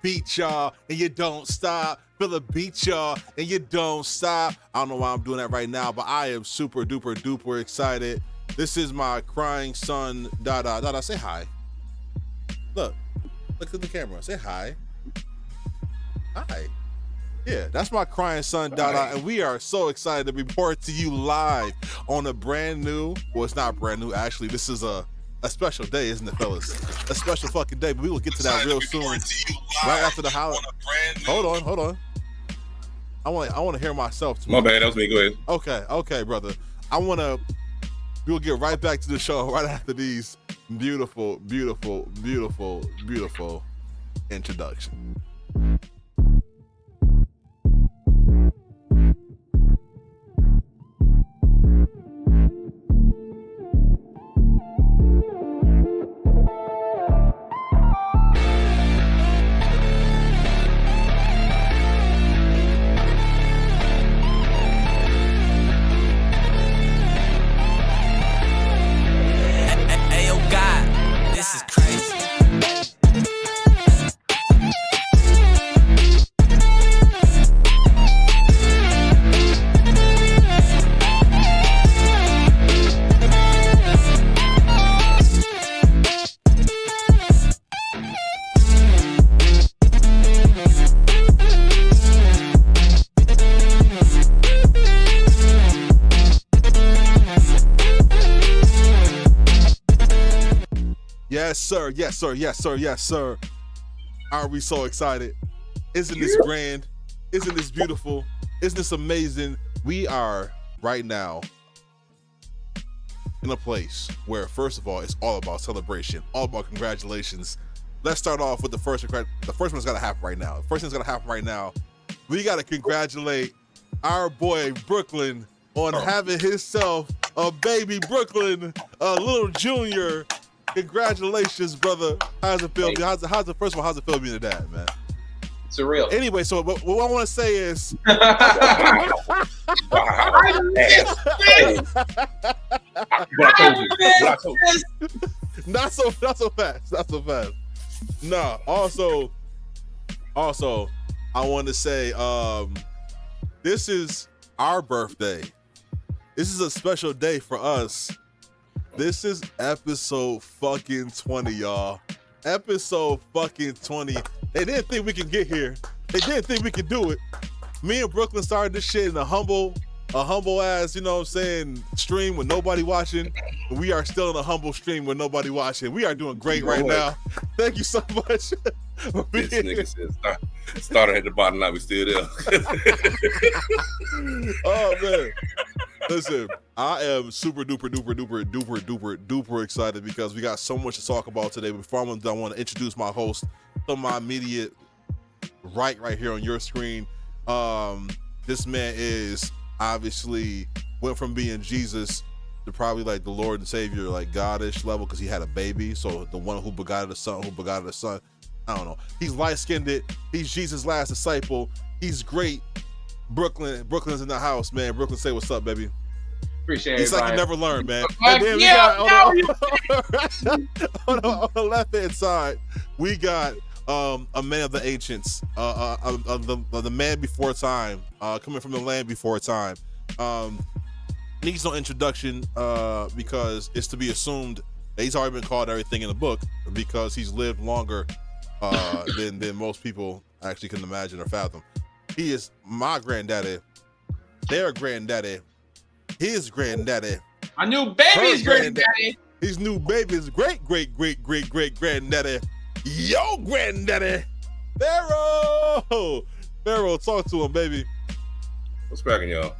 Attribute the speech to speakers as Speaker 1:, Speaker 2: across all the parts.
Speaker 1: beat, y'all, and you don't stop. Feel the beat, y'all, and you don't stop. I don't know why I'm doing that right now, but I am super duper duper excited. This is my crying son, Dada. Dada, say hi. Look at the camera. Say hi. Hi. Yeah, that's my crying son, Dada, and we are so excited to report to you live on a brand new, well, it's not brand new, actually. This is a special day, isn't it, fellas? A special fucking day, but we will get to that real soon. Right after the holiday. Hold on. I want to hear myself too.
Speaker 2: My bad, that was me. Go ahead.
Speaker 1: Okay, brother. We'll get right back to the show right after these beautiful introductions. Yes, sir. Are we so excited? Isn't this grand? Isn't this beautiful? Isn't this amazing? We are right now in a place where, first of all, it's all about celebration, all about congratulations. Let's start off with the first one's gotta happen right now. The first thing's gotta happen right now. We gotta congratulate our boy Brooklyn on having himself a baby Brooklyn, a little junior. Congratulations, brother. How's it feel? How's it feel being a dad, man?
Speaker 2: Surreal.
Speaker 1: Anyway, so what I want to say is, not so fast. Nah. Also, I want to say, this is our birthday. This is a special day for us. This is episode fucking 20, y'all. Episode fucking 20. They didn't think we could get here. They didn't think we could do it. Me and Brooklyn started this shit in a humble ass, you know what I'm saying, stream with nobody watching. We are still in a humble stream with nobody watching. We are doing great right now. Thank you so much.
Speaker 2: This nigga said started at the bottom, now we still there.
Speaker 1: Oh man. Listen, I am super duper excited because we got so much to talk about today. Before I want to introduce my host to my immediate right here on your screen. This man is obviously went from being Jesus to probably like the Lord and Savior, like God-ish level, because he had a baby. So the one who begot the son, I don't know. He's light-skinned it. He's Jesus' last disciple. He's great. Brooklyn's in the house, man. Brooklyn, say what's up, baby.
Speaker 3: Appreciate it.
Speaker 1: It's like you never learned, man.
Speaker 3: On
Speaker 1: the left-hand side, we got a man of the ancients, the man before time, coming from the land before time. Needs no introduction because it's to be assumed that he's already been called everything in the book because he's lived longer than most people actually can imagine or fathom. He is my granddaddy, their granddaddy, his granddaddy,
Speaker 3: my new baby's granddaddy,
Speaker 1: his new baby's great granddaddy, yo granddaddy, Pharaoh, talk to him, baby.
Speaker 2: What's cracking, y'all?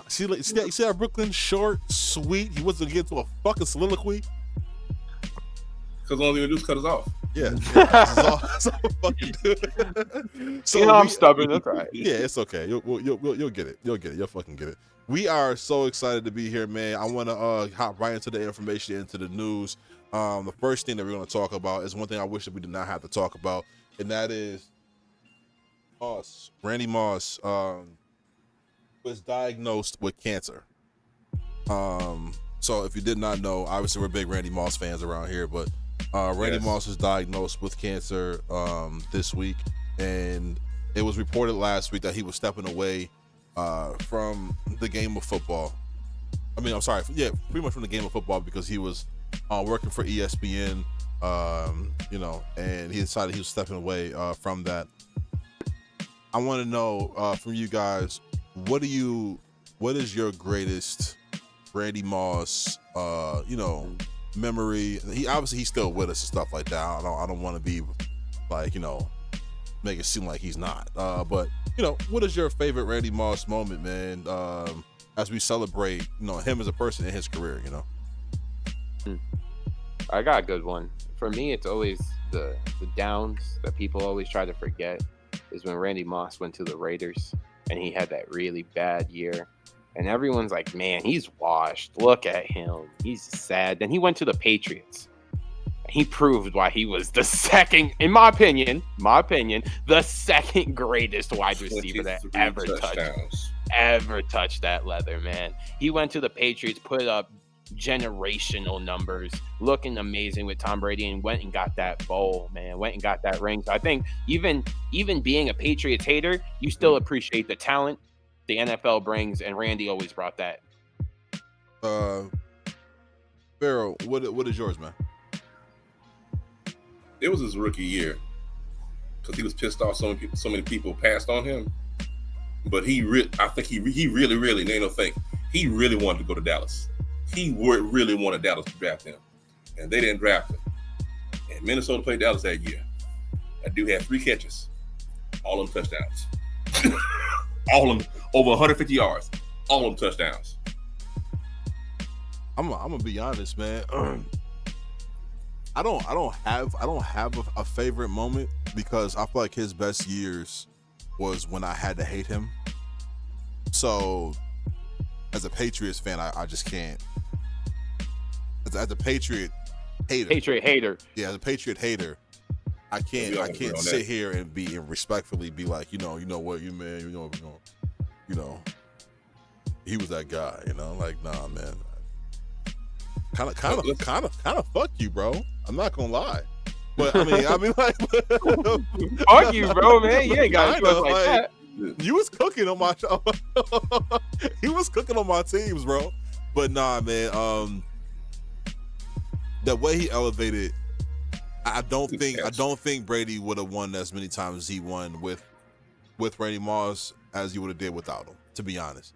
Speaker 1: See how Brooklyn short, sweet. He wasn't getting to a fucking soliloquy.
Speaker 2: Because all he would do is cut us off.
Speaker 1: Yeah. That's all fucking so
Speaker 4: I'm stubborn. That's right.
Speaker 1: Yeah, it's okay. You'll get it. You'll fucking get it. We are so excited to be here, man. I want to hop right into the information, into the news. The first thing that we're going to talk about is one thing I wish that we did not have to talk about, and that is Moss. Randy Moss was diagnosed with cancer. So if you did not know, obviously we're big Randy Moss fans around here, but Randy
Speaker 2: Yes.
Speaker 1: Moss was diagnosed with cancer this week, and it was reported last week that he was stepping away from the game of football. I mean, I'm sorry, yeah, pretty much from the game of football because he was working for ESPN, and he decided he was stepping away from that. I want to know from you guys, what is your greatest Randy Moss, memory? He's still with us and stuff like that. I don't want to be like, make it seem like he's not. But what is your favorite Randy Moss moment, man? As we celebrate, him as a person in his career,
Speaker 4: I got a good one. For me, it's always the downs that people always try to forget is when Randy Moss went to the Raiders and he had that really bad year. And everyone's like, man, he's washed. Look at him. He's sad. Then he went to the Patriots. And he proved why he was the second, in my opinion, the second greatest wide receiver that ever touched that leather, man. He went to the Patriots, put up generational numbers, looking amazing with Tom Brady, and went and got that bowl, man. Went and got that ring. So I think even being a Patriots hater, you still appreciate the talent the NFL brings, and Randy always brought that.
Speaker 1: Pharaoh, what is yours, man?
Speaker 2: It was his rookie year because he was pissed off. So many people passed on him, but I think he really, he really wanted to go to Dallas. He really wanted Dallas to draft him, and they didn't draft him. And Minnesota played Dallas that year. That dude had 3 catches, all of them touchdowns. All of them over 150 yards, all of them touchdowns.
Speaker 1: I'm gonna be honest, man. I don't have a favorite moment because I feel like his best years was when I had to hate him. So, as a Patriots fan, I just can't. As a Patriot hater. Yeah, as a Patriot hater, I can't sit here and respectfully be like, you know what, you man, he was that guy, like, nah, man. Kind of fuck you, bro. I'm not gonna lie. But I mean like
Speaker 4: fuck you, bro, man. You ain't got to like that.
Speaker 1: You was cooking on my show. He was cooking on my teams, bro. But nah, man, the way he elevated, I don't think Brady would have won as many times as he won with Randy Moss as he would have did without him, to be honest.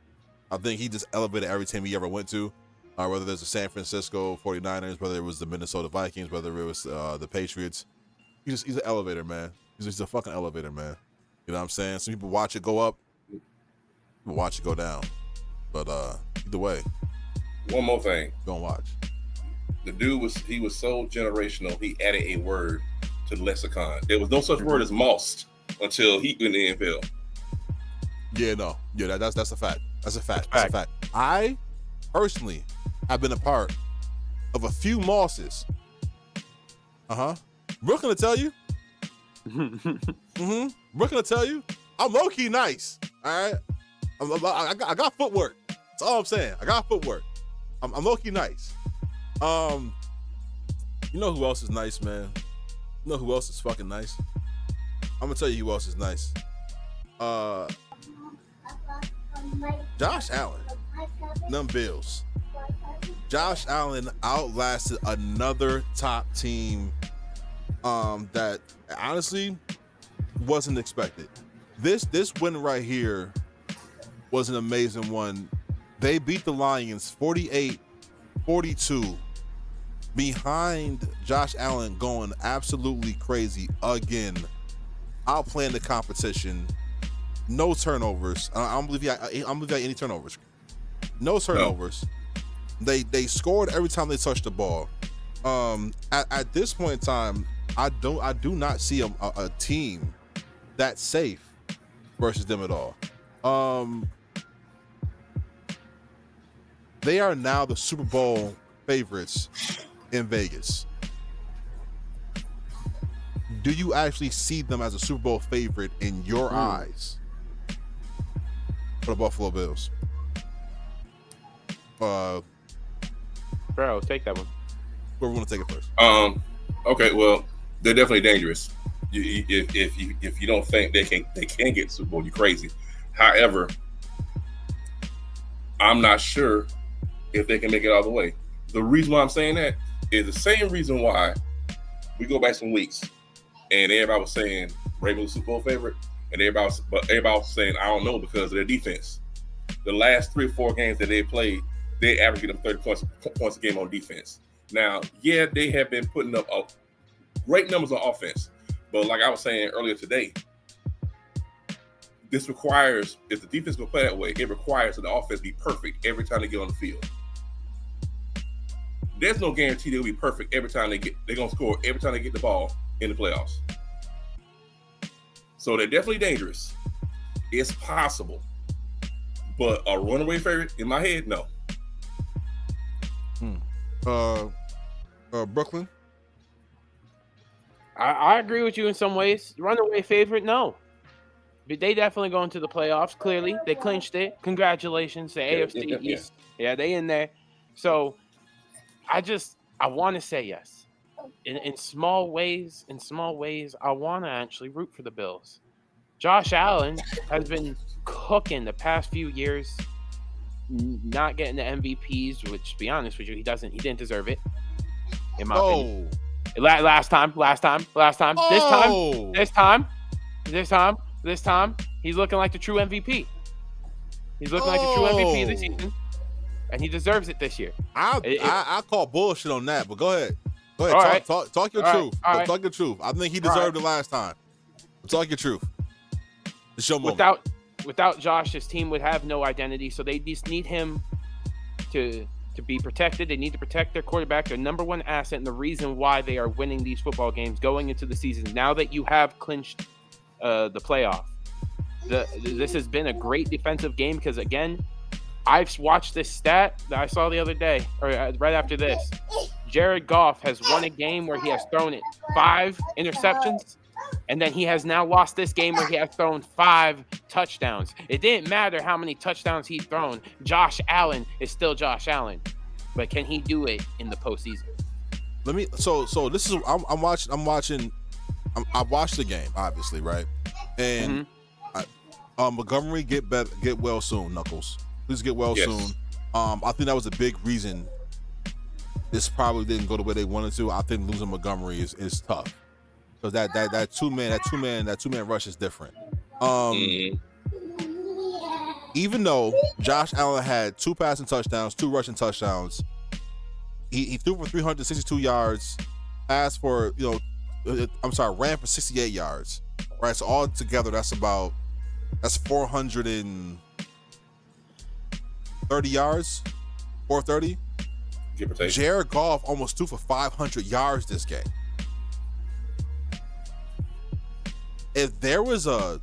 Speaker 1: I think he just elevated every team he ever went to, whether there's the San Francisco 49ers, whether it was the Minnesota Vikings, whether it was the Patriots. He's an elevator, man. He's a fucking elevator, man. You know what I'm saying? Some people watch it go up, people watch it go down. But either way.
Speaker 2: One more thing.
Speaker 1: Go and watch.
Speaker 2: The dude was so generational, he added a word to the lexicon. There was no such word as mossed until he went in the NFL.
Speaker 1: Yeah, no. Yeah, that's a fact. That's a fact. I personally have been a part of a few mosses. Brooke gonna tell you. Brooke gonna tell you. I'm low-key nice. All right. I got footwork. That's all I'm saying. I got footwork. I'm low-key nice. You know who else is nice, man? You know who else is fucking nice? I'm gonna tell you who else is nice. Josh Allen. Them Bills. Josh Allen outlasted another top team that honestly wasn't expected. This win right here was an amazing one. They beat the Lions 48-42 behind Josh Allen going absolutely crazy again, outplaying the competition. No turnovers. I don't believe he had any turnovers. No turnovers. No. They scored every time they touched the ball. At this point in time, I do not see a team that safe versus them at all. They are now the Super Bowl favorites in Vegas. Do you actually see them as a Super Bowl favorite in your eyes for the Buffalo Bills?
Speaker 4: Bro, take that one.
Speaker 1: Whoever want to take it first.
Speaker 2: Okay, well, they're definitely dangerous. If you don't think they can get the Super Bowl, you're crazy. However, I'm not sure if they can make it all the way. The reason why I'm saying that is the same reason why we go back some weeks and everybody was saying Ravens Super Bowl favorite, and everybody was saying I don't know because of their defense. The last 3 or 4 games that they played, they averaged them 30 points a game on defense. Now, yeah, they have been putting up great numbers on offense, but like I was saying earlier today, this requires, if the defense will play that way, it requires that the offense be perfect every time they get on the field. There's no guarantee they'll be perfect every time they're gonna score every time they get the ball in the playoffs. So they're definitely dangerous. It's possible, but a runaway favorite in my head, no.
Speaker 1: Brooklyn.
Speaker 4: I agree with you in some ways. Runaway favorite, no. But they definitely go into the playoffs. Clearly, they clinched it. Congratulations to AFC East. Yeah, they in there. So I want to say yes. In small ways, I want to actually root for the Bills. Josh Allen has been cooking the past few years, not getting the MVPs, which, to be honest with you, he didn't deserve it, in my opinion. Last time. This time, he's looking like the true MVP. He's looking like the true MVP this season, and he deserves it this year.
Speaker 1: I call bullshit on that, but go ahead. Talk your truth. Talk your truth. I think he deserved it last time. Talk your truth. It's your moment.
Speaker 4: Without Josh, his team would have no identity, so they just need him to be protected. They need to protect their quarterback, their number one asset, and the reason why they are winning these football games going into the season. Now that you have clinched the playoff, this has been a great defensive game because, again, I've watched this stat that I saw the other day, or right after this. Jared Goff has won a game where he has thrown 5 interceptions, and then he has now lost this game where he has thrown 5 touchdowns. It didn't matter how many touchdowns he's thrown. Josh Allen is still Josh Allen, but can he do it in the postseason?
Speaker 1: So this is I'm watching. I watched the game, obviously, right? And Montgomery get well soon, Knuckles. Please get well soon. I think that was a big reason this probably didn't go the way they wanted to. I think losing Montgomery is tough because that two man rush is different. Even though Josh Allen had 2 passing touchdowns, 2 rushing touchdowns, he threw for 362 yards, ran for 68 yards. Right, so all together that's 430 yards, 430.
Speaker 2: Give or take.
Speaker 1: Jared Goff almost threw for 500 yards this game. If there was a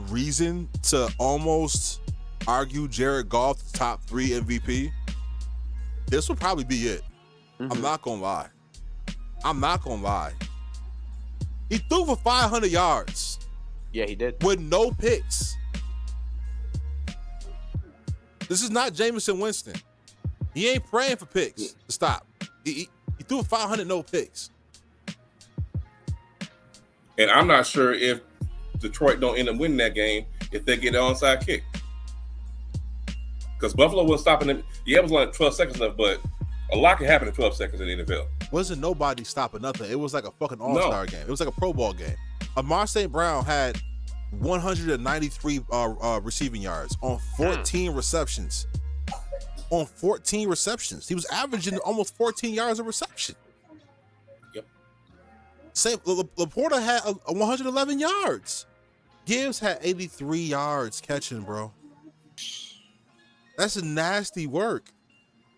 Speaker 1: reason to almost argue Jared Goff the top 3 MVP, this would probably be it. I'm not gonna lie. He threw for 500 yards.
Speaker 4: Yeah, he did.
Speaker 1: With no picks. This is not Jameson Winston. He ain't praying for picks to stop. He threw for 500, no picks.
Speaker 2: And I'm not sure if Detroit don't end up winning that game if they get an onside kick. Because Buffalo was stopping them. Yeah, it was like 12 seconds left, but a lot can happen in 12 seconds in the NFL.
Speaker 1: Wasn't nobody stopping nothing. It was like a fucking all-star game. It was like a Pro Bowl game. Amar St. Brown had 193 receiving yards on 14 receptions. On 14 receptions. He was averaging almost 14 yards of reception.
Speaker 2: Yep.
Speaker 1: Laporta had 111 yards. Gibbs had 83 yards catching, bro. That's nasty work.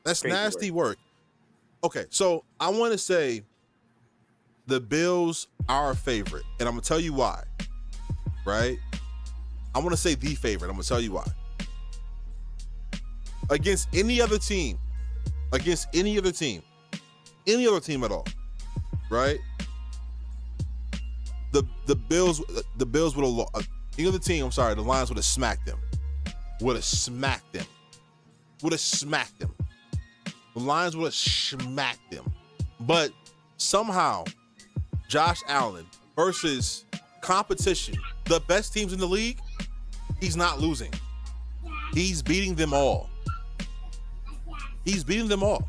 Speaker 1: That's crazy nasty work. Okay, so I want to say the Bills are a favorite, and I'm going to tell you why, right? I want to say the favorite. I'm going to tell you why. Against any other team at all, right? The Bills would have lost. Any other team, the Lions would have smacked them. The Lions would have smacked them. But somehow Josh Allen versus competition, the best teams in the league, he's not losing. He's beating them all. He's beating them all.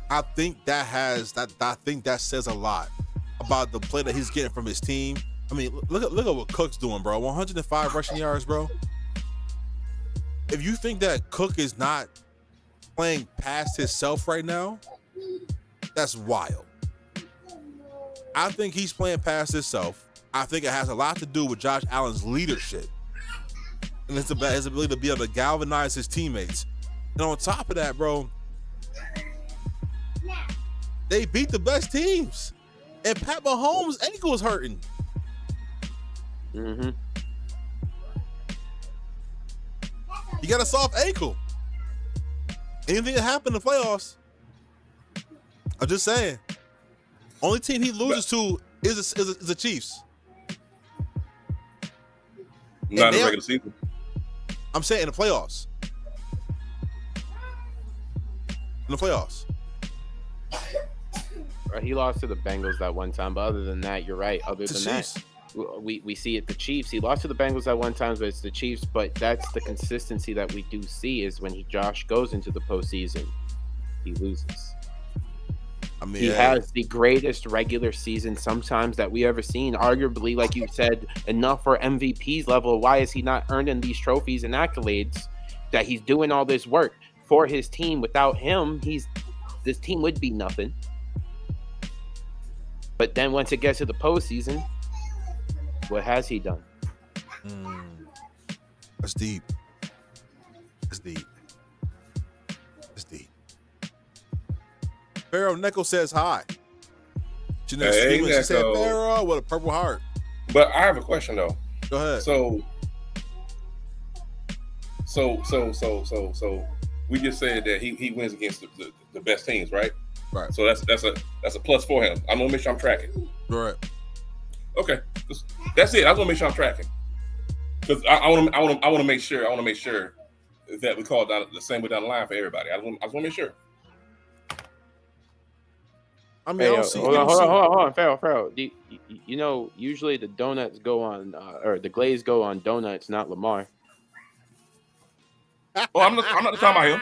Speaker 1: I think that says a lot about the play that he's getting from his team. I mean, look at what Cook's doing, bro. 105 rushing yards, bro. If you think that Cook is not playing past himself right now, that's wild. I think he's playing past himself. I think it has a lot to do with Josh Allen's leadership and his ability to be able to galvanize his teammates. And on top of that, bro, they beat the best teams. And Pat Mahomes' ankle is hurting.
Speaker 4: Mm-hmm.
Speaker 1: He got a soft ankle. Anything that happened in the playoffs, I'm just saying. Only team he loses to is the Chiefs.
Speaker 2: Not in the regular season.
Speaker 1: I'm saying in the playoffs. In the playoffs.
Speaker 4: He lost to the Bengals that one time, but other than that, you're right. Other than that, we see it the Chiefs. He lost to the Bengals that one time, but it's the Chiefs. But that's the consistency that we do see is when Josh goes into the postseason, he loses.
Speaker 1: I mean,
Speaker 4: he has the greatest regular season sometimes that we ever seen. Arguably, like you said, enough for MVP's level. Why is he not earning these trophies and accolades that he's doing all this work for his team? Without him, this team would be nothing. But then once it gets to the postseason, what has he done?
Speaker 1: That's deep. That's deep. That's deep. Pharaoh Necco says hi. She said Pharaoh with a purple heart.
Speaker 2: But I have a question though.
Speaker 1: Go ahead.
Speaker 2: So we just said that he wins against the best teams, right?
Speaker 1: Right.
Speaker 2: So that's a plus for him. I'm gonna make sure I'm tracking.
Speaker 1: Right.
Speaker 2: Okay. That's it. I want to make sure I'm tracking because I want to make sure that we call it down the same way down the line for everybody. I just want to make sure.
Speaker 1: I mean,
Speaker 4: hold on, Pharaoh. You know, usually the donuts go on, or the glaze go on donuts, not Lamar.
Speaker 2: Oh, I'm not talking about him.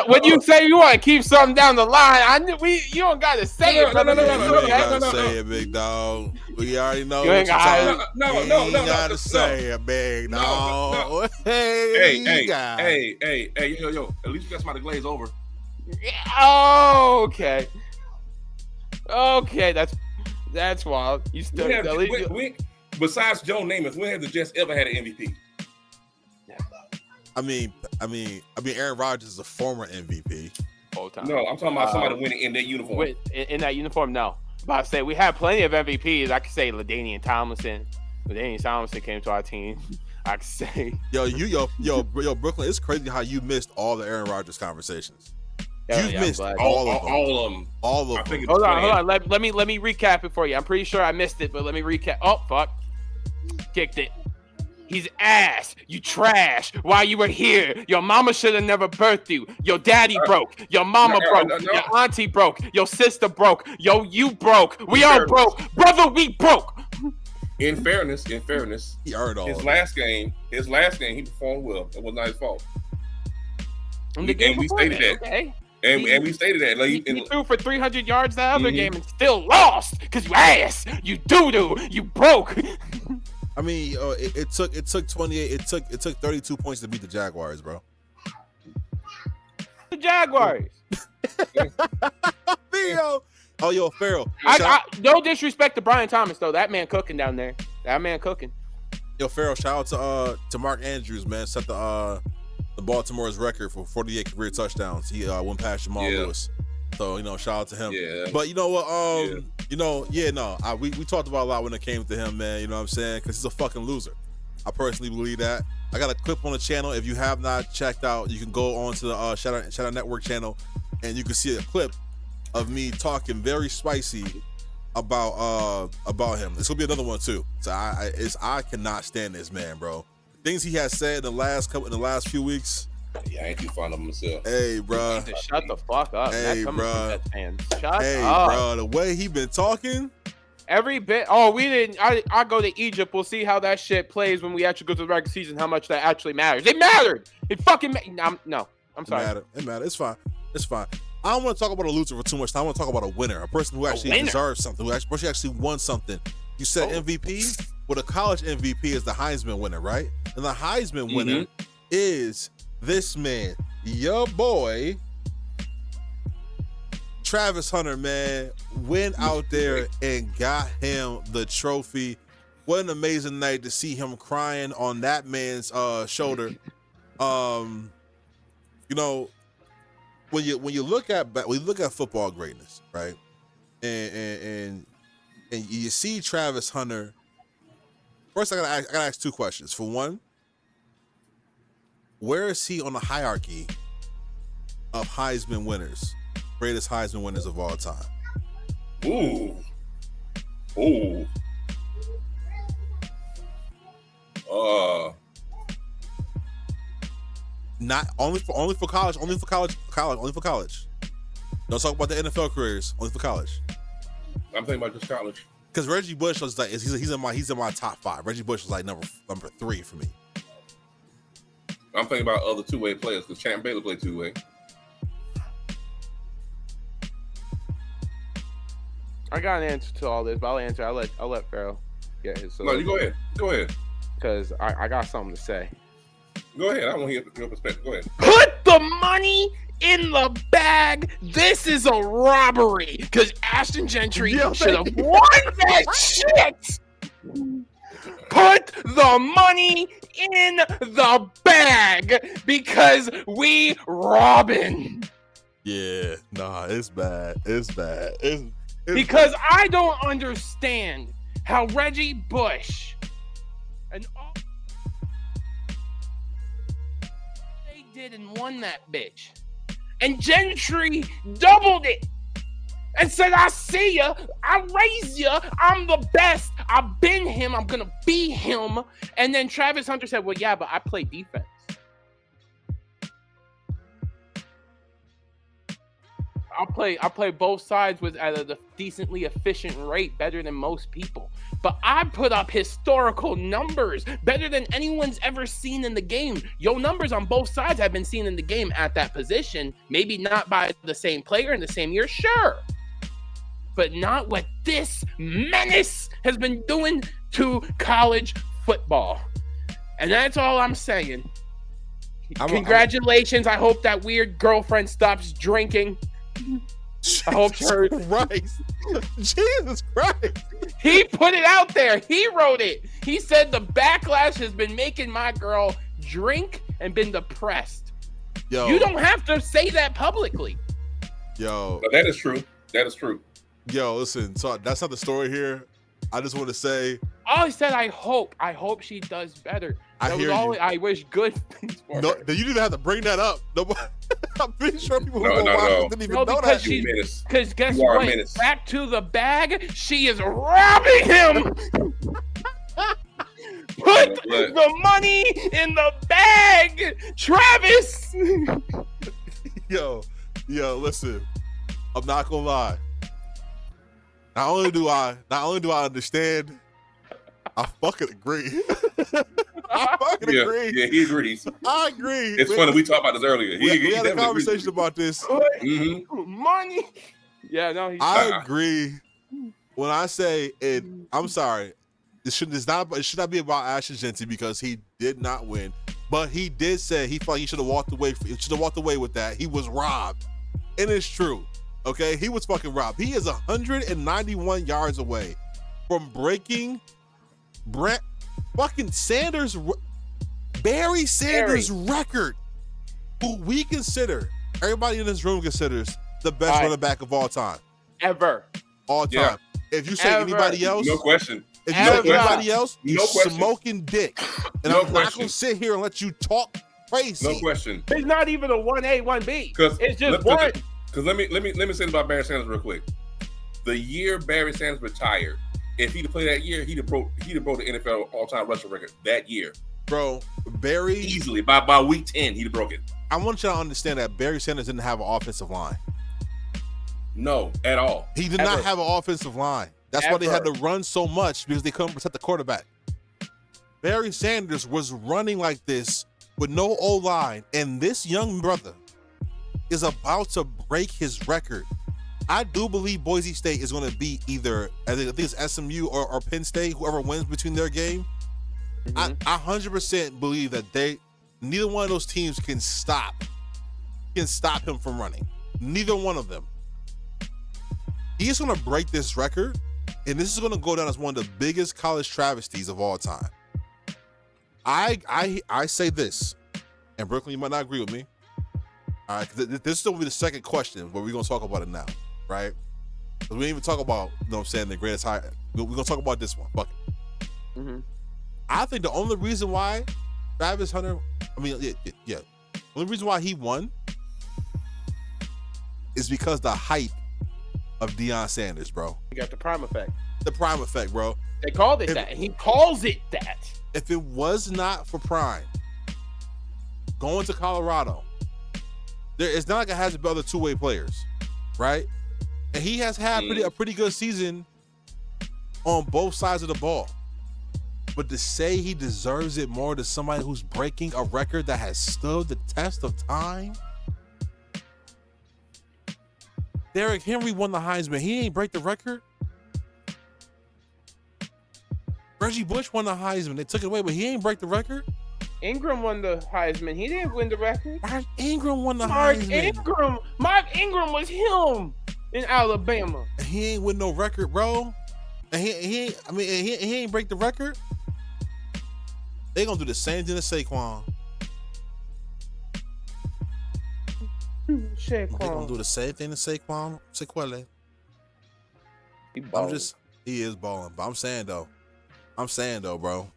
Speaker 4: When you say you want to keep something down the line, you don't got to say it.
Speaker 1: You ain't got to say it, big dog. We already know.
Speaker 4: You ain't got
Speaker 1: to say it, big dog.
Speaker 2: Hey, yo. At least you got somebody to glaze over.
Speaker 4: Okay, that's wild. You still
Speaker 2: besides Joe Namath, when have the Jets ever had an MVP?
Speaker 1: I mean, Aaron Rodgers is a former MVP.
Speaker 4: Whole time.
Speaker 2: No, I'm talking about somebody winning in that uniform.
Speaker 4: In that uniform, no. But I say we had plenty of MVPs. I could say LaDainian Tomlinson. LaDainian Tomlinson came to our team. I could say.
Speaker 1: Yo, Brooklyn, it's crazy how you missed all the Aaron Rodgers conversations. You've missed
Speaker 2: all of them.
Speaker 1: All of them.
Speaker 4: Hold on. Let me recap it for you. I'm pretty sure I missed it, but let me recap. Oh, fuck. Kicked it. He's ass. You trash. While you were here, your mama should have never birthed you. Your daddy broke. Your mama broke. Your auntie broke. Your sister broke. You broke. We all broke. Brother, we broke.
Speaker 2: In fairness,
Speaker 1: he earned all.
Speaker 2: His last game, he performed well. It was not his fault.
Speaker 4: And we stated that. Okay.
Speaker 2: And we stated that. Like,
Speaker 4: he threw for 300 yards the other game and still lost because you ass. You doo-doo. You broke.
Speaker 1: I mean, it took 28. It took 32 points to beat the Jaguars, bro.
Speaker 4: The Jaguars.
Speaker 1: Pharaoh. Oh, yo, Pharaoh.
Speaker 4: No disrespect to Brian Thomas though. That man cooking down there. Yo,
Speaker 1: Pharaoh. Shout out to Mark Andrews, man. Set the Baltimore's record for 48 career touchdowns. He went past Jamal Lewis. So, shout out to him. Yeah. But you know what? We talked about a lot when it came to him, man. You know what I'm saying? Because he's a fucking loser. I personally believe that. I got a clip on the channel. If you have not checked out, you can go on to the Shout Out Network channel, and you can see a clip of me talking very spicy about him. This will be another one too. So I cannot stand this man, bro. Things he has said in the last few weeks,
Speaker 2: Yeah, I ain't too fond of him myself.
Speaker 1: Hey, bro.
Speaker 4: Just shut the fuck up.
Speaker 1: Hey,
Speaker 4: That coming from
Speaker 1: bruh.
Speaker 4: Jets fans. Shut
Speaker 1: Hey,
Speaker 4: up.
Speaker 1: bro. The way he been talking.
Speaker 4: Every bit. Oh, we didn't. I go to Egypt. We'll see how that shit plays when we actually go to the regular season. How much that actually matters. It mattered. It fucking. No. I'm sorry.
Speaker 1: It matter. It's fine. It's fine. I don't want to talk about a loser for too much time. I want to talk about a winner, a person who actually deserves something, who actually won something. You said MVP? Well, the college MVP is the Heisman winner, right? And the Heisman winner is this man, your boy, Travis Hunter, man. Went out there and got him the trophy. What an amazing night to see him crying on that man's shoulder. You know, when you look at football greatness, right? And you see Travis Hunter. First, I gotta ask two questions. For one, where is he on the hierarchy of Heisman winners, greatest Heisman winners of all time?
Speaker 2: Ooh.
Speaker 1: Not only for college. Don't talk about the NFL careers. Only for college.
Speaker 2: I'm thinking about just college.
Speaker 1: Because Reggie Bush was like he's in my top 5. Reggie Bush was like number 3 for me.
Speaker 2: I'm thinking about other two-way players because Champ Bailey played two-way.
Speaker 4: I got an answer to all this, but I'll let Pharaoh get his.
Speaker 2: No, you go ahead.
Speaker 4: Because I got something to say.
Speaker 2: Go ahead. I want to hear your perspective. Go ahead.
Speaker 4: Put the money in the bag. This is a robbery. Because Ashton Gentry should have won that shit. Put the money in the bag because we robbing.
Speaker 1: Yeah, nah, it's bad. It's
Speaker 4: Because I don't understand how Reggie Bush and all they did and won that bitch. And Gentry doubled it and said, I see ya, I raise ya, I'm the best, I've been him, I'm gonna be him. And then Travis Hunter said, well, yeah, but I play defense. I'll play both sides at a decently efficient rate, better than most people. But I put up historical numbers, better than anyone's ever seen in the game. Your numbers on both sides have been seen in the game at that position. Maybe not by the same player in the same year, sure. But not what this menace has been doing to college football. And that's all I'm saying. Congratulations. I hope that weird girlfriend stops drinking. I hope her.
Speaker 1: Jesus Christ.
Speaker 4: He put it out there. He wrote it. He said the backlash has been making my girl drink and been depressed.
Speaker 1: Yo,
Speaker 4: you don't have to say that publicly.
Speaker 1: Yo,
Speaker 2: no, that is true.
Speaker 1: Yo, listen. So that's not the story here. I just want to say.
Speaker 4: Oh, he said, I hope she does better. I wish good things for her.
Speaker 1: You didn't even have to bring that up. Nobody, I'm pretty sure people who
Speaker 2: No,
Speaker 1: didn't even know that.
Speaker 4: Because guess what? Back to the bag, she is robbing him. Put the money in the bag, Travis.
Speaker 1: Yo, listen. I'm not gonna lie. Not only do I understand, I fucking agree. Agree.
Speaker 2: Yeah, he agrees.
Speaker 1: I agree.
Speaker 2: It's funny. We talked about this earlier.
Speaker 1: We had a conversation about this.
Speaker 4: Money. Yeah, no.
Speaker 1: I agree. When I say it, I'm sorry. It should not be about Ashton Gentry because he did not win. But he did say he thought he should have walked away. He should have walked away with that. He was robbed, and it's true. Okay, he was fucking robbed. He is 191 yards away from breaking Barry Sanders' record, who we consider, everybody in this room considers the best running back of all time.
Speaker 4: Ever.
Speaker 1: All time.
Speaker 2: Yeah.
Speaker 1: If you say anybody else,
Speaker 2: no question.
Speaker 1: If you say anybody else, you're
Speaker 2: question.
Speaker 1: smoking dick. And I'm not going to sit here and let you talk crazy.
Speaker 2: No question.
Speaker 4: It's not even a 1A, 1B. It's just one.
Speaker 2: Because let me say about Barry Sanders real quick. The year Barry Sanders retired, if he'd have played that year, he'd have broke the NFL all-time rushing record that year.
Speaker 1: Bro, Barry
Speaker 2: easily by week 10, he'd have broke it.
Speaker 1: I want you to understand that Barry Sanders didn't have an offensive line.
Speaker 2: No, at all.
Speaker 1: He did not have an offensive line. That's why they had to run so much, because they couldn't protect the quarterback. Barry Sanders was running like this with no O-line, and this young brother is about to break his record. I do believe Boise State is going to beat either, I think it's SMU or Penn State, whoever wins between their game. I 100% believe that neither one of those teams can stop him from running. Neither one of them. He's going to break this record, and this is going to go down as one of the biggest college travesties of all time. I say this, and Brooklyn, you might not agree with me. All right, this will be the second question, but we're going to talk about it now, right? Because we didn't even talk about, you know what I'm saying, the greatest high. We're going to talk about this one. Fuck it.
Speaker 4: Mm-hmm.
Speaker 1: I think the only reason why Travis Hunter, the only reason why he won is because the hype of Deion Sanders, bro.
Speaker 4: You got the prime effect.
Speaker 1: The prime effect, bro.
Speaker 4: They called it that, and he calls it that.
Speaker 1: If it was not for Prime going to Colorado, it's not like it has other two-way players, right? And he has had a pretty good season on both sides of the ball. But to say he deserves it more to somebody who's breaking a record that has stood the test of time? Derrick Henry won the Heisman. He ain't break the record. Reggie Bush won the Heisman. They took it away, but he ain't break the record.
Speaker 4: Ingram won the Heisman. He didn't win the record.
Speaker 1: Mark Ingram won the Heisman.
Speaker 4: Mark Ingram was him in Alabama.
Speaker 1: And he ain't win no record, bro. And he ain't break the record. They gonna do the same thing to Saquon. They gonna do the same thing to Saquon. Sequele. He is balling. But I'm saying though, bro.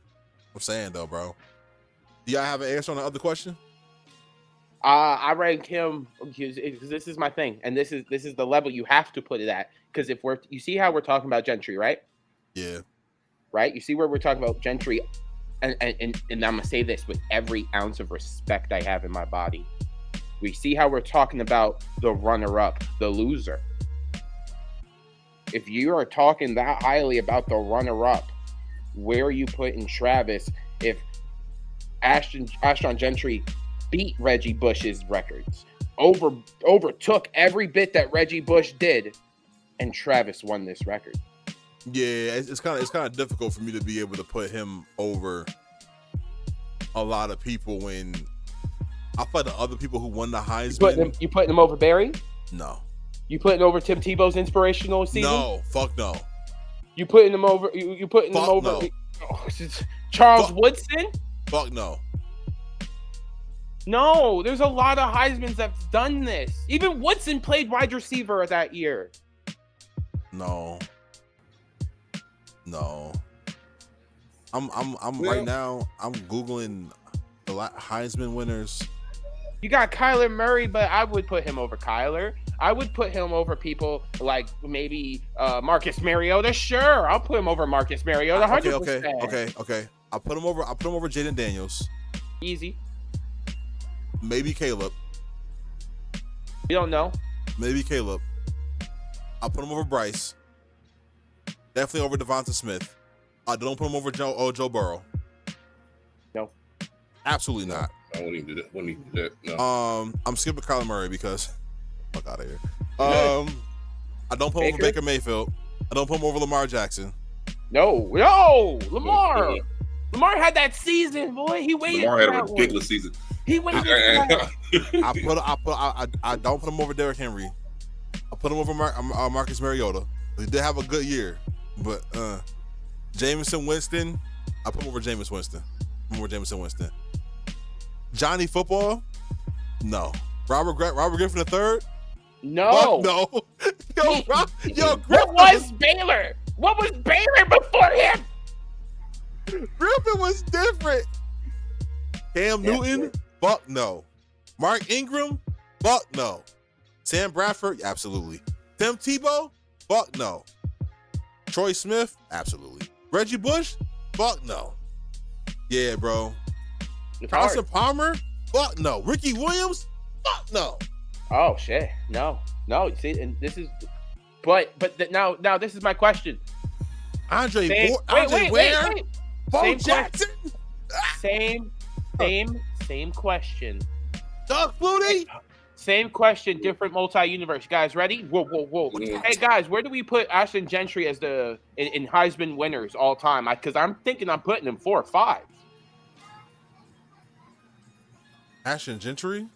Speaker 1: Do y'all have an answer on the other question?
Speaker 4: I rank him because this is my thing, and this is the level you have to put it at. Because you see how we're talking about Gentry, right?
Speaker 1: Yeah.
Speaker 4: Right. You see where we're talking about Gentry, and I'm gonna say this with every ounce of respect I have in my body. We see how we're talking about the runner-up, the loser. If you are talking that highly about the runner-up, where are you putting Travis if Ashton Gentry beat Reggie Bush's records, overtook every bit that Reggie Bush did, and Travis won this record?
Speaker 1: Yeah, it's kind of difficult for me to be able to put him over a lot of people when I thought the other people who won the Heisman.
Speaker 4: You putting him over Barry?
Speaker 1: No.
Speaker 4: You putting over Tim Tebow's inspirational season?
Speaker 1: No, fuck no.
Speaker 4: You putting him over? You putting him over?
Speaker 1: No.
Speaker 4: Charles Woodson?
Speaker 1: Fuck no.
Speaker 4: No, there's a lot of Heismans that've done this. Even Woodson played wide receiver that year.
Speaker 1: No. I'm right now. I'm Googling the Heisman winners.
Speaker 4: You got Kyler Murray, but I would put him over Kyler. I would put him over people like maybe Marcus Mariota. Sure, I'll put him over Marcus Mariota. 100%.
Speaker 1: Okay. I'll put him over Jaden Daniels.
Speaker 4: Easy.
Speaker 1: Maybe Caleb.
Speaker 4: You don't know.
Speaker 1: Maybe Caleb. I'll put him over Bryce. Definitely over Devonta Smith. I don't put him over Joe Burrow.
Speaker 4: No.
Speaker 1: Absolutely not.
Speaker 2: I wouldn't even do that. No.
Speaker 1: I'm skipping Kyler Murray because fuck out of here. I don't put him over Baker Mayfield. I don't put him over Lamar Jackson.
Speaker 4: No, Lamar. Lamar had that season, boy. He waited.
Speaker 2: Lamar had a ridiculous season.
Speaker 4: He waited.
Speaker 1: I don't put him over Derrick Henry. I put him over Marcus Mariota. He did have a good year, but Jameson Winston. I put him over Jameis Winston. Winston. Johnny Football? No. Robert Griffin III?
Speaker 4: No.
Speaker 1: No.
Speaker 4: What was Baylor? What was Baylor before him?
Speaker 1: Griffin was different. Cam Newton? Fuck no. Mark Ingram? Fuck no. Sam Bradford? Absolutely. Tim Tebow? Fuck no. Troy Smith? Absolutely. Reggie Bush? Fuck no. Yeah, bro.
Speaker 4: It's
Speaker 1: Carson
Speaker 4: hard.
Speaker 1: Palmer? Fuck no. Ricky Williams? Fuck no.
Speaker 4: Oh shit. No. See, and this is, now this is my question.
Speaker 1: Andre
Speaker 4: Same,
Speaker 1: Andre Ware? Bo
Speaker 4: Same
Speaker 1: Jackson?
Speaker 4: Same question.
Speaker 1: Doug Flutie?
Speaker 4: Same question, different multi-universe. Guys, ready? Whoa.
Speaker 2: Yeah.
Speaker 4: Hey guys, where do we put Ashton Gentry as in Heisman winners all time? Because I'm thinking I'm putting him 4 or 5.
Speaker 1: Ashton Gentry?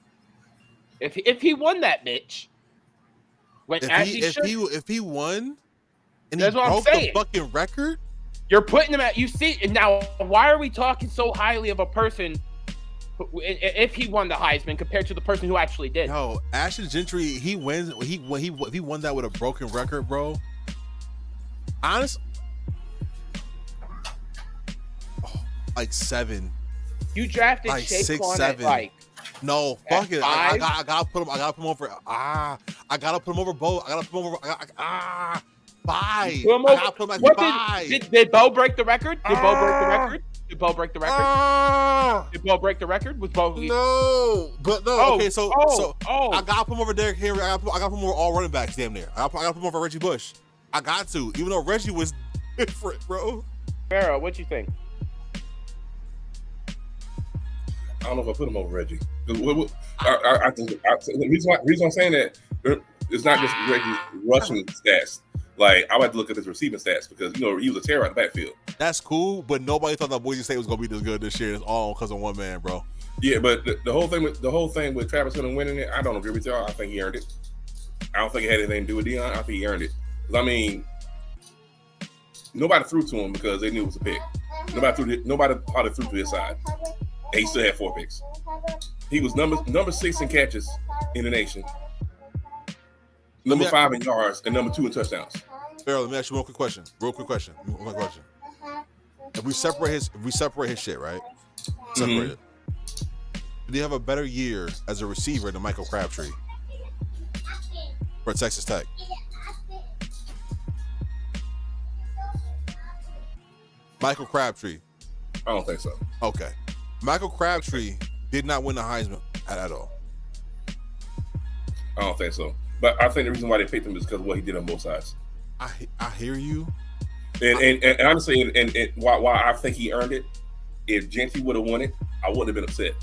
Speaker 4: If he won that bitch,
Speaker 1: If he won and
Speaker 4: That's
Speaker 1: he
Speaker 4: what I'm
Speaker 1: broke the
Speaker 4: saying.
Speaker 1: fucking record,
Speaker 4: you're putting him at, you see, and now why are we talking so highly of a person if he won the Heisman compared to the person who actually did?
Speaker 1: no, Ashton Gentry, he wins. If he won that with a broken record, bro. Honest, like 7.
Speaker 4: You drafted
Speaker 1: Like
Speaker 4: Saquon
Speaker 1: 6,
Speaker 4: at
Speaker 1: 7.
Speaker 4: like
Speaker 1: No, fuck it. I
Speaker 4: 5?
Speaker 1: gotta put him. I gotta put him over. I gotta put him over both. I gotta put him over. 5.
Speaker 4: Put him
Speaker 1: I
Speaker 4: over-
Speaker 1: gotta put him at
Speaker 4: What
Speaker 1: 5.
Speaker 4: did Bo break the record? Did Bo break the record? Did Bo break the record?
Speaker 1: Ah,
Speaker 4: Did Bo break the record? Was Bo?
Speaker 1: no, but no.
Speaker 4: Oh,
Speaker 1: Okay, so
Speaker 4: oh.
Speaker 1: I gotta put him over Derrick Henry. I gotta put him over all running backs. Damn near. I gotta put him over Reggie Bush. I got to, even though Reggie was different, bro.
Speaker 4: Farrah, what you think?
Speaker 2: I don't know if I put him over Reggie. The reason I'm saying that, it's not just Reggie's rushing stats. Like, I like to look at his receiving stats because, he was a terror out the backfield.
Speaker 1: That's cool, but nobody thought that Boise State was gonna be this good this year. It's all because of one man, bro.
Speaker 2: Yeah, but the whole thing with Travis Hunter winning it, I don't agree with y'all. I think he earned it. I don't think it had anything to do with Deion. I think he earned it. 'Cause, I mean, nobody threw to him because they knew it was a pick. Nobody probably threw to his side. And he still had 4 picks. He was number 6 in catches in the nation, number 5 in yards, and number 2 in touchdowns.
Speaker 1: Farrell, let me ask you one quick question. If we separate his shit, right? Separate it. Did he have a better year as a receiver than Michael Crabtree for Texas Tech? Michael Crabtree.
Speaker 2: I don't think so.
Speaker 1: Okay. Michael Crabtree did not win the Heisman at all.
Speaker 2: I don't think so. But I think the reason why they picked him is because of what he did on both sides.
Speaker 1: I hear you.
Speaker 2: And honestly, and why I think he earned it, if Gentry would have won it, I wouldn't have been upset.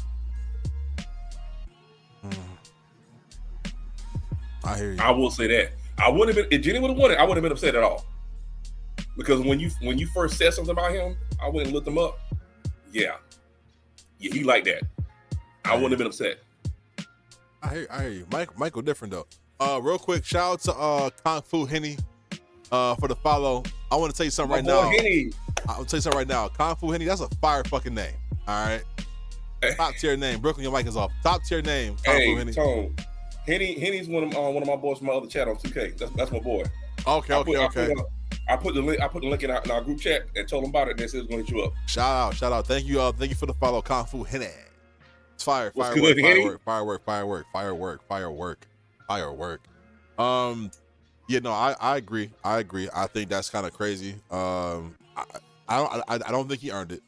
Speaker 1: I hear you.
Speaker 2: I will say that. I wouldn't have been, if Gentry would have won it, I wouldn't have been upset at all. Because when you first said something about him, I went and looked him up. Yeah, he like that. I wouldn't have been upset.
Speaker 1: I hear you. Michael different though. Real quick, shout out to Kung Fu Henny for the follow. I want to tell you something right now.
Speaker 2: Henny.
Speaker 1: I'll tell you something right now. Kung Fu Henny, that's a fire fucking name. All right. Top tier name. Brooklyn, your mic is off. Top tier name. Kung Fu Henny.
Speaker 2: Tone. Henny's one of my boys from my other chat on 2K. That's my boy.
Speaker 1: Okay.
Speaker 2: I put the link in our group chat and told him about it. And they said it's going to hit you up.
Speaker 1: Shout out. Thank you for the follow, Kung Fu Henny. It's fire.
Speaker 2: What's good, Henny?
Speaker 1: Firework. Yeah, no, I agree. I think that's kind of crazy. I don't think he earned it.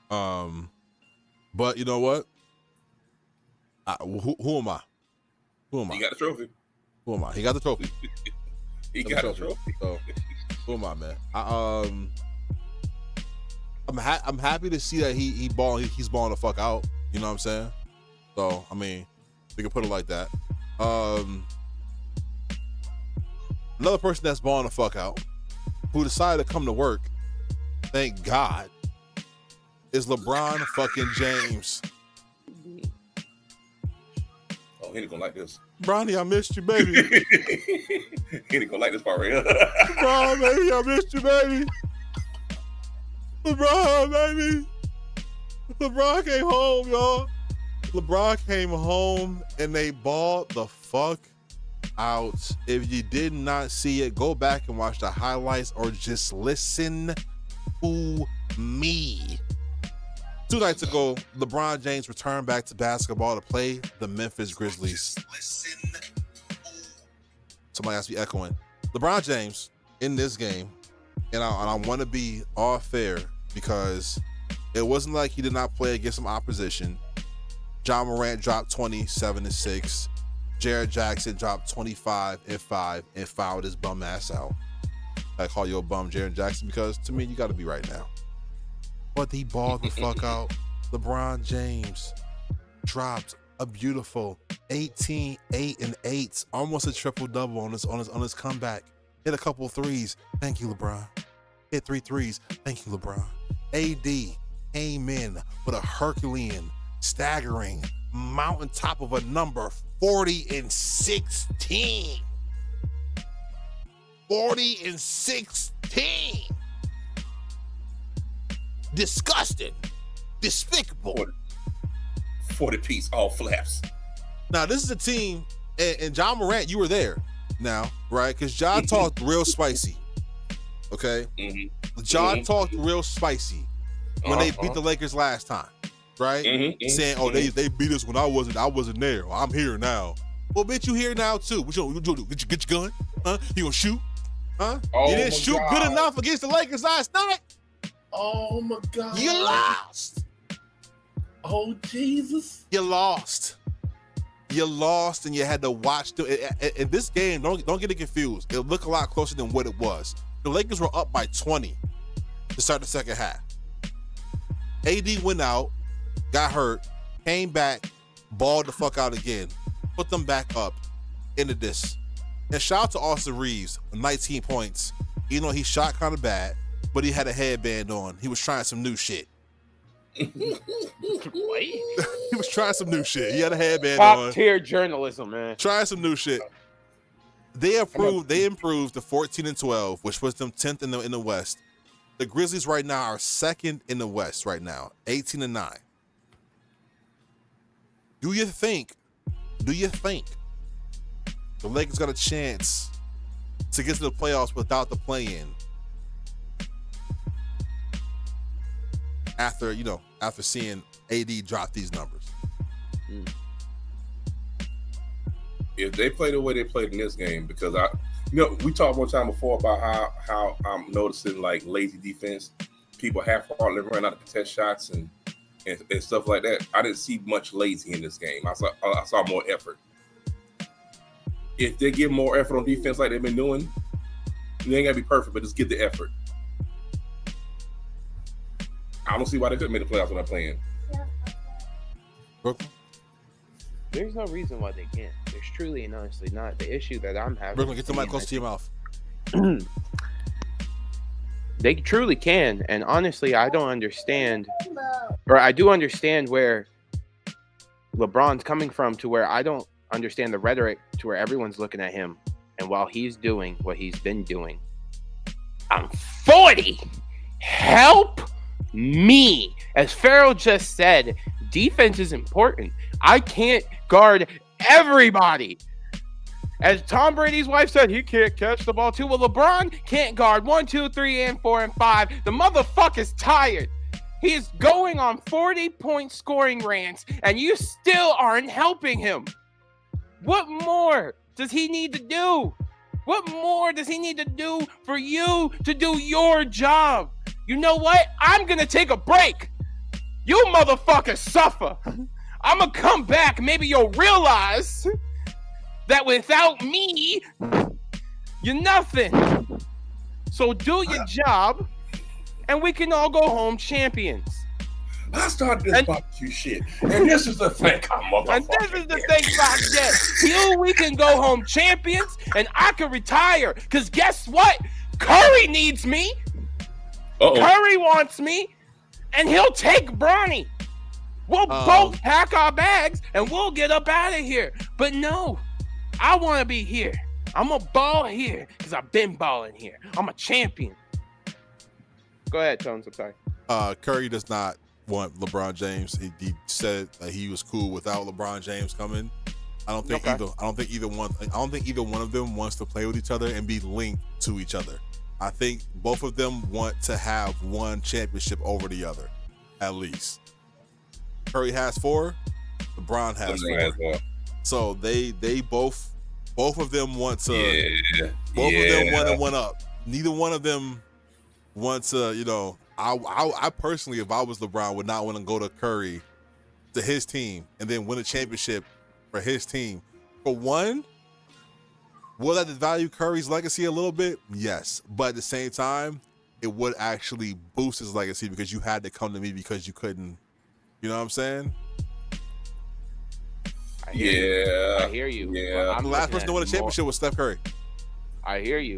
Speaker 1: But you know what? Who am I?
Speaker 2: He got the trophy.
Speaker 1: Who am I? He got the trophy.
Speaker 2: He got the trophy.
Speaker 1: So, who am I, man? I'm happy to see that he's balling the fuck out. You know what I'm saying? So, I mean, we can put it like that. Another person that's balling the fuck out, who decided to come to work, thank God, is LeBron fucking James.
Speaker 2: Oh, he ain't gonna like this.
Speaker 1: Bronny, I missed you, baby.
Speaker 2: He ain't gonna like this part right here.
Speaker 1: LeBron, baby, I missed you, baby. LeBron, baby. LeBron came home, y'all. LeBron came home and they balled the fuck out. If you did not see it, go back and watch the highlights or just listen to me. 2 nights ago, LeBron James returned back to basketball to play the Memphis Grizzlies. Somebody has to be echoing. LeBron James in this game, and I want to be all fair because It wasn't like he did not play against some opposition. John Morant dropped 27-6. Jared Jackson dropped 25-5 and fouled his bum ass out. I call you a bum, Jared Jackson, because to me, you got to be right now. But he balled the fuck out. LeBron James dropped a beautiful 18, 8, and 8, almost a triple-double on his comeback. Hit a couple threes. Thank you, LeBron. Hit 3 threes. Thank you, LeBron. AD came in with a Herculean, staggering, mountaintop of a number 40-16. 40-16. Disgusting. Despicable.
Speaker 2: 40 piece, all flaps.
Speaker 1: Now, this is a team, and John Morant, you were there now, right? Because John talked real spicy. Okay? John talked real spicy when they beat the Lakers last time, right? Saying, oh, they beat us when I wasn't there. Well, I'm here now. Well, bitch, you here now too. What you do? Get your gun? Huh? You gonna shoot? Huh?
Speaker 2: Oh,
Speaker 1: you didn't shoot good enough against the Lakers last night.
Speaker 2: Oh my God.
Speaker 1: You lost.
Speaker 2: Oh Jesus.
Speaker 1: You lost. You lost, and you had to watch in this game. Don't get it confused. It looked a lot closer than what it was. The Lakers were up by 20 to start the second half. AD went out, got hurt, came back, balled the fuck out again, put them back up into this. And shout out to Austin Reeves, 19 points. You know, he shot kind of bad, but he had a headband on. He was trying some new shit. He was trying some new shit. He had a headband on.
Speaker 4: Top tier journalism, man.
Speaker 1: Trying some new shit. They improved to 14-12, which was them 10th in the West. The Grizzlies right now are second in the West right now, 18-9. Do you think the Lakers got a chance to get to the playoffs without the play-in? After seeing AD drop these numbers.
Speaker 2: If they play the way they played in this game, because we talked one time before about how I'm noticing like lazy defense, people half-heartedly run out of contest shots and stuff like that. I didn't see much lazy in this game. I saw more effort. If they give more effort on defense like they've been doing, they ain't gotta be perfect, but just get the effort. I don't see why they couldn't make the playoffs when they're playing.
Speaker 1: Brooklyn?
Speaker 4: There's no reason why they can't. There's truly and honestly not. The issue that I'm having.
Speaker 1: Brooklyn, get the mic close to your mouth.
Speaker 4: They truly can, and honestly, I don't understand, or I do understand where LeBron's coming from, to where I don't understand the rhetoric to where everyone's looking at him, and while he's doing what he's been doing, I'm 40. Help me. As Farrell just said, defense is important. I can't guard everybody. As Tom Brady's wife said, he can't catch the ball too. Well, LeBron can't guard 1, 2, 3, and 4, and 5. The motherfucker's tired. He is going on 40-point scoring rants, and you still aren't helping him. What more does he need to do? What more does he need to do for you to do your job? You know what? I'm going to take a break. You motherfuckers suffer. I'm going to come back. Maybe you'll realize that without me, you're nothing. So do your job, and we can all go home champions.
Speaker 2: I started this barbecue shit, and this is the thing, motherfucker.
Speaker 4: And this is the thing about that. You, we can go home champions, and I can retire. Because guess what? Curry needs me. Curry wants me, and he'll take Bronny. We'll both pack our bags, and we'll get up out of here. But no, I want to be here. I'm a ball here because I've been balling here. I'm a champion. Go ahead, Tones. I'm sorry.
Speaker 1: Curry does not want LeBron James. He said that he was cool without LeBron James coming. I don't think either one of them wants to play with each other and be linked to each other. I think both of them want to have one championship over the other, at least. Curry has 4, LeBron has 4. So they both of them want to of them want to one up. Neither one of them want to, I personally, if I was LeBron, would not want to go to Curry, to his team, and then win a championship for his team. For one, will that devalue Curry's legacy a little bit? Yes, but at the same time, it would actually boost his legacy because you had to come to me because you couldn't. You know what I'm saying?
Speaker 4: I hear you.
Speaker 2: Yeah.
Speaker 1: The last person to win a championship was Steph Curry.
Speaker 4: I hear you,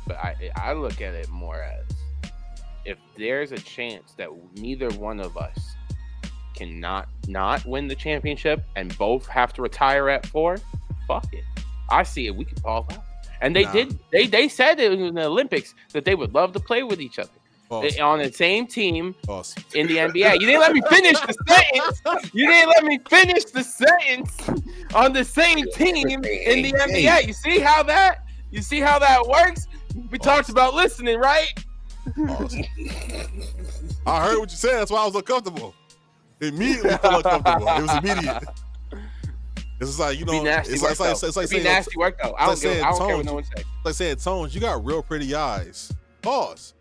Speaker 4: but I look at it more as if there's a chance that neither one of us can not win the championship and both have to retire at 4, fuck it. I see it. We can fall out. And they did. They said it in the Olympics that they would love to play with each other.
Speaker 1: Awesome.
Speaker 4: On the same team
Speaker 1: Awesome.
Speaker 4: in the NBA. You didn't let me finish the sentence. You didn't let me finish the sentence. On the same team in the NBA. You see how that works? We talked about listening, right?
Speaker 1: Awesome. I heard what you said. That's why I was uncomfortable. Immediately felt uncomfortable. It was immediate. It's like, you know, it's like saying
Speaker 4: nasty work though. I don't care what no one says.
Speaker 1: It's like saying, Tones, you got real pretty eyes. Pause.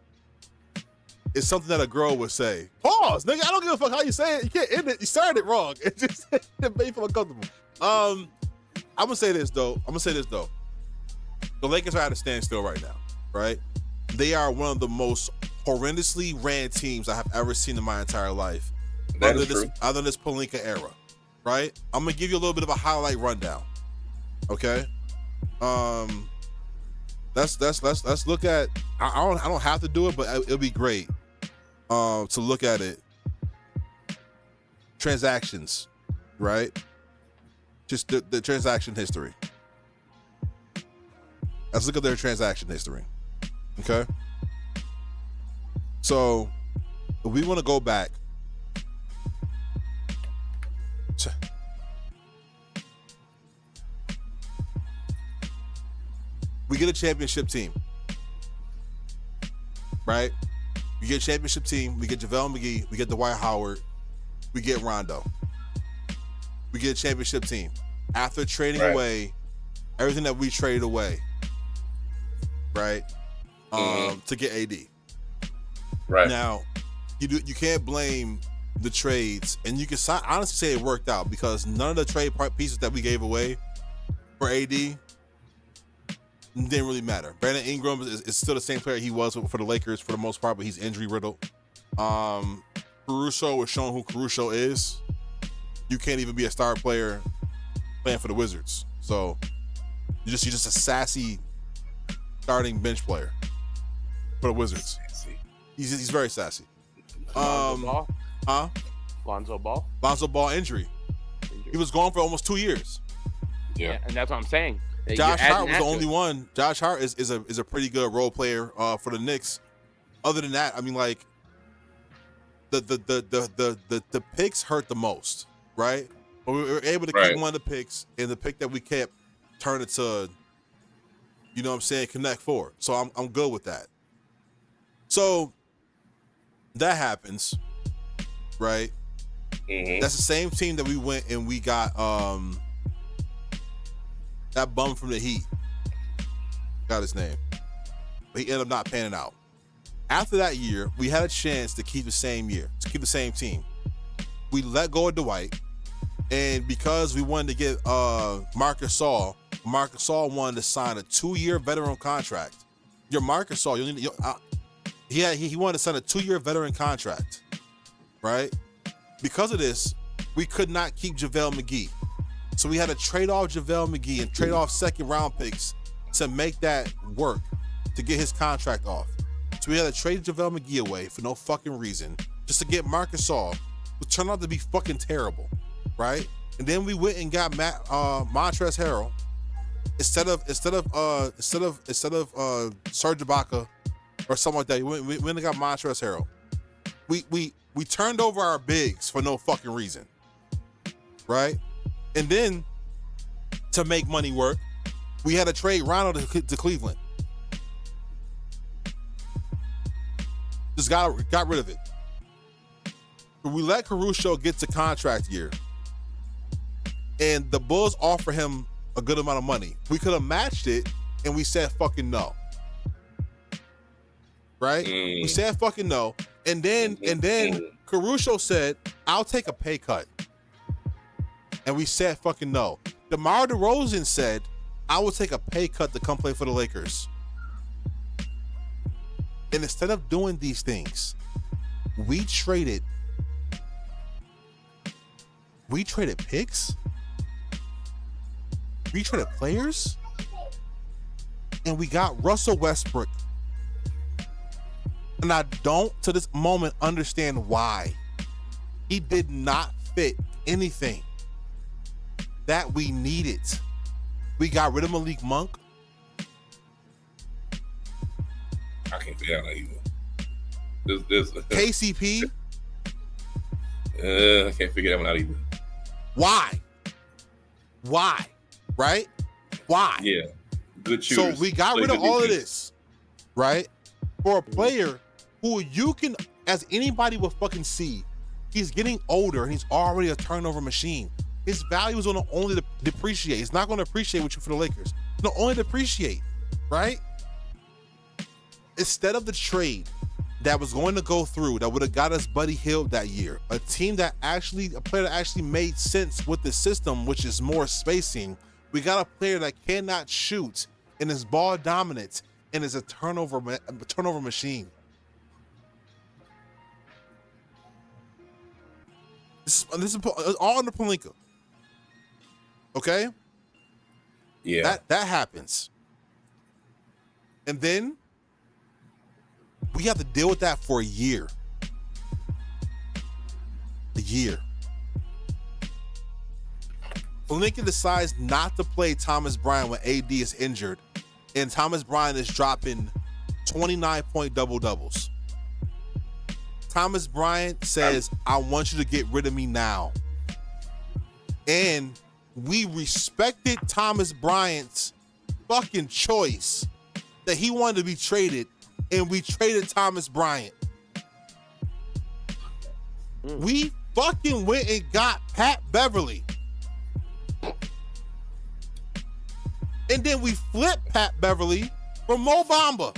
Speaker 1: It's something that a girl would say. Pause, nigga. I don't give a fuck how you say it. You can't end it. You started it wrong. It just it made you feel uncomfortable. I'm gonna say this though. The Lakers are at a standstill right now, right? They are one of the most horrendously ran teams I have ever seen in my entire life. Other than this Pelinka era, right? I'm gonna give you a little bit of a highlight rundown. Okay. Let's look at. I don't have to do it, but it'll be great. To look at it. Transactions, right? Just the transaction history. Let's look at their transaction history. Okay. So, if we want to go back. We get a championship team, right? We get a championship team. We get JaVale McGee. We get Dwight Howard. We get Rondo. We get a championship team. After trading away everything that we traded away, right? To get AD.
Speaker 2: Right.
Speaker 1: Now, you can't blame the trades, and you can honestly say it worked out because none of the trade pieces that we gave away for AD didn't really matter. Brandon Ingram is still the same player he was for the Lakers for the most part, but he's injury riddled. Caruso was showing who Caruso is. You can't even be a star player playing for the Wizards. So you're just a sassy starting bench player for the Wizards. He's very sassy.
Speaker 4: Lonzo Ball?
Speaker 1: Lonzo Ball injury. He was gone for almost 2 years.
Speaker 4: Yeah, and that's what I'm saying.
Speaker 1: Josh Hart was the only one. Josh Hart is a pretty good role player for the Knicks. Other than that, I mean, like the picks hurt the most, right? But we were able to keep one of the picks, and the pick that we kept turned it to, you know what I'm saying, Connect Four. So I'm good with that. So that happens, right? Mm-hmm. That's the same team that we went and we got that bum from the Heat. Got his name. But he ended up not panning out. After that year, we had a chance to keep the same team. We let go of Dwight, and because we wanted to get Marc Gasol wanted to sign a 2-year veteran contract. Your Marc Gasol, he wanted to sign a 2-year veteran contract, right? Because of this, we could not keep JaVale McGee. So we had to trade off JaVale McGee and trade off second-round picks to make that work, to get his contract off. So we had to trade JaVale McGee away for no fucking reason, just to get Marc Gasol, who turned out to be fucking terrible, right? And then we went and got Montrezl Harrell instead of Serge Ibaka or something like that. We went and got Montrezl Harrell. We turned over our bigs for no fucking reason, right? And then, to make money work, we had to trade Rondo to Cleveland. Just got rid of it. But we let Caruso get to contract year, and the Bulls offer him a good amount of money. We could have matched it, and we said fucking no. right? We said fucking no. And then Caruso said, I'll take a pay cut. And we said fucking no. DeMar DeRozan said, I will take a pay cut to come play for the Lakers. And instead of doing these things, we traded picks. We traded players. And we got Russell Westbrook. And I don't, to this moment, understand why. He did not fit anything that we needed. We got rid of Malik Monk.
Speaker 2: I can't figure out how either. There's
Speaker 1: KCP.
Speaker 2: I can't figure that one out either.
Speaker 1: Why? Right? Why?
Speaker 2: Yeah. Good shooters.
Speaker 1: So we got rid of all of this, right? For a player who you can, as anybody will fucking see, he's getting older and he's already a turnover machine. His value is going to only depreciate. It's not going to appreciate with you for the Lakers. It's going to only depreciate, right? Instead of the trade that was going to go through that would have got us Buddy Hield that year, a player that actually made sense with the system, which is more spacing, we got a player that cannot shoot and is ball dominant and is a turnover machine. This is all under Pelinka. Okay?
Speaker 2: Yeah.
Speaker 1: That happens. And then we have to deal with that for a year. A year. Pelinka decides not to play Thomas Bryant when AD is injured, and Thomas Bryant is dropping 29-point double-doubles. Thomas Bryant says, I want you to get rid of me now. And we respected Thomas Bryant's fucking choice that he wanted to be traded, and we traded Thomas Bryant. We fucking went and got Pat Beverly. And then we flipped Pat Beverly for Mo Bamba.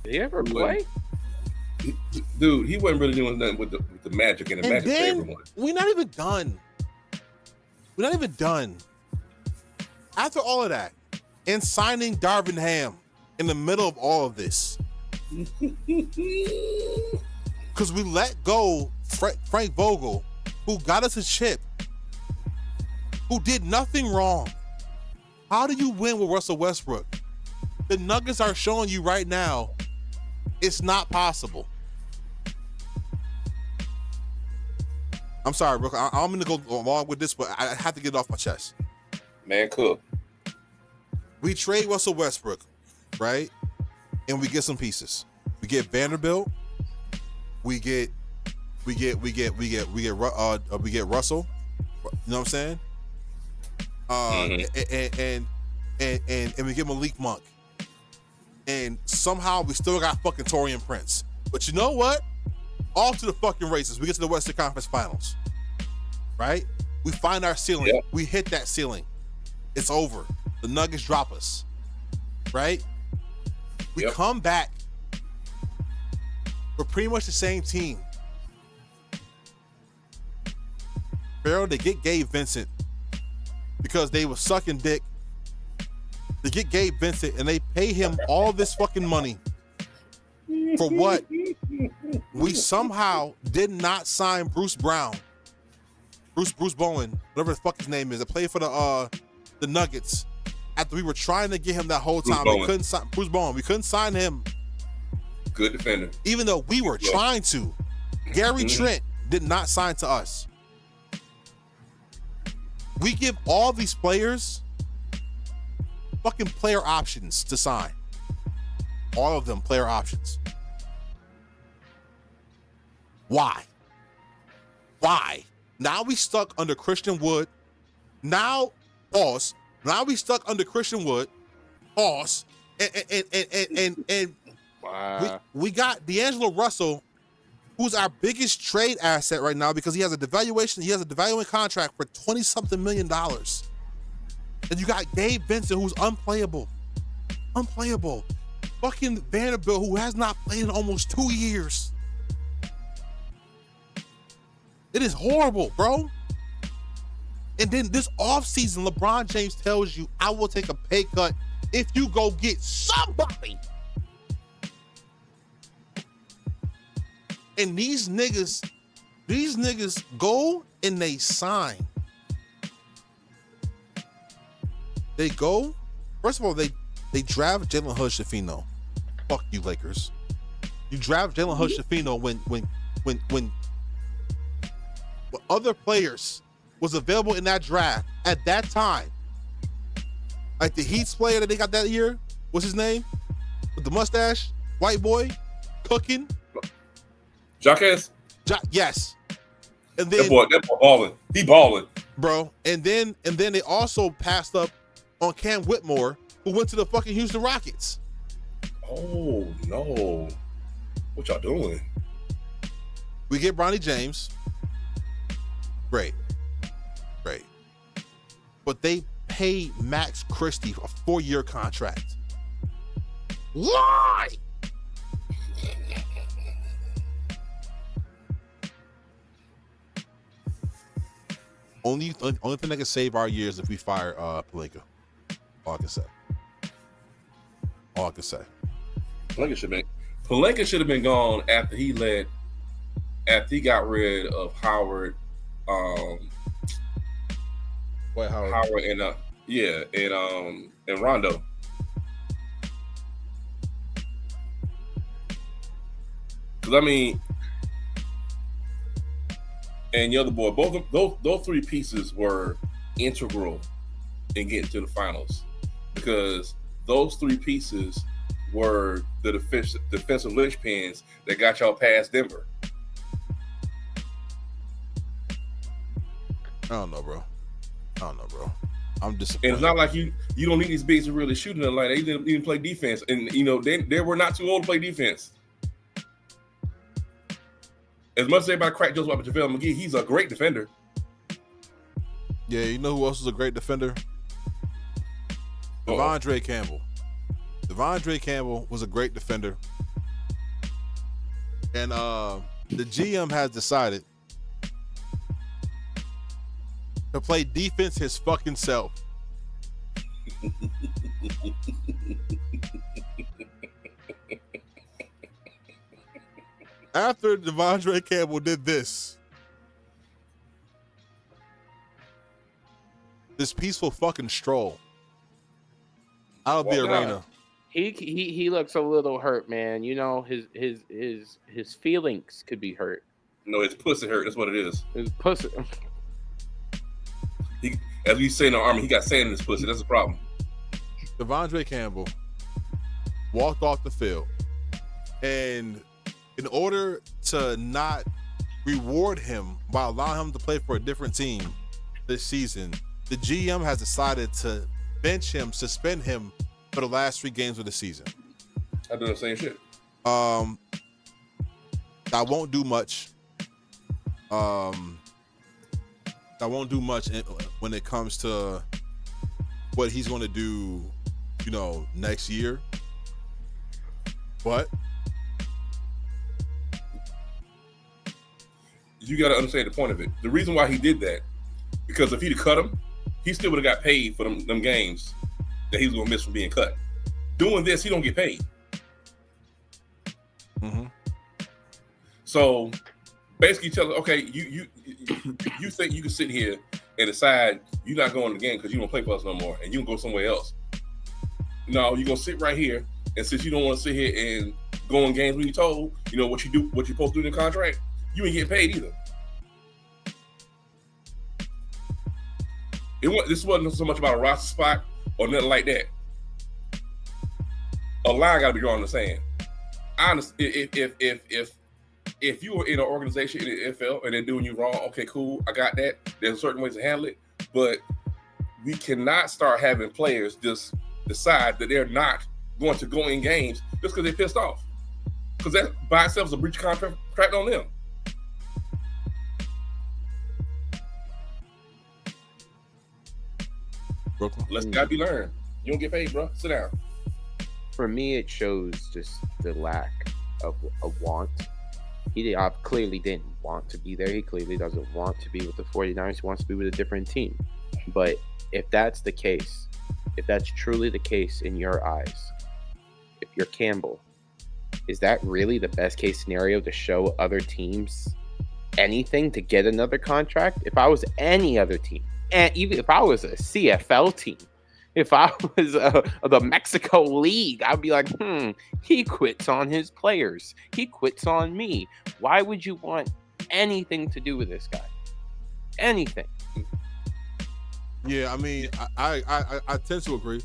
Speaker 4: Did he ever play?
Speaker 2: Dude, he wasn't really doing nothing with the Magic and the Magic for everyone.
Speaker 1: We're not even done. We're not even done. After all of that, and signing Darvin Ham in the middle of all of this, because we let go Frank Vogel, who got us a chip, who did nothing wrong. How do you win with Russell Westbrook? The Nuggets are showing you right now it's not possible. I'm sorry, Brooke. I'm going to go along with this, but I have to get it off my chest.
Speaker 2: Man, cook.
Speaker 1: We trade Russell Westbrook, right? And we get some pieces. We get Vanderbilt. We get Russell. You know what I'm saying? And we get Malik Monk. And somehow we still got fucking Taurean Prince. But you know what? Off to the fucking races. We get to the Western Conference Finals. Right? We find our ceiling.
Speaker 2: Yep.
Speaker 1: We hit that ceiling. It's over. The Nuggets drop us. Right? We come back. We're pretty much the same team. Pharaoh, they get Gabe Vincent because they were sucking dick. They get Gabe Vincent and they pay him all this fucking money. For what? We somehow did not sign Bruce Brown. Bruce Bowen, whatever the fuck his name is, that played for the Nuggets. After we were trying to get him that whole time, we couldn't sign Bruce Bowen. We couldn't sign him.
Speaker 2: Good defender.
Speaker 1: Even though we were trying to. Gary Trent did not sign to us. We give all these players fucking player options to sign. All of them player options. Why? Now we stuck under Christian Wood. Now we stuck under Christian Wood. Pause. And
Speaker 4: Wow.
Speaker 1: we got D'Angelo Russell, who's our biggest trade asset right now because he has a devaluing contract for $20-something million. And And you got Gabe Vincent, who's unplayable. Fucking Vanderbilt, who has not played in almost 2 years. It is horrible, bro. And then this offseason, LeBron James tells you, I will take a pay cut if you go get somebody. And these niggas go and they sign. They go, first of all, they draft Jalen Hood-Schifino. Fuck you, Lakers. You draft Jalen Hood-Schifino when other players was available in that draft at that time. Like the Heat's player that they got that year, what's his name? With the mustache, white boy, cooking.
Speaker 2: Jacques?
Speaker 1: Yes. And then
Speaker 2: that boy balling. He balling.
Speaker 1: Bro. And then they also passed up on Cam Whitmore, who went to the fucking Houston Rockets.
Speaker 2: Oh no. What y'all doing?
Speaker 1: We get Bronny James. Great. But they pay Max Christie a 4-year contract. Why? Only thing that can save our years if we fire Pelinka. All I can say.
Speaker 2: Pelinka should have been gone after he got rid of Howard. Howard and Rondo. Because I mean, and the other boy, both of those three pieces were integral in getting to the finals, because those three pieces were the defensive linchpins that got y'all past Denver.
Speaker 1: I don't know, bro. I'm disappointed.
Speaker 2: And it's not like you don't need these bigs to really shoot in the line. They didn't even play defense, and they were not too old to play defense. As much as everybody cracked jokes about JaVale McGee, he's a great defender.
Speaker 1: Yeah, you know who else is a great defender? Devondre Campbell. Devondre Campbell was a great defender. And the GM has decided to play defense his fucking self. After Devondre Campbell did this peaceful fucking stroll out of the arena.
Speaker 4: He looks a little hurt, man. You know, his feelings could be hurt.
Speaker 2: No, his pussy hurt. That's what it is.
Speaker 4: His pussy.
Speaker 2: As we say in the Army, he got sand in his pussy. That's the problem.
Speaker 1: Devondre Campbell walked off the field, and in order to not reward him by allowing him to play for a different team this season, the GM has decided to bench him, suspend him for the last 3 games of the season.
Speaker 2: I do the same shit.
Speaker 1: I won't do much. I won't do much when it comes to what he's going to do, next year. But
Speaker 2: you got to understand the point of it. The reason why he did that, because if he'd have cut him, he still would have got paid for them games that he was going to miss from being cut. Doing this, he don't get paid.
Speaker 1: Mm-hmm.
Speaker 2: So basically, tell him, okay, you think you can sit here and decide you're not going to the game because you don't play for us no more, and you can go somewhere else. No, you're gonna sit right here, and since you don't want to sit here and go on games when you're told, what you're supposed to do in the contract, you ain't getting paid either. This wasn't so much about a roster spot or nothing like that. A line got to be drawn in the sand. Honestly, if you were in an organization in the NFL and they're doing you wrong, okay, cool, I got that. There's certain ways to handle it, but we cannot start having players just decide that they're not going to go in games just because they're pissed off. Because that by itself is a breach of contract on them.
Speaker 1: Brooklyn.
Speaker 2: Let's gotta be learned. You don't get paid, bro. Sit down.
Speaker 4: For me, it shows just the lack of a want. He clearly didn't want to be there. He clearly doesn't want to be with the 49ers. He wants to be with a different team. But if that's the case, if that's truly the case in your eyes, if you're Campbell, is that really the best case scenario to show other teams anything to get another contract? If I was any other team, and even if I was a CFL team, if I was the Mexico League, I'd be like, he quits on his players. He quits on me. Why would you want anything to do with this guy? Anything.
Speaker 1: Yeah, I mean, I tend to agree.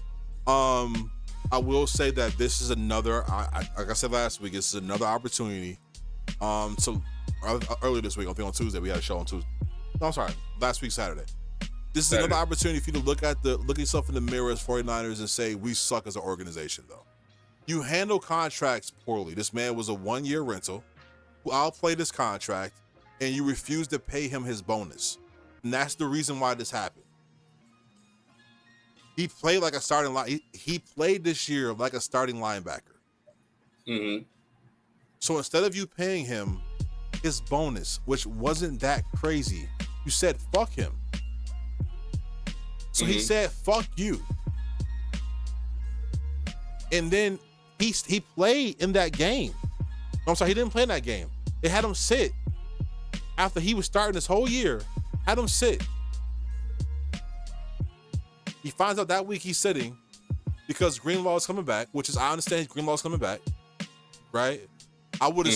Speaker 1: I will say that this is another, like I said last week, this is another opportunity. So earlier this week, I think on Tuesday, we had a show on Tuesday. No, I'm sorry, last week, Saturday. This is another opportunity for you to look at yourself in the mirror as 49ers and say, we suck as an organization, though. You handle contracts poorly. This man was a 1-year rental who outplayed his contract, and you refused to pay him his bonus. And that's the reason why this happened. He played like a starting line. He played this year like a starting linebacker.
Speaker 2: Mm-hmm.
Speaker 1: So instead of you paying him his bonus, which wasn't that crazy, you said, fuck him. So he said, fuck you. And then he played in that game. No, I'm sorry, he didn't play in that game. They had him sit after he was starting this whole year, had him sit. He finds out that week he's sitting because Greenlaw is coming back, which is, I understand Greenlaw is coming back, right? I would have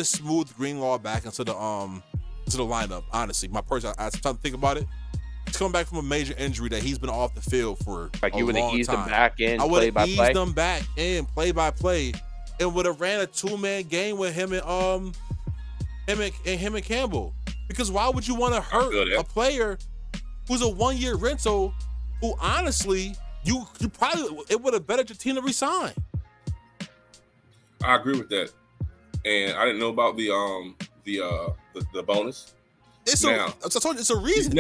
Speaker 1: smoothed Greenlaw back into the lineup. Honestly, my person, I was trying to think about it. He's coming back from a major injury that he's been off the field for
Speaker 4: like
Speaker 1: you
Speaker 4: would have eased him back in.
Speaker 1: I would have eased them back in play by play, and would have ran a 2-man game with him and Campbell. Because why would you want to hurt a player who's a 1-year rental? Who honestly, you probably, it would have bettered your team to resign.
Speaker 2: I agree with that, and I didn't know about the bonus.
Speaker 1: I told you, it's a reason.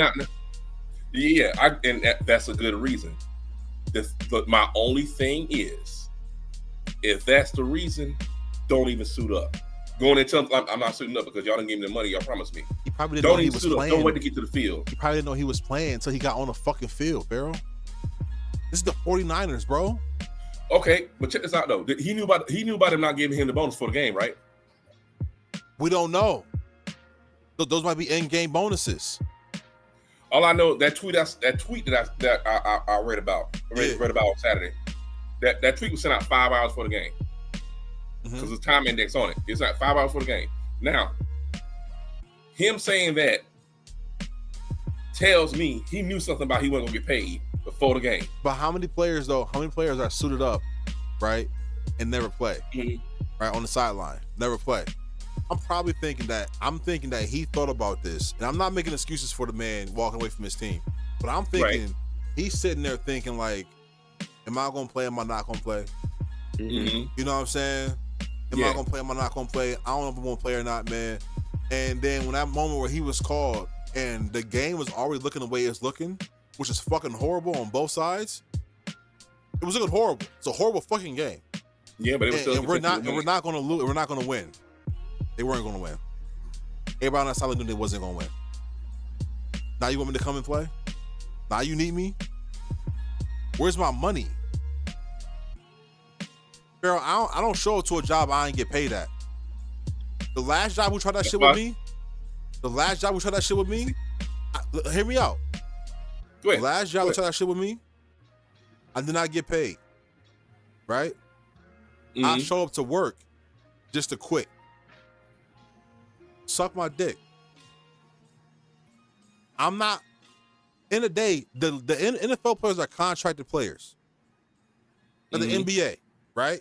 Speaker 2: That's a good reason. But my only thing is, if that's the reason, don't even suit up. Going and tell them I'm not suiting up because y'all didn't give me the money y'all promised me.
Speaker 1: He probably didn't know he was playing.
Speaker 2: Don't wait to get to the field.
Speaker 1: He probably didn't know he was playing until he got on the fucking field, Pharaoh. This is the 49ers, bro.
Speaker 2: Okay, but check this out though. He knew about him not giving him the bonus for the game, right?
Speaker 1: We don't know. Those might be in-game bonuses.
Speaker 2: All I know, that tweet that I read about on Saturday. That tweet was sent out 5 hours for the game. Because there's time index on it. It's not 5 hours for the game. Now, him saying that tells me he knew something about he wasn't gonna get paid before the game.
Speaker 1: But how many players are suited up, right, and never play, right, on the sideline, never play? I'm thinking that he thought about this, and I'm not making excuses for the man walking away from his team, but I'm thinking he's sitting there thinking like, am I gonna play? Am I not gonna play? You know what I'm saying? Am I gonna play? Am I not gonna play? I don't know if I'm gonna play or not, man. And then when that moment where he was called and the game was already looking the way it's looking, which is fucking horrible on both sides. It was looking horrible. It's a horrible fucking game.
Speaker 2: Yeah, but it was still.
Speaker 1: And we're not gonna lose. We're not gonna win. They weren't gonna win. Everybody on that side knew they wasn't gonna win. Now you want me to come and play? Now you need me? Where's my money? Girl, I don't show up to a job I ain't get paid at. The last job who tried that shit with me, hear me out.
Speaker 2: Go ahead.
Speaker 1: The last job who tried that shit with me, I did not get paid. Right? I show up to work just to quit. Suck my dick. I'm not. In the day, the NFL players are contracted players. Like the NBA, right?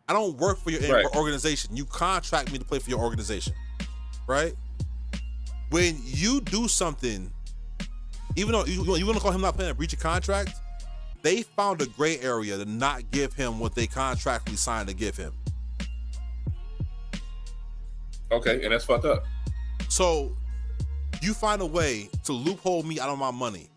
Speaker 1: I don't work for your organization. You contract me to play for your organization, right? When you do something, even though you want to call him not playing a breach of contract, they found a gray area to not give him what they contractually signed to give him.
Speaker 2: Okay, and that's fucked up.
Speaker 1: So you find a way to loophole me out of my money.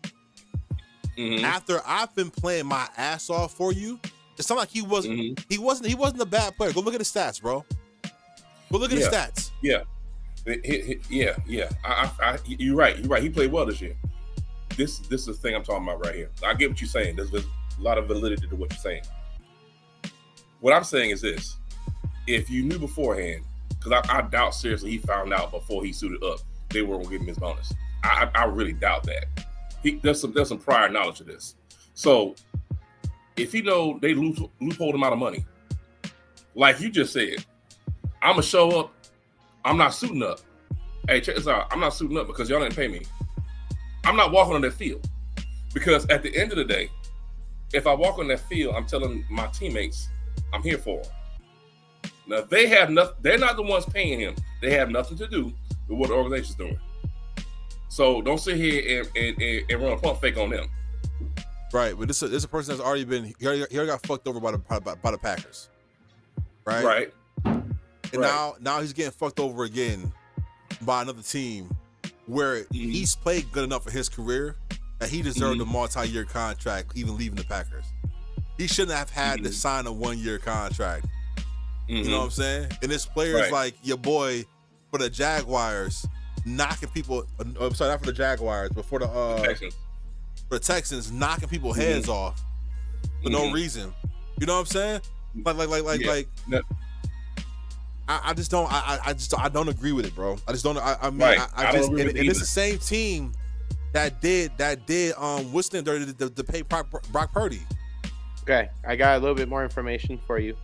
Speaker 1: After I've been playing my ass off for you, it's not like he wasn't a bad player. Go look at the stats, bro. Go look at the stats.
Speaker 2: Yeah. You're right. He played well this year. This is the thing I'm talking about right here. I get what you're saying. There's a lot of validity to what you're saying. What I'm saying is this: if you knew beforehand, because I doubt seriously he found out before he suited up they weren't gonna give him his bonus. I really doubt that. There's some prior knowledge of this. So if you know they loophole him out of money, like you just said, I'm gonna show up. I'm not suiting up. Hey, check this out. I'm not suiting up because y'all didn't pay me. I'm not walking on that field because at the end of the day, if I walk on that field, I'm telling my teammates I'm here for them. Now they have nothing. They're not the ones paying him. They have nothing to do with what the organization's doing. So don't sit here and run a pump fake on them.
Speaker 1: Right, but this is a person that's already been he already got fucked over by the Packers. Right.
Speaker 2: Right.
Speaker 1: And now he's getting fucked over again by another team where he's played good enough for his career that he deserved a multi-year contract, even leaving the Packers. He shouldn't have had to sign a 1-year contract. You know what I'm saying? And this player is like your boy for the Jaguars, knocking people. I'm sorry, not for the Jaguars, but for the Texans, knocking people's heads off for no reason. You know what I'm saying? Like.
Speaker 2: No.
Speaker 1: I just don't. I don't agree with it, bro. I just don't. I mean,
Speaker 2: Right.
Speaker 1: I
Speaker 2: don't
Speaker 1: just.
Speaker 2: agree
Speaker 1: And
Speaker 2: with it
Speaker 1: it's the
Speaker 2: either.
Speaker 1: same team that did Winston dirty to pay Brock Purdy.
Speaker 4: Okay, I got a little bit more information for you.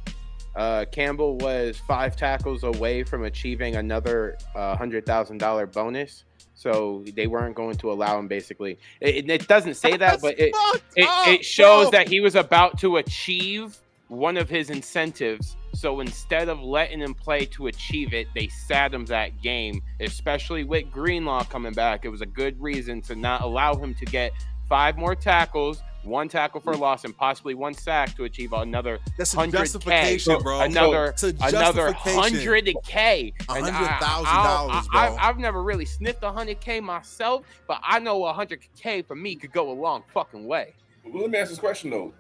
Speaker 4: Campbell was 5 tackles away from achieving another $100,000 bonus. So they weren't going to allow him, basically. It doesn't say that, but it shows that he was about to achieve one of his incentives. So instead of letting him play to achieve it, they sat him that game, especially with Greenlaw coming back. It was a good reason to not allow him to get 5 more tackles, 1 tackle for loss, and possibly 1 sack to achieve another
Speaker 1: That's a
Speaker 4: 100K.
Speaker 1: justification, bro.
Speaker 4: Another
Speaker 1: It's a justification.
Speaker 4: 100K.
Speaker 1: $100,000, bro.
Speaker 4: I've never really sniffed 100K myself, but I know 100K for me could go a long fucking way.
Speaker 2: Well, let me ask this question though.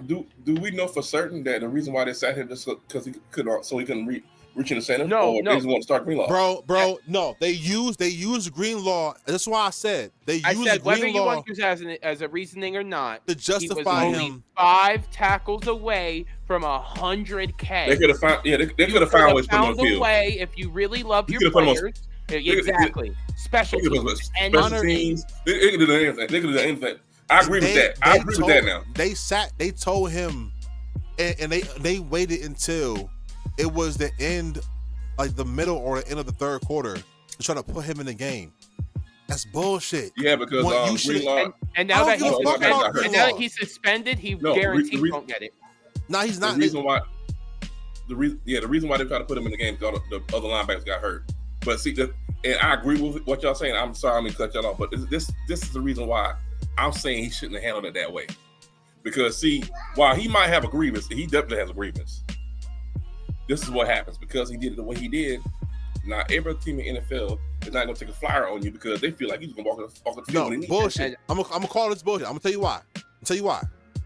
Speaker 2: Do we know for certain that the reason why they sat here just because he couldn't reach an incentive?
Speaker 4: No.
Speaker 2: They just want to start Greenlaw?
Speaker 1: Bro, no. They used Greenlaw. That's why I said they used
Speaker 4: I said whether you
Speaker 1: Greenlaw
Speaker 4: want to use as a reasoning or not,
Speaker 1: to
Speaker 4: he was
Speaker 1: justify
Speaker 4: only
Speaker 1: him.
Speaker 4: 5 tackles away from 100K.
Speaker 2: They could have found. Yeah, they could have found ways to put him on the field.
Speaker 4: way if you really love
Speaker 2: You
Speaker 4: your
Speaker 2: could've put him on-
Speaker 4: players. Exactly. Special
Speaker 2: They could have
Speaker 4: teams.
Speaker 2: put special teams. They could have done anything. They could have done anything. I agree with that. I agree with that now.
Speaker 1: They told him, and they waited until it was the end, like the middle or the end of the third quarter, to try to put him in the game. That's bullshit.
Speaker 2: Yeah, because Greenlaw.
Speaker 4: And now that
Speaker 2: Greenlaw.
Speaker 4: he's suspended, he guaranteed he won't get it.
Speaker 1: No, he's not.
Speaker 2: The reason why they tried to put him in the game because the other linebackers got hurt. But see, and I agree with what y'all saying. I'm sorry, I'm gonna cut y'all off, but this is the reason why I'm saying he shouldn't have handled it that way. Because see, while he might have a grievance, he definitely has a grievance. This is what happens because he did it the way he did. Now every team in the NFL is not gonna take a flyer on you because they feel like he's gonna walk off the field.
Speaker 1: No,
Speaker 2: when he needs
Speaker 1: bullshit. I'm gonna call this bullshit. I'm gonna tell you why.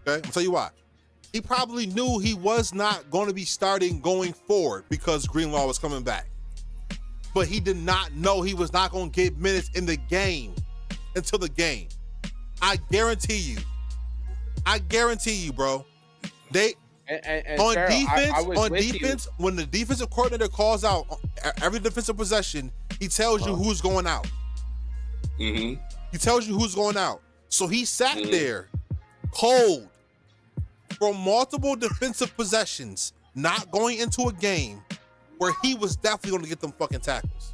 Speaker 1: Okay, he probably knew he was not going to be starting going forward because Greenlaw was coming back. But he did not know he was not going to get minutes in the game until the game. I guarantee you, bro. They on defense, when the defensive coordinator calls out every defensive possession, he tells you who's going out.
Speaker 2: Mm-hmm.
Speaker 1: He tells you who's going out. So he sat there cold for multiple defensive possessions, not going into a game where he was definitely going to get them fucking tackles.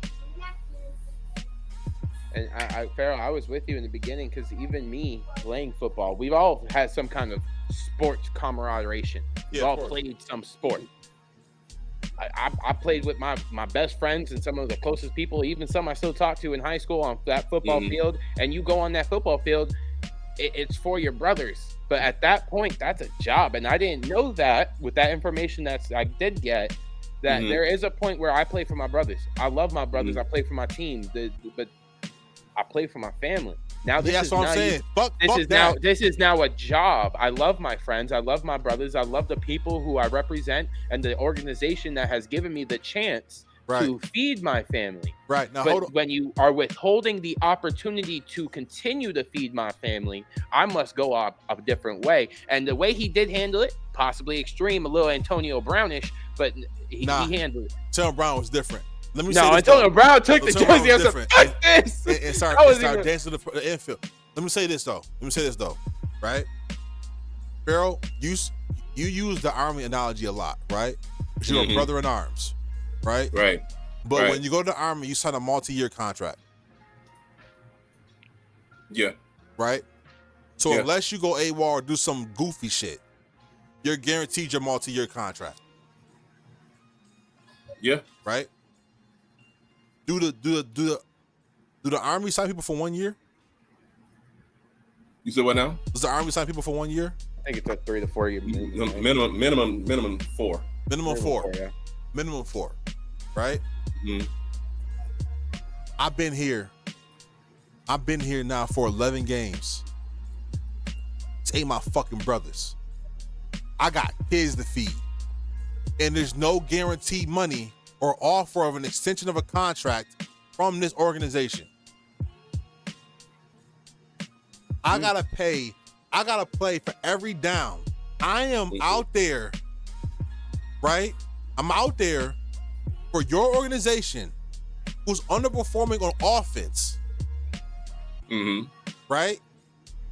Speaker 4: And Farrell, I was with you in the beginning because even me playing football, we've all had some kind of sports camaraderie. We've all played some sport. I played with my best friends and some of the closest people, even some I still talk to in high school on that football field. And you go on that football field, it's for your brothers. But at that point, that's a job. And I didn't know that with that information that I did get, that there is a point where I play for my brothers. I love my brothers. I play for my team. But I play for my family. Now this
Speaker 1: Yeah, that's
Speaker 4: is
Speaker 1: what I'm
Speaker 4: now
Speaker 1: saying. Fuck that.
Speaker 4: This is now a job. I love my friends. I love my brothers. I love the people who I represent and the organization that has given me the chance to feed my family.
Speaker 1: Right. Now,
Speaker 4: but when you are withholding the opportunity to continue to feed my family, I must go a different way. And the way he did handle it, possibly extreme, a little Antonio Brownish, but he handled it.
Speaker 1: Antonio Brown was different. Let me
Speaker 4: no,
Speaker 1: say this,
Speaker 4: Antonio Brown took the jersey and said, "Fuck this!"
Speaker 1: and started dancing to the infield. Let me say this though. Right, Pharaoh, you use the Army analogy a lot, right? Because you're a brother in arms, right?
Speaker 2: Right.
Speaker 1: But when you go to the Army, you sign a multi-year contract.
Speaker 2: Yeah.
Speaker 1: Right. So unless you go AWOL or do some goofy shit, you're guaranteed your multi-year contract.
Speaker 2: Yeah.
Speaker 1: Right. Do the Army sign people for 1 year?
Speaker 2: You said what now?
Speaker 1: Does the Army sign people for 1 year?
Speaker 4: I think it's a 3 to 4 year
Speaker 2: minimum 4.
Speaker 1: Minimum 4. Yeah. Minimum 4. Right?
Speaker 2: Mm-hmm.
Speaker 1: I've been here now for 11 games. This ain't my fucking brothers. I got kids to feed. And there's no guaranteed money or offer of an extension of a contract from this organization. I gotta play for every down. I am out there, right? I'm out there for your organization who's underperforming on offense.
Speaker 2: Mm-hmm.
Speaker 1: Right?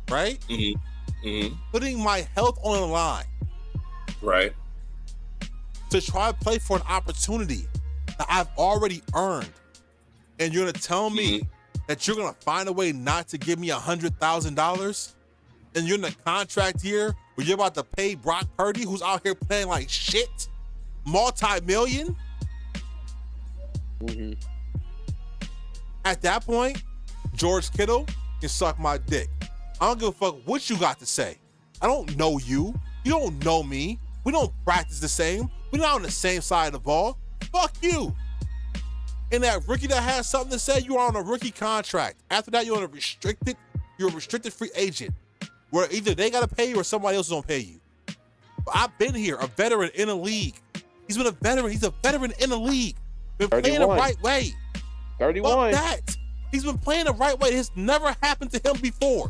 Speaker 2: Mm-hmm. Mm-hmm.
Speaker 1: Putting my health on the line.
Speaker 2: Right.
Speaker 1: To try to play for an opportunity that I've already earned. And you're gonna tell me that you're gonna find a way not to give me $100,000? And you're in a contract here where you're about to pay Brock Purdy, who's out here playing like shit, multi-million?
Speaker 4: Mm-hmm.
Speaker 1: At that point, George Kittle can suck my dick. I don't give a fuck what you got to say. I don't know you. You don't know me. We don't practice the same. We're not on the same side of the ball. Fuck you. And that rookie that has something to say, you are on a rookie contract. After that, you're a restricted free agent, where either they gotta pay you or somebody else is gonna pay you. But I've been here, a veteran in the league. He's been a veteran. He's a veteran in the league. Been
Speaker 4: 31.
Speaker 1: playing the right way.
Speaker 4: 31.
Speaker 1: Fuck that. He's been playing the right way. It's never happened to him before.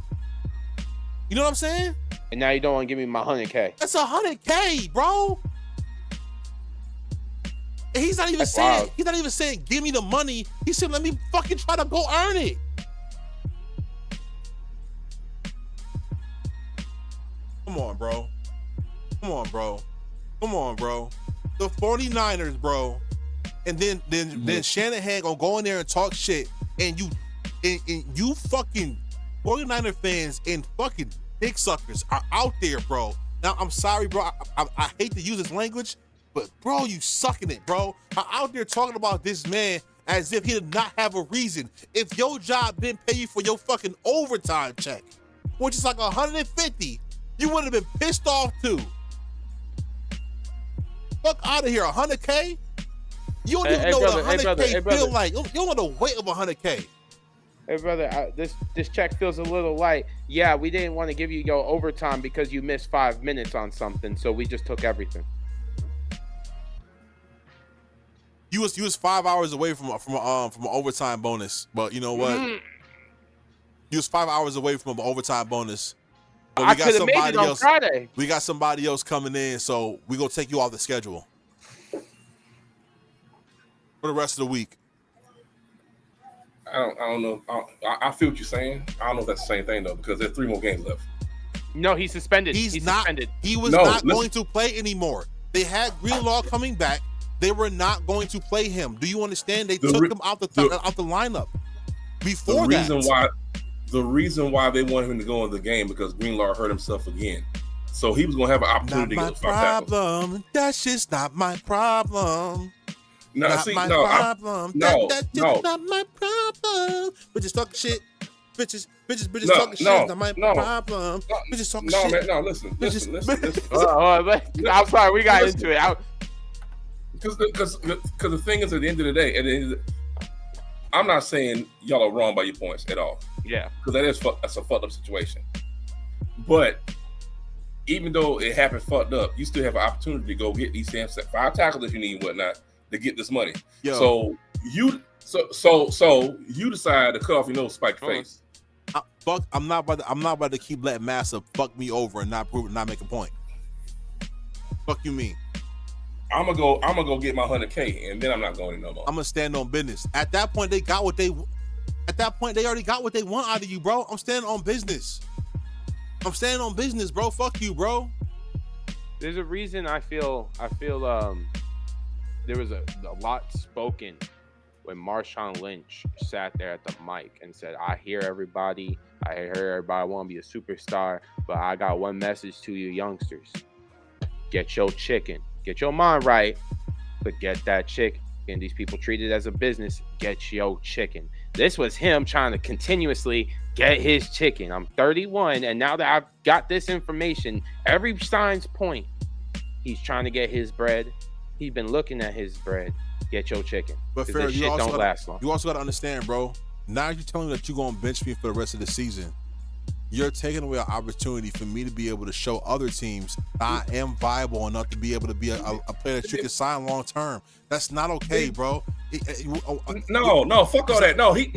Speaker 1: You know what I'm saying?
Speaker 4: And now you don't want to give me my $100K.
Speaker 1: That's $100K, bro. And he's not even saying, give me the money. He said, let me fucking try to go earn it. Come on, bro. The 49ers, bro. And then Shanahan gonna go in there and talk shit. And you fucking 49er fans and fucking dick suckers are out there, bro. Now, I'm sorry, bro. I hate to use this language, but bro, you sucking it, bro. I'm out there talking about this man as if he did not have a reason. If your job didn't pay you for your fucking overtime check, which is like $150, you would have been pissed off too. Fuck out of here, $100K? You don't even know what $100K feel like. You don't know the weight of $100K.
Speaker 4: Hey brother, this check feels a little light. Yeah, we didn't want to give you your overtime because you missed 5 minutes on something, so we just took everything.
Speaker 1: You was 5 hours away from an overtime bonus, but you know what? You was 5 hours away from an overtime bonus. But
Speaker 4: I could have made it on Friday.
Speaker 1: We got somebody else coming in, so we gonna take you off the schedule for the rest of the week.
Speaker 2: I don't know. I feel what you're saying. I don't know if that's the same thing though, because there's 3 more games left.
Speaker 4: No, he's suspended. He's suspended.
Speaker 1: He was not going to play anymore. They had Greenlaw coming back. They were not going to play him. Do you understand? They took him out the lineup before that.
Speaker 2: The reason why they wanted him to go in the game because Greenlaw hurt himself again. So he was going to have an opportunity to get 5 tackles.
Speaker 1: Not my problem. That's just not my problem.
Speaker 2: No,
Speaker 1: not my problem. That's just not my problem. Bitches talking shit. Bitches talking shit. Not my problem. Bitches talking shit.
Speaker 2: Man, no, listen.
Speaker 4: I'm sorry, we got into it.
Speaker 2: Because the thing is, at the end of the day, I'm not saying y'all are wrong by your points at all.
Speaker 4: Yeah.
Speaker 2: Because that's a fucked up situation. But even though it happened fucked up, you still have an opportunity to go get these damn 5 tackles that you need and whatnot to get this money.
Speaker 1: Yo.
Speaker 2: So you decide to cut off your nose, spike your face.
Speaker 1: I'm not about to keep letting Massa fuck me over and not make a point. Fuck you mean?
Speaker 2: I'm gonna go get my 100K and then I'm not going no more.
Speaker 1: I'm gonna stand on business. At that point, they already got what they want out of you, bro. I'm standing on business. Bro. Fuck you, bro.
Speaker 4: There's a reason I feel there was a lot spoken when Marshawn Lynch sat there at the mic and said, I hear everybody want to be a superstar, but I got one message to you youngsters. Get your chicken. Get your mind right, but get that chicken. And these people treat it as a business. Get your chicken. This was him trying to continuously get his chicken. I'm 31, and now that I've got this information, every sign's point, he's trying to get his bread. He's been looking at his bread. Get your chicken.
Speaker 1: But fair, you also got to understand, bro. Now you're telling me that you're going to bench me for the rest of the season. You're taking away an opportunity for me to be able to show other teams I am viable enough to be able to be a player that you can sign long term. That's not okay, bro.
Speaker 2: No, fuck all that. No, he's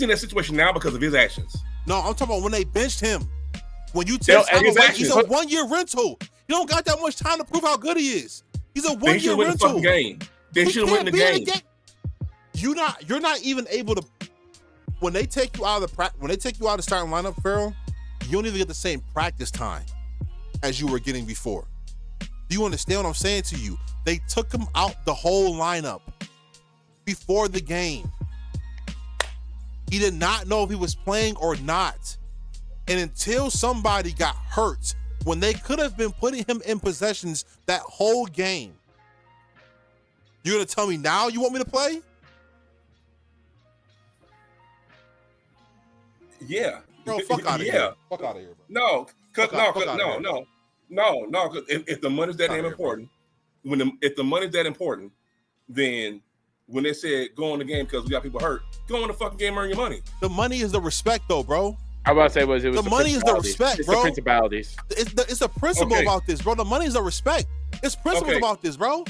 Speaker 2: in that situation now because of his actions.
Speaker 1: No, I'm talking about when they benched him. When you tell he's a 1-year rental. You don't got that much time to prove how good he is. He's a 1-year rental.
Speaker 2: They should have won the game.
Speaker 1: You're not even able to. When they take you out of the starting lineup, Pharaoh, you don't even get the same practice time as you were getting before. Do you understand what I'm saying to you? They took him out the whole lineup before the game. He did not know if he was playing or not. And until somebody got hurt, when they could have been putting him in possessions that whole game, you're going to tell me now you want me to play?
Speaker 2: Yeah,
Speaker 1: bro. Fuck out of here. Fuck out of here, bro.
Speaker 2: No. Because if the money's that damn important, if the money's that important, then when they said go on the game because we got people hurt, go on the fucking game, earn your money.
Speaker 1: The money is the respect, though, bro.
Speaker 4: I was about to say
Speaker 1: the money is the respect, bro.
Speaker 4: The principalities.
Speaker 1: It's a principle about this, bro. The money is the respect. It's principles about this, bro.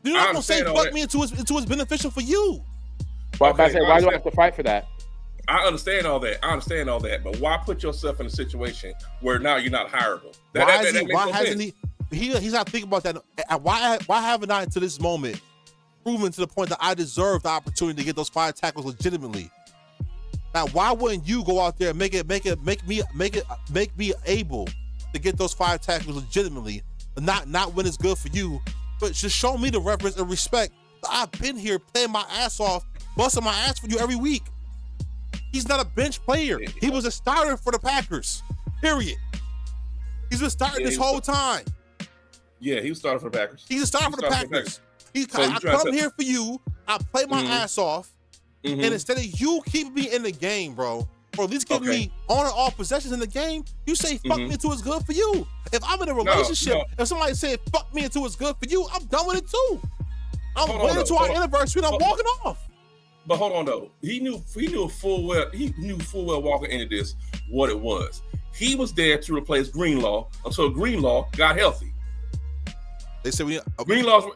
Speaker 1: You're not gonna say fuck me until it's beneficial for you.
Speaker 4: Why do I have to fight for that?
Speaker 2: I understand all that, but why put yourself in a situation where now you're not hireable?
Speaker 1: He's not thinking about that. Why haven't I to this moment proven to the point that I deserve the opportunity to get those 5 tackles legitimately? Now, why wouldn't you go out there and make me able to get those 5 tackles legitimately, not when it's good for you, but just show me the reverence and respect. I've been here playing my ass off, busting my ass for you every week. He's not a bench player. He was a starter for the Packers. Period. He's been starting this whole time.
Speaker 2: Yeah, he was starting for the Packers.
Speaker 1: He's a starter for the Packers. I come here for you. I play my ass off. And instead of you keeping me in the game, bro, or at least giving me on and off possessions in the game, you say fuck me until it's good for you. If I'm in a relationship, if somebody say fuck me until it's good for you, I'm done with it too. I'm waiting until our anniversary and I'm walking off.
Speaker 2: But hold on though. He knew full well walking into this what it was. He was there to replace Greenlaw until Greenlaw got healthy.
Speaker 1: They said
Speaker 2: Greenlaw's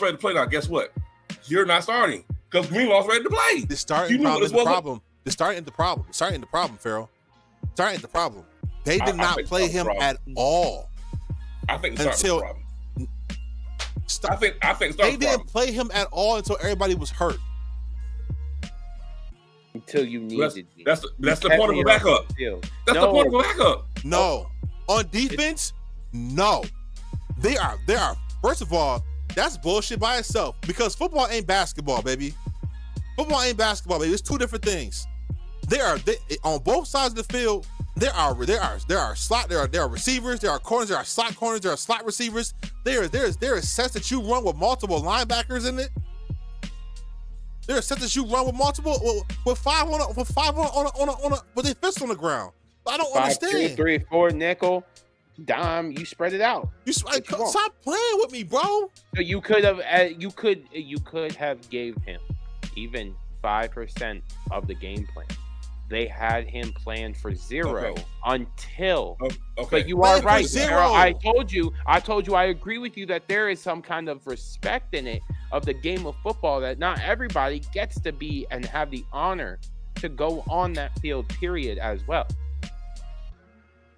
Speaker 2: ready to play now. Guess what? You're not starting because Greenlaw's ready to play.
Speaker 1: The starting problem is the problem. The starting the problem. Starting the problem, Pharaoh. Starting the problem. They did not play him at all.
Speaker 2: I think the starting problem. I think
Speaker 1: they didn't play him at all until everybody was hurt.
Speaker 4: Until you needed me.
Speaker 2: That's the point of a backup. That's the point of a backup.
Speaker 1: No. On defense, no. They are. First of all, that's bullshit by itself because football ain't basketball, baby. Football ain't basketball, baby. It's two different things. They on both sides of the field. There are receivers, there are corners, there are slot receivers. There are sets that you run with multiple linebackers in it. There are sets that you run with multiple with five on with their fists on the ground. I don't understand.
Speaker 4: 2, 3, 4 nickel, dime. You spread it out.
Speaker 1: Stop playing with me, bro.
Speaker 4: So you could have gave him even 5% of the game plan. They had him planned for 0 until.
Speaker 2: Okay.
Speaker 4: But you are
Speaker 1: Plan for
Speaker 4: right,
Speaker 1: 0.
Speaker 4: Sarah. I told you. I agree with you that there is some kind of respect in it of the game of football that not everybody gets to be and have the honor to go on that field. Period. As well.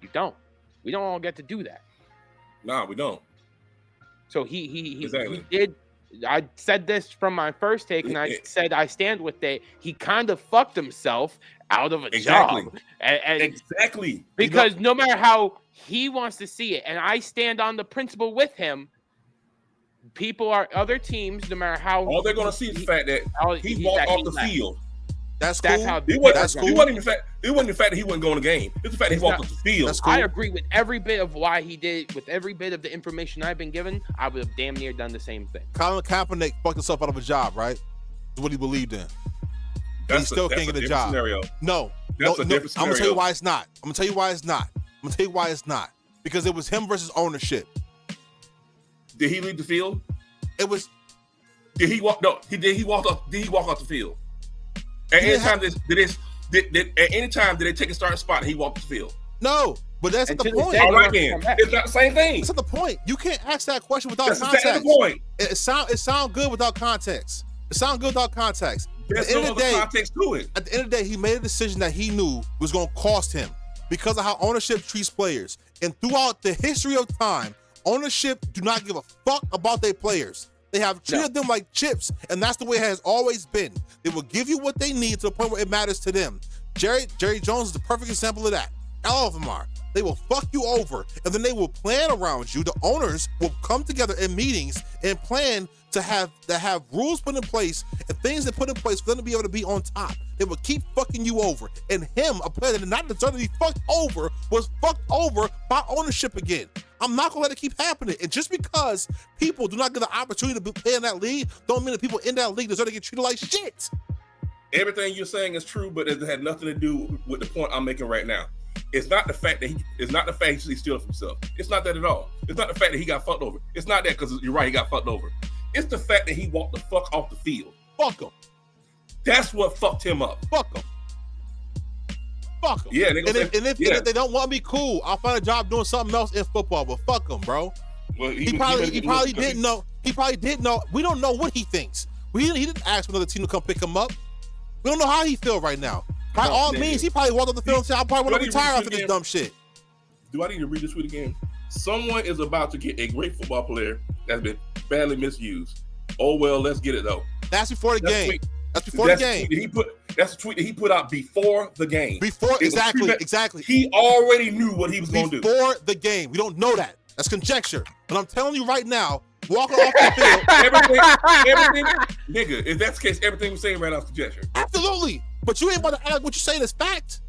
Speaker 4: You don't. We don't all get to do that.
Speaker 2: Nah, we don't.
Speaker 4: So he
Speaker 2: Exactly.
Speaker 4: did. I said this from my first take, and I said I stand with it. He kind of fucked himself out of a
Speaker 2: Exactly.
Speaker 4: job, and
Speaker 2: Exactly.
Speaker 4: because no matter how he wants to see it, and I stand on the principle with him. People are other teams, no matter how.
Speaker 2: All they're gonna see is the fact that he walked off the field.
Speaker 1: That's cool.
Speaker 4: That's how.
Speaker 1: That's cool.
Speaker 2: It wasn't even the fact that he wasn't going to the game. It's the fact that he walked off the field.
Speaker 1: That's cool.
Speaker 4: I agree with every bit of why he did. With every bit of the information I've been given, I would have damn near done the same thing.
Speaker 1: Colin Kaepernick fucked himself out of a job, right? That's what he believed in.
Speaker 2: That's
Speaker 1: still can't get a job.
Speaker 2: Scenario.
Speaker 1: No,
Speaker 2: That's a different
Speaker 1: I'm gonna tell
Speaker 2: scenario.
Speaker 1: you why it's not. I'm gonna tell you why it's not. Because it was him versus ownership.
Speaker 2: Did he leave the field?
Speaker 1: It was.
Speaker 2: Did he walk? No, he did. He walked off. Did he walk off the field? At any time at any time did they take a starting spot and he walked the field?
Speaker 1: No, but that's not the
Speaker 4: And to this
Speaker 1: point.
Speaker 4: day,
Speaker 2: All right,
Speaker 4: never
Speaker 2: then.
Speaker 4: come back.
Speaker 2: It's not the same thing.
Speaker 1: That's not the point. You can't ask that question without
Speaker 2: That's
Speaker 1: context.
Speaker 2: exactly the point.
Speaker 1: It sound good without context. It sounds good without context.
Speaker 2: There's
Speaker 1: At the
Speaker 2: no
Speaker 1: end of the
Speaker 2: other
Speaker 1: day,
Speaker 2: context to it.
Speaker 1: At the end of the day, he made a decision that he knew was going to cost him because of how ownership treats players. And throughout the history of time, ownership do not give a fuck about their players. They have treated them like chips, and that's the way it has always been. They will give you what they need to the point where it matters to them. Jerry Jones is the perfect example of that. All of them are. They will fuck you over, and then they will plan around you. The owners will come together in meetings and plan to have rules put in place and things that put in place for them to be able to be on top. They will keep fucking you over. And him, a player that did not deserve to be fucked over, was fucked over by ownership again. I'm not gonna let it keep happening. And just because people do not get the opportunity to play in that league, don't mean that people in that league deserve to get treated like shit.
Speaker 2: Everything you're saying is true, but it had nothing to do with the point I'm making right now. It's not the fact that he's stealing from himself. It's not that at all. It's not the fact that he got fucked over. It's not that, because you're right, he got fucked over. It's the fact that he walked the fuck off the field.
Speaker 1: Fuck him.
Speaker 2: That's what fucked him up.
Speaker 1: Fuck him. Fuck them.
Speaker 2: Yeah,
Speaker 1: and if they don't want me, cool. I'll find a job doing something else in football. But fuck them, bro.
Speaker 2: Well,
Speaker 1: He probably didn't know. He probably didn't know. We don't know what he thinks. He didn't ask for another team to come pick him up. We don't know how he feel right now. By all means, he probably walked off the field and said, "I probably want to retire after this dumb shit."
Speaker 2: Do I need to read this tweet again? Someone is about to get a great football player that's been badly misused. Oh well, let's get it though.
Speaker 1: That's before the game. That's before the game.
Speaker 2: That's a tweet that he put out before the game.
Speaker 1: Exactly.
Speaker 2: He already knew what he was going to do.
Speaker 1: Before the game. We don't know that. That's conjecture. But I'm telling you right now, walking off the field.
Speaker 2: everything, nigga, if that's the case, everything we're saying right now is conjecture.
Speaker 1: Absolutely. But you ain't about to act like what you're saying is fact.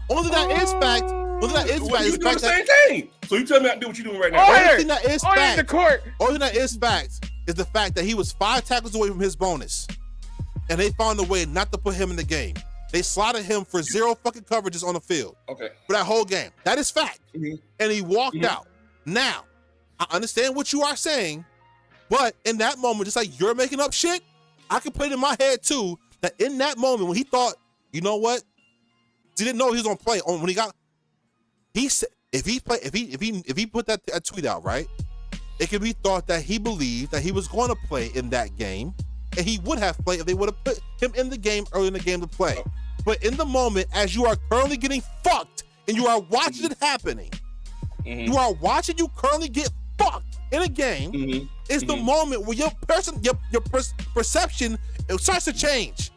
Speaker 1: Only thing that is fact.
Speaker 2: You do the same thing. So you tell me I do what you're doing right now.
Speaker 1: Only thing that is fact.
Speaker 4: The court.
Speaker 1: Only thing that is fact is the fact that he was 5 tackles away from his bonus. And they found a way not to put him in the game. They slotted him for 0 fucking coverages on the field.
Speaker 2: Okay.
Speaker 1: For that whole game. That is fact.
Speaker 2: Mm-hmm.
Speaker 1: And he walked out. Now, I understand what you are saying, but in that moment, just like you're making up shit, I can put it in my head too, that in that moment when he thought, you know what? He didn't know he was gonna play on when he got. He said if he put that tweet out, right, it could be thought that he believed that he was going to play in that game, and he would have played if they would have put him in the game early in the game to play. But in the moment, as you are currently getting fucked and you are watching it happening, you are watching you currently get fucked in a game. It's the moment where your perception it starts to change.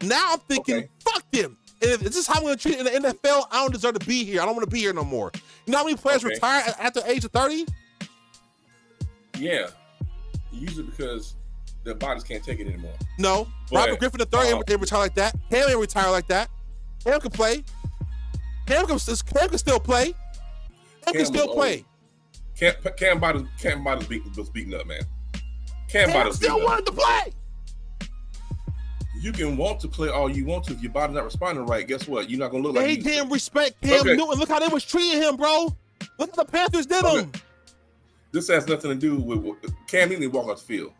Speaker 1: Now I'm thinking, fuck him. And if this is how I'm going to treat it in the NFL, I don't deserve to be here. I don't want to be here no more. You know how many players retire after the age of 30?
Speaker 2: Yeah. Usually because their bodies can't take it anymore.
Speaker 1: No. Robert Griffin III ain't retire like that. Cam ain't retire like that. Cam can play. Cam can still play. Cam can still play.
Speaker 2: Cam body was beaten up, man.
Speaker 1: Cam still wanted to play.
Speaker 2: You can want to play all you want to. If your body's not responding right, guess what? You're not gonna look like
Speaker 1: They didn't respect Cam Newton. Look how they was treating him, bro. Look how the Panthers did him.
Speaker 2: This has nothing to do with Cam Newton walk off the field.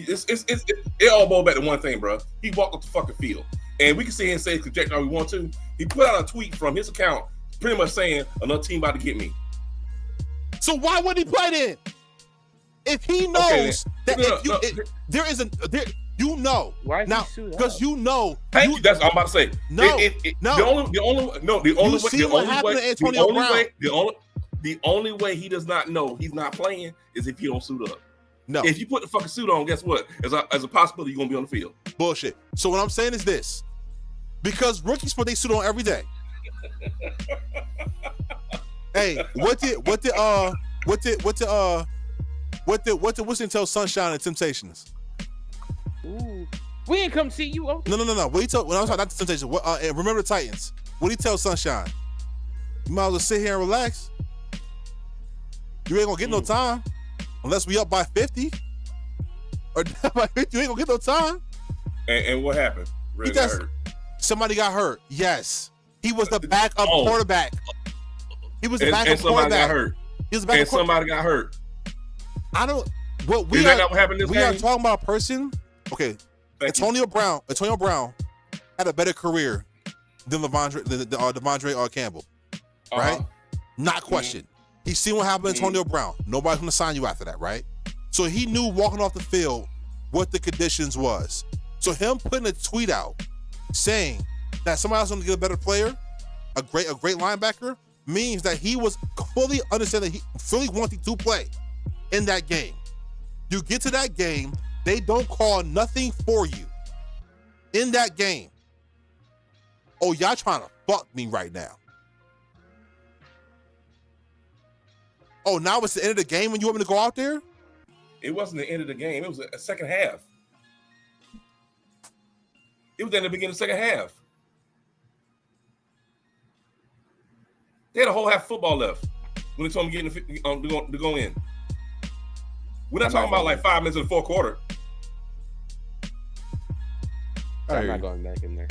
Speaker 2: It all boils back to one thing, bro. He walked off the fucking field, and we can sit here and say conjecture all we want to. He put out a tweet from his account, pretty much saying another team about to get me.
Speaker 1: So why would he play then? If he knows that you know
Speaker 4: Why is
Speaker 1: now
Speaker 4: he sued
Speaker 1: because
Speaker 4: up?
Speaker 1: you know.
Speaker 2: Thank you. That's what I'm about to say.
Speaker 1: No.
Speaker 2: The only way he does not know he's not playing is if he don't suit up.
Speaker 1: No.
Speaker 2: If you put the fucking suit on, guess what? As a possibility, you're gonna be on the field.
Speaker 1: Bullshit. So what I'm saying is this: because rookies put their suit on every day. Hey, what did Winston tell Sunshine and Temptations?
Speaker 4: Ooh. We ain't come see you. Oh.
Speaker 1: No. What he tell when I was talking not the Temptations? And remember the Titans? What he tell Sunshine? You might as well sit here and relax. You ain't gonna get no time unless we up by 50 or down by 50. You ain't gonna get no time.
Speaker 2: And what happened? Really got hurt.
Speaker 1: Somebody got hurt. Yes, he was the backup quarterback. He was the backup
Speaker 2: and somebody
Speaker 1: quarterback.
Speaker 2: got hurt.
Speaker 1: He was the backup
Speaker 2: somebody got hurt.
Speaker 1: I don't. What we
Speaker 2: Is
Speaker 1: are,
Speaker 2: that what happened this
Speaker 1: we
Speaker 2: game?
Speaker 1: are talking about a person. Okay, Antonio Brown had a better career than Devondre Campbell, right? Not question. He's seen what happened to Antonio Brown. Nobody's gonna sign you after that, right? So he knew walking off the field what the conditions was. So him putting a tweet out saying that somebody else gonna get a better player, a great linebacker, means that he was fully understanding he fully wanting to play in that game. You get to that game, they don't call nothing for you in that game. Oh, y'all trying to fuck me right now. Oh, now it's the end of the game when you want me to go out there?
Speaker 2: It wasn't the end of the game. It was a second half. It was in the beginning of the second half. They had a whole half football left when they told them to go in. We're not talking about like 5 minutes in the fourth quarter.
Speaker 4: I'm not going back in there.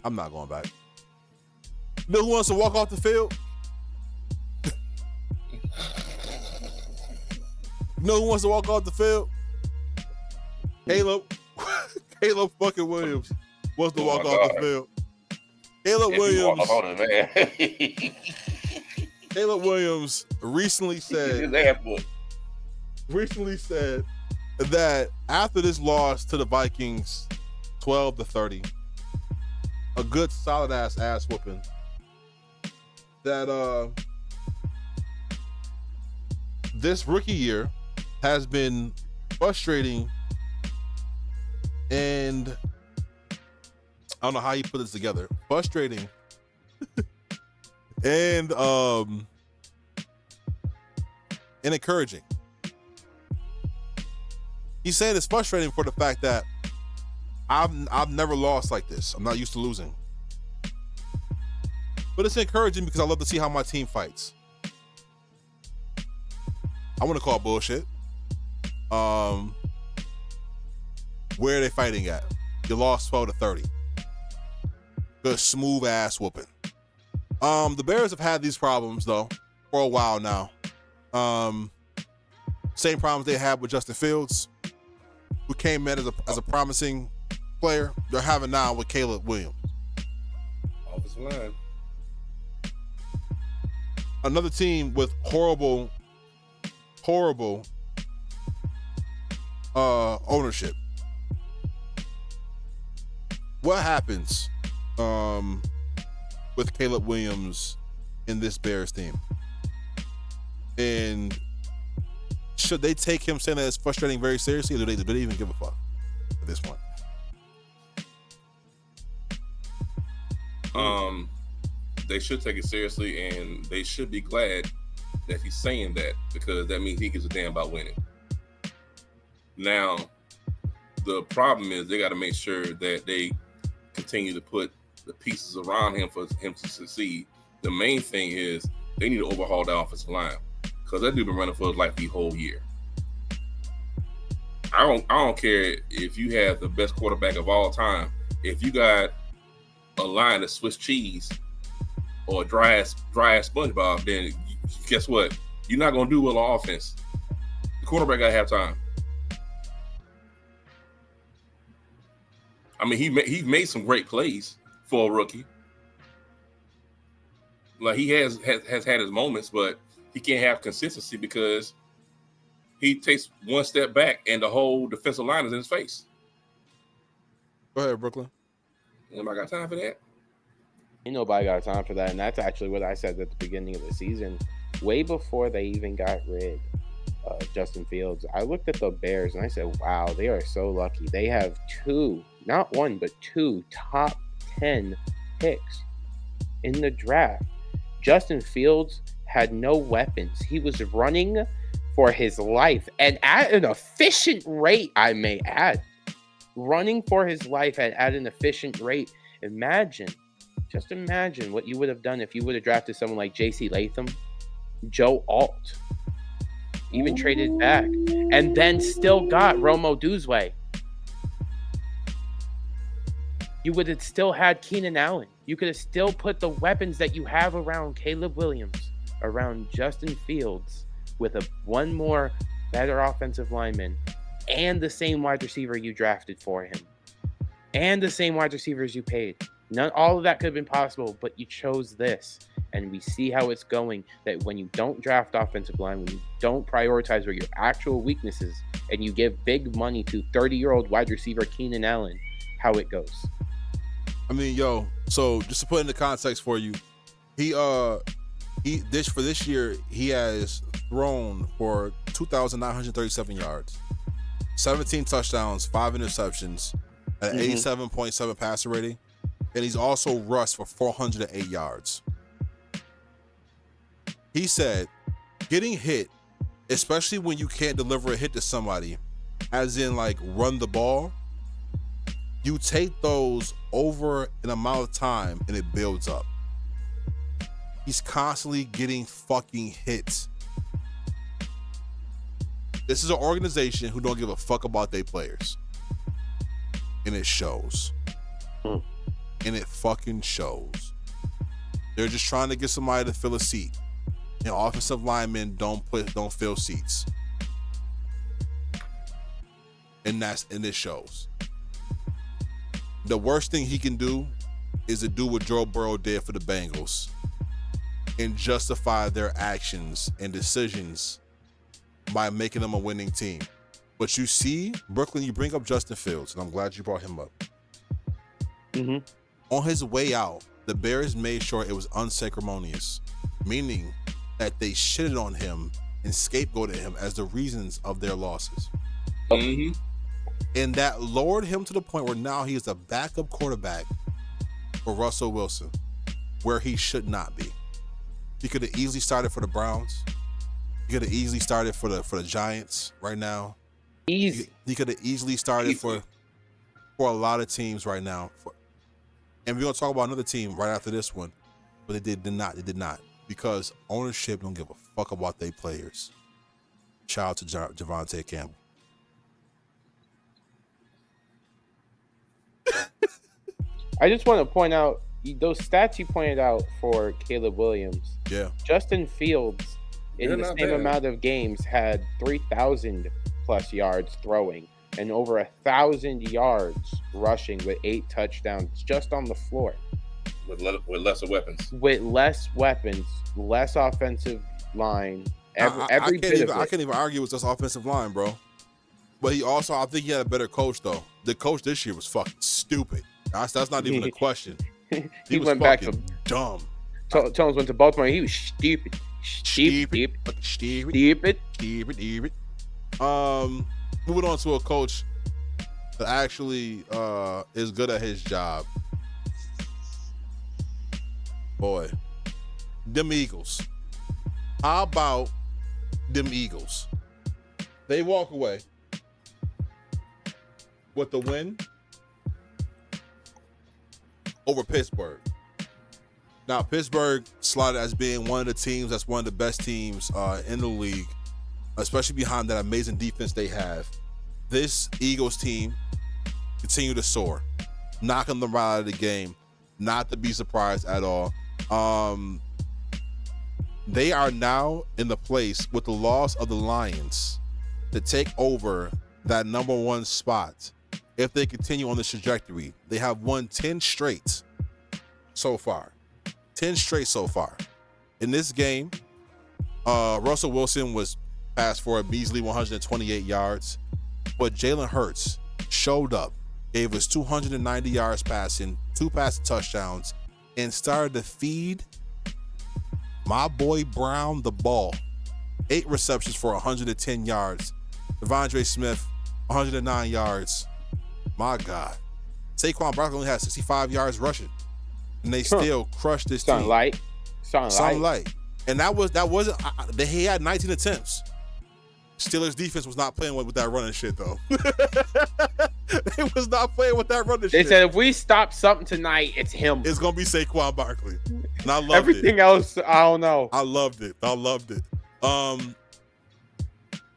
Speaker 1: I'm not going back. You know who wants to walk off the field? You know who wants to walk off the field? Caleb fucking Williams wants to walk off the field. Caleb Williams recently said that after this loss to the Vikings 12-30, a good solid ass whooping, that this rookie year has been frustrating, and I don't know how you put this together. Frustrating and encouraging. He's saying it's frustrating for the fact that I've never lost like this. I'm not used to losing. But it's encouraging because I love to see how my team fights. I want to call bullshit. Where are they fighting at? You lost 12-30. Good smooth ass whooping. The Bears have had these problems though for a while now. Same problems they had with Justin Fields, who came in as a promising player. They're having now with Caleb Williams.
Speaker 2: Offensive line.
Speaker 1: Another team with horrible ownership. What happens with Caleb Williams in this Bears team? And should they take him saying that it's frustrating very seriously, or do they even give a fuck at this point?
Speaker 2: They should take it seriously, and they should be glad that he's saying that, because that means he gives a damn about winning. Now, the problem is they got to make sure that they continue to put the pieces around him for him to succeed. The main thing is they need to overhaul the offensive line, because that dude been running for his life the whole year. I don't care if you have the best quarterback of all time. If you got a line of Swiss cheese or dry ass SpongeBob, then guess what? You're not gonna do well on offense. The quarterback gotta have time. I mean, he made some great plays for a rookie. Like he has had his moments, but he can't have consistency because he takes one step back and the whole defensive line is in his face.
Speaker 1: Go ahead, Brooklyn.
Speaker 2: Anybody got time for that?
Speaker 4: Ain't nobody got time for that, and that's actually what I said at the beginning of the season, way before they even got rid of Justin Fields. I looked at the Bears and I said, wow, they are so lucky. They have two, not one, but two top 10 picks in the draft. Justin Fields had no weapons. He was running for his life, and at an efficient rate, I may add. Running for his life at an efficient rate. Just imagine what you would have done if you would have drafted someone like J.C. Latham, Joe Alt, even traded back, and then still got Romo Duzway. You would have still had Keenan Allen. You could have still put the weapons that you have around Caleb Williams, around Justin Fields, with one more better offensive lineman, and the same wide receiver you drafted for him, and the same wide receivers you paid. All of that could have been possible, but you chose this. And we see how it's going, that when you don't draft offensive line, when you don't prioritize where your actual weaknesses, and you give big money to 30-year-old wide receiver Keenan Allen, how it goes.
Speaker 1: I mean, so just to put into context for you, for this year, he has thrown for 2,937 yards, 17 touchdowns, 5 interceptions, an 87.7 passer rating, and he's also rushed for 408 yards. He said, getting hit, especially when you can't deliver a hit to somebody, as in like run the ball, you take those over an amount of time and it builds up. He's constantly getting fucking hits. This is an organization who don't give a fuck about their players. And it shows. And it fucking shows. They're just trying to get somebody to fill a seat. And offensive linemen don't fill seats. And this shows. The worst thing he can do is to do what Joe Burrow did for the Bengals and justify their actions and decisions by making them a winning team. But you see, Brooklyn, you bring up Justin Fields, and I'm glad you brought him up. On his way out, the Bears made sure it was unceremonious, meaning that they shitted on him and scapegoated him as the reasons of their losses. And that lowered him to the point where now he is a backup quarterback for Russell Wilson, where he should not be. He could have easily started for the Browns. He could have easily started for the Giants right now.
Speaker 4: Easy.
Speaker 1: He could have easily started for a lot of teams right now. And we're going to talk about another team right after this one, but they did not. Because ownership don't give a fuck about their players. Shout out to Javonte Campbell.
Speaker 4: I just want to point out those stats you pointed out for Caleb Williams.
Speaker 1: Yeah.
Speaker 4: Justin Fields, in the same amount of games, had 3,000 plus yards throwing and over 1,000 yards rushing with 8 touchdowns just on the floor.
Speaker 2: With lesser weapons.
Speaker 4: With less weapons, less offensive line. I can't
Speaker 1: even argue with this offensive line, bro. But I think he had a better coach, though. The coach this year was fucking stupid. That's not even a question.
Speaker 4: He was went back to
Speaker 1: dumb.
Speaker 4: Tones went to Baltimore. He was stupid.
Speaker 1: Moving on to a coach that actually is good at his job. Boy, them Eagles. How about them Eagles? They walk away with the win over Pittsburgh. Now, Pittsburgh slotted as being one of the teams that's one of the best teams in the league, especially behind that amazing defense they have. This Eagles team continue to soar, knocking them right out of the game, not to be surprised at all. They are now in the place with the loss of the Lions to take over that number 1 spot if they continue on this trajectory. They have won 10 straight so far. 10 straight so far. In this game, Russell Wilson was passed for a measly 128 yards, but Jalen Hurts showed up, gave us 290 yards passing, 2 passing touchdowns, and started to feed my boy Brown the ball. 8 receptions for 110 yards. Devondre Smith, 109 yards. My God. Saquon Barkley only had 65 yards rushing, and they still crushed this team.
Speaker 4: Something light.
Speaker 1: And that wasn't. He had 19 attempts. Steelers defense was not playing with that running shit though. They was not playing with that running shit.
Speaker 4: They said if we stop something tonight, it's him.
Speaker 1: It's gonna be Saquon Barkley, and I loved
Speaker 4: Everything else, I don't know.
Speaker 1: I loved it.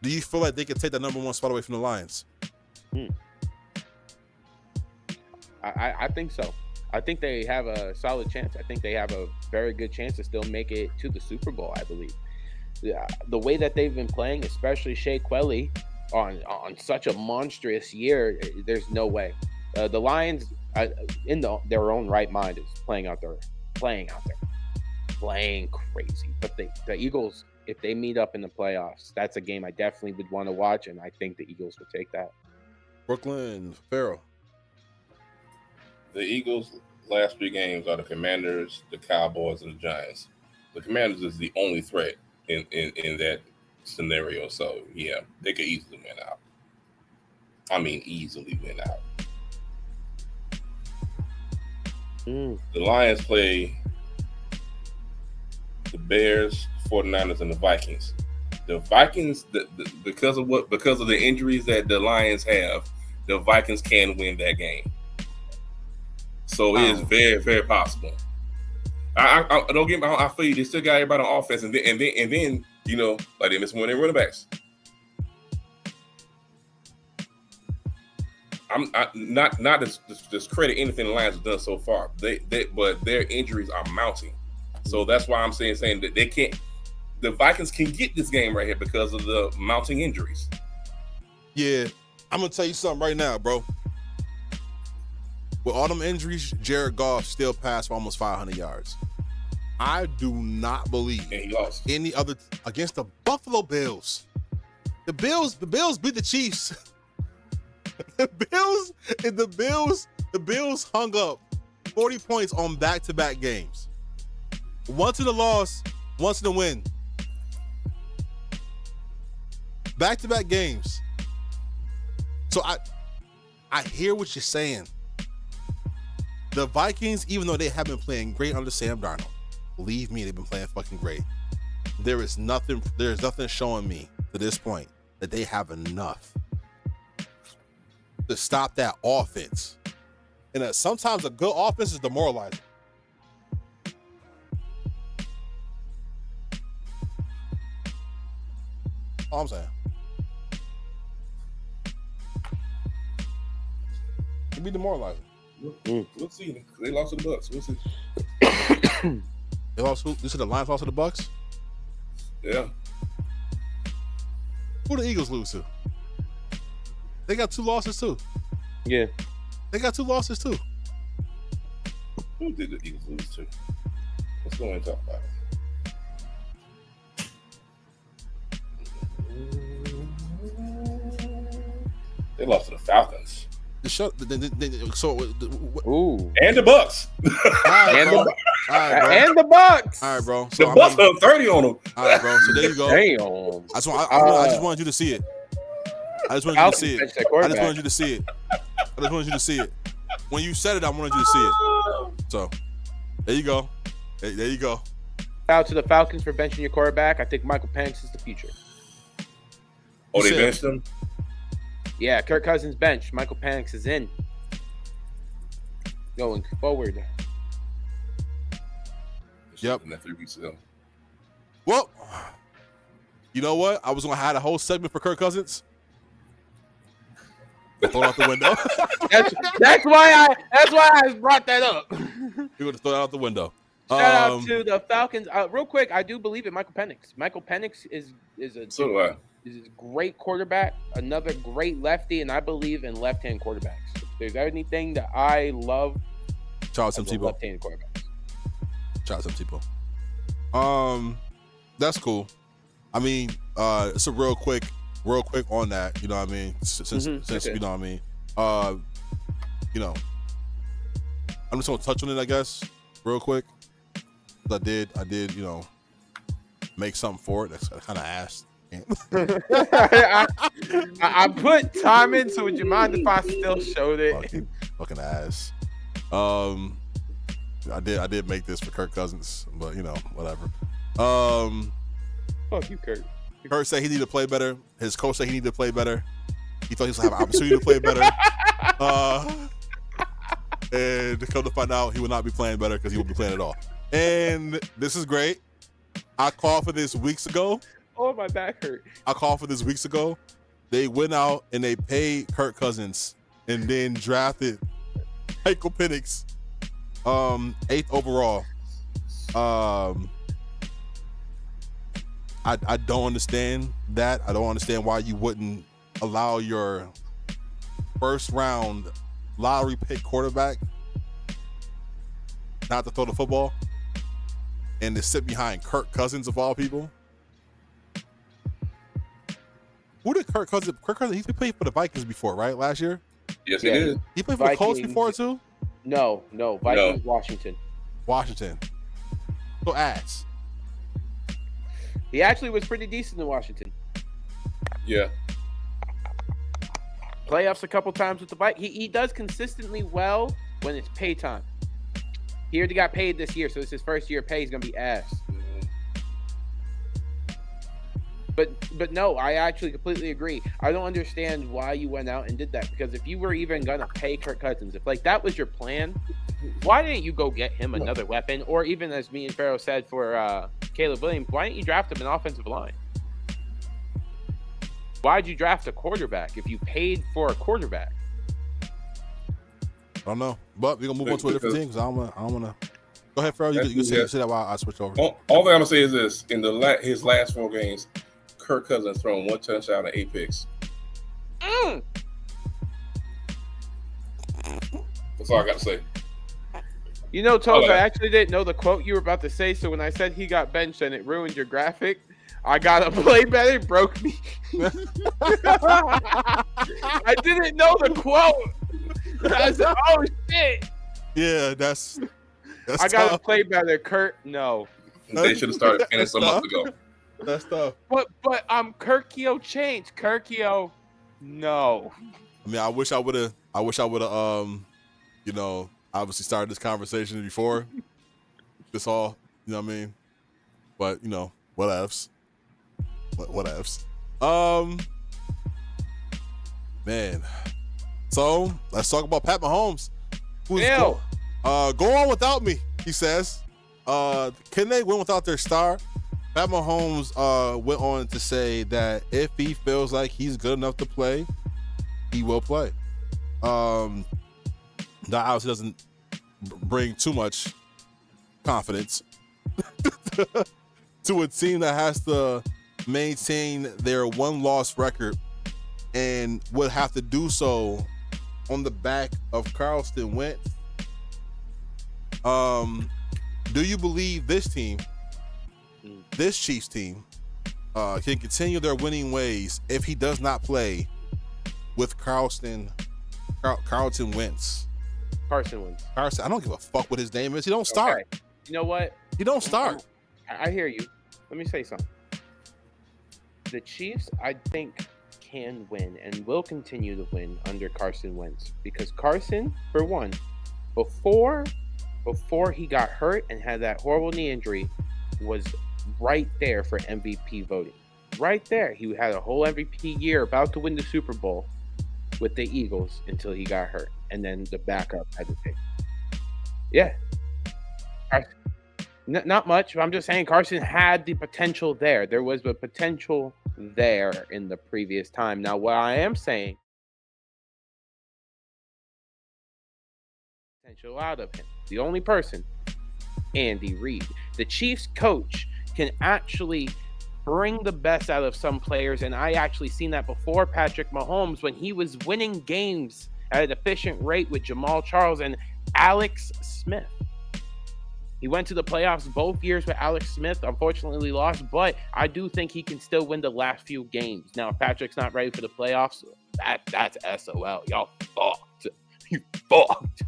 Speaker 1: Do you feel like they could take that number 1 spot away from the Lions?
Speaker 4: I think so. I think they have a solid chance. I think they have a very good chance to still make it to the Super Bowl, I believe. The way that they've been playing, especially Shea Quelly, on such a monstrous year, there's no way. The Lions, in their own right mind, is playing crazy. But the Eagles, if they meet up in the playoffs, that's a game I definitely would want to watch, and I think the Eagles would take that.
Speaker 1: Brooklyn, Pharaoh.
Speaker 2: The Eagles' last 3 games are the Commanders, the Cowboys, and the Giants. The Commanders is the only threat in that scenario. So, yeah, they could easily win out. I mean, easily win out. The Lions play the Bears, 49ers, and the Vikings. The Vikings, because of the injuries that the Lions have, the Vikings can win that game. So it is very, very possible. I don't get me. I feel you. They still got everybody on offense, and then you know, like they miss one of their running backs. I'm not to discredit anything the Lions have done so far. But their injuries are mounting, so that's why I'm saying that they can't. The Vikings can get this game right here because of the mounting injuries.
Speaker 1: Yeah, I'm gonna tell you something right now, bro. With all them injuries, Jared Goff still passed for almost 500 yards. I do not believe
Speaker 2: And he lost.
Speaker 1: any other against the Buffalo Bills. The Bills beat the Chiefs. The Bills hung up 40 points on back-to-back games. Once in the loss, once in the win. Back-to-back games. So I hear what you're saying. The Vikings, even though they have been playing great under Sam Darnold, believe me, they've been playing fucking great. There's nothing showing me to this point that they have enough to stop that offense. And sometimes a good offense is demoralizing. All I'm saying. It'd be demoralizing.
Speaker 2: We'll see. They lost to the Bucks. We'll see.
Speaker 1: They lost who? You said the Lions lost to the Bucks?
Speaker 2: Yeah.
Speaker 1: Who the Eagles lose to? They got 2 losses too.
Speaker 4: Yeah.
Speaker 1: They got 2 losses too.
Speaker 2: Who did the Eagles lose to? Let's go and talk about it. They lost to the Falcons.
Speaker 1: So
Speaker 2: And the Bucks.
Speaker 4: And the Bucks.
Speaker 1: All right, bro. So,
Speaker 2: The Bucks have 30 on them.
Speaker 1: All right, bro. So there you go.
Speaker 4: Damn.
Speaker 1: I just wanted you to see it. I just wanted you to see it. I just wanted you to see it. When you said it, I wanted you to see it. So there you go. There you go.
Speaker 4: Out to the Falcons for benching your quarterback. I think Michael Penix is the future.
Speaker 2: Oh, they benched him?
Speaker 4: Yeah, Kirk Cousins bench. Michael Penix is in. Going forward.
Speaker 1: Yep.
Speaker 2: That 3 weeks ago.
Speaker 1: Well, you know what? I was gonna have a whole segment for Kirk Cousins. Throw it out the window.
Speaker 4: that's why I brought that up.
Speaker 1: You're gonna throw that out the window.
Speaker 4: Shout out to the Falcons. Real quick, I do believe in Michael Penix. Michael Penix is a
Speaker 2: So do I.
Speaker 4: is a great quarterback, another great lefty, and I believe in left-hand quarterbacks. If there's anything that I love,
Speaker 1: Shout out to Tebow.
Speaker 4: left-hand quarterbacks.
Speaker 1: Shout out to Tebow. That's cool. I mean, it's a real quick on that. You know what I mean? Since
Speaker 4: Okay.
Speaker 1: you know what I mean. You know, I'm just gonna touch on it, I guess, real quick. I did, you know, make something for it. That's kind of asked.
Speaker 4: I put time in, so would you mind if I still showed it?
Speaker 1: Fucking ass. I did make this for Kirk Cousins, but you know, whatever.
Speaker 4: Fuck you, Kurt.
Speaker 1: Kurt said he needed to play better. His coach said he needed to play better. He thought he was gonna have an opportunity to play better. And come to find out, he will not be playing better because he won't be playing at all. And this is great. I called for this weeks ago.
Speaker 4: Oh, my back hurt.
Speaker 1: They went out and they paid Kirk Cousins and then drafted Michael Penix, 8th overall. I don't understand that. I don't understand why you wouldn't allow your first round lottery pick quarterback not to throw the football and to sit behind Kirk Cousins of all people. Who did Kirk Cousins? He played for the Vikings before, right? Last year.
Speaker 2: Yes, he did.
Speaker 1: He played for the Colts before too.
Speaker 4: No, Vikings, Washington.
Speaker 1: So ass.
Speaker 4: He actually was pretty decent in Washington.
Speaker 2: Yeah.
Speaker 4: Playoffs a couple times with the Vikings. He does consistently well when it's pay time. He already got paid this year, so it's his first year of pay. He's gonna be ass. But no, I actually completely agree. I don't understand why you went out and did that, because if you were even gonna pay Kirk Cousins, if like that was your plan, why didn't you go get him another weapon? Or even as me and Pharaoh said for Caleb Williams, why didn't you draft him an offensive line? Why'd you draft a quarterback if you paid for a quarterback?
Speaker 1: I don't know, but we're gonna move on to a different team because I don't wanna. Go ahead, Pharaoh. You say that while I switch over.
Speaker 2: All thing I'm gonna say is this: in his last 4 games, Kirk Cousins thrown 1 touchdown and 8 picks. That's all I got to say.
Speaker 4: You know, Toes, I actually didn't know the quote you were about to say, so when I said he got benched and it ruined your graphic, I gotta play better, broke me. I didn't know the quote. I said, oh shit.
Speaker 1: Yeah, that's
Speaker 4: I gotta
Speaker 1: tough.
Speaker 4: play better, Kurt. No.
Speaker 2: They should have started pinning some months ago.
Speaker 1: That's tough.
Speaker 4: But Kirkio changed. Kirkio, no.
Speaker 1: I mean, I wish I would have you know, obviously started this conversation before this all, you know what I mean? But, you know, whatevs. Whatevs. Man. So, let's talk about Pat Mahomes. Go on without me, he says. Can they win without their star? Pat Mahomes went on to say that if he feels like he's good enough to play, he will play. That obviously doesn't bring too much confidence to a team that has to maintain their 1-loss record and would have to do so on the back of Carson Wentz. Do you believe this team, this Chiefs team, can continue their winning ways if he does not play with Carlton Wentz?
Speaker 4: Carson Wentz.
Speaker 1: I don't give a fuck what his name is. He don't start.
Speaker 4: Okay. You know what?
Speaker 1: He don't start.
Speaker 4: I hear you. Let me say something. The Chiefs, I think, can win and will continue to win under Carson Wentz, because Carson, for one, before he got hurt and had that horrible knee injury, was right there for MVP voting. Right there. He had a whole MVP year, about to win the Super Bowl with the Eagles until he got hurt. And then the backup had to take. Yeah. Not much. I'm just saying Carson had the potential there. There was the potential there in the previous time. Now, what I am saying, potential out of him. The only person, Andy Reid. The Chiefs coach can actually bring the best out of some players, and I actually seen that before Patrick Mahomes when he was winning games at an efficient rate with Jamal Charles and Alex Smith. He went to the playoffs both years with Alex Smith, unfortunately lost, but I do think he can still win the last few games. Now, if Patrick's not ready for the playoffs, that's SOL. Y'all fucked. You fucked.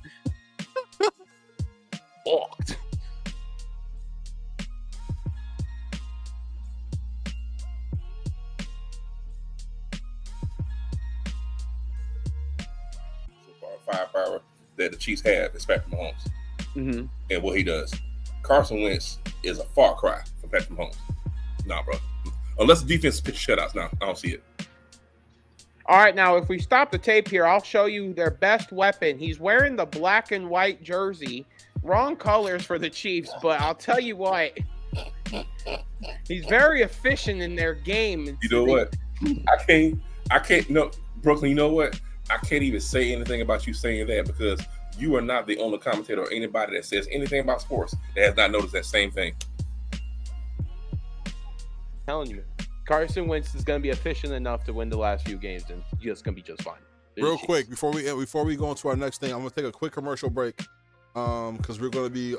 Speaker 4: Fucked.
Speaker 2: Firepower that the Chiefs have is Patrick Mahomes.
Speaker 4: Mm-hmm.
Speaker 2: And what he does. Carson Wentz is a far cry from Patrick Mahomes. Nah, bro. Unless the defense pitch shutouts, now I don't see it.
Speaker 4: All right, now if we stop the tape here, I'll show you their best weapon. He's wearing the black and white jersey. Wrong colors for the Chiefs, but I'll tell you what. He's very efficient in their game.
Speaker 2: You know what? I can't, no, Brooklyn, you know what? I can't even say anything about you saying that because you are not the only commentator or anybody that says anything about sports that has not noticed that same thing.
Speaker 4: I'm telling you, Carson Wentz is going to be efficient enough to win the last few games, and it's going to be just fine.
Speaker 1: Real quick, before we go into our next thing, I'm going to take a quick commercial break because we're going to be,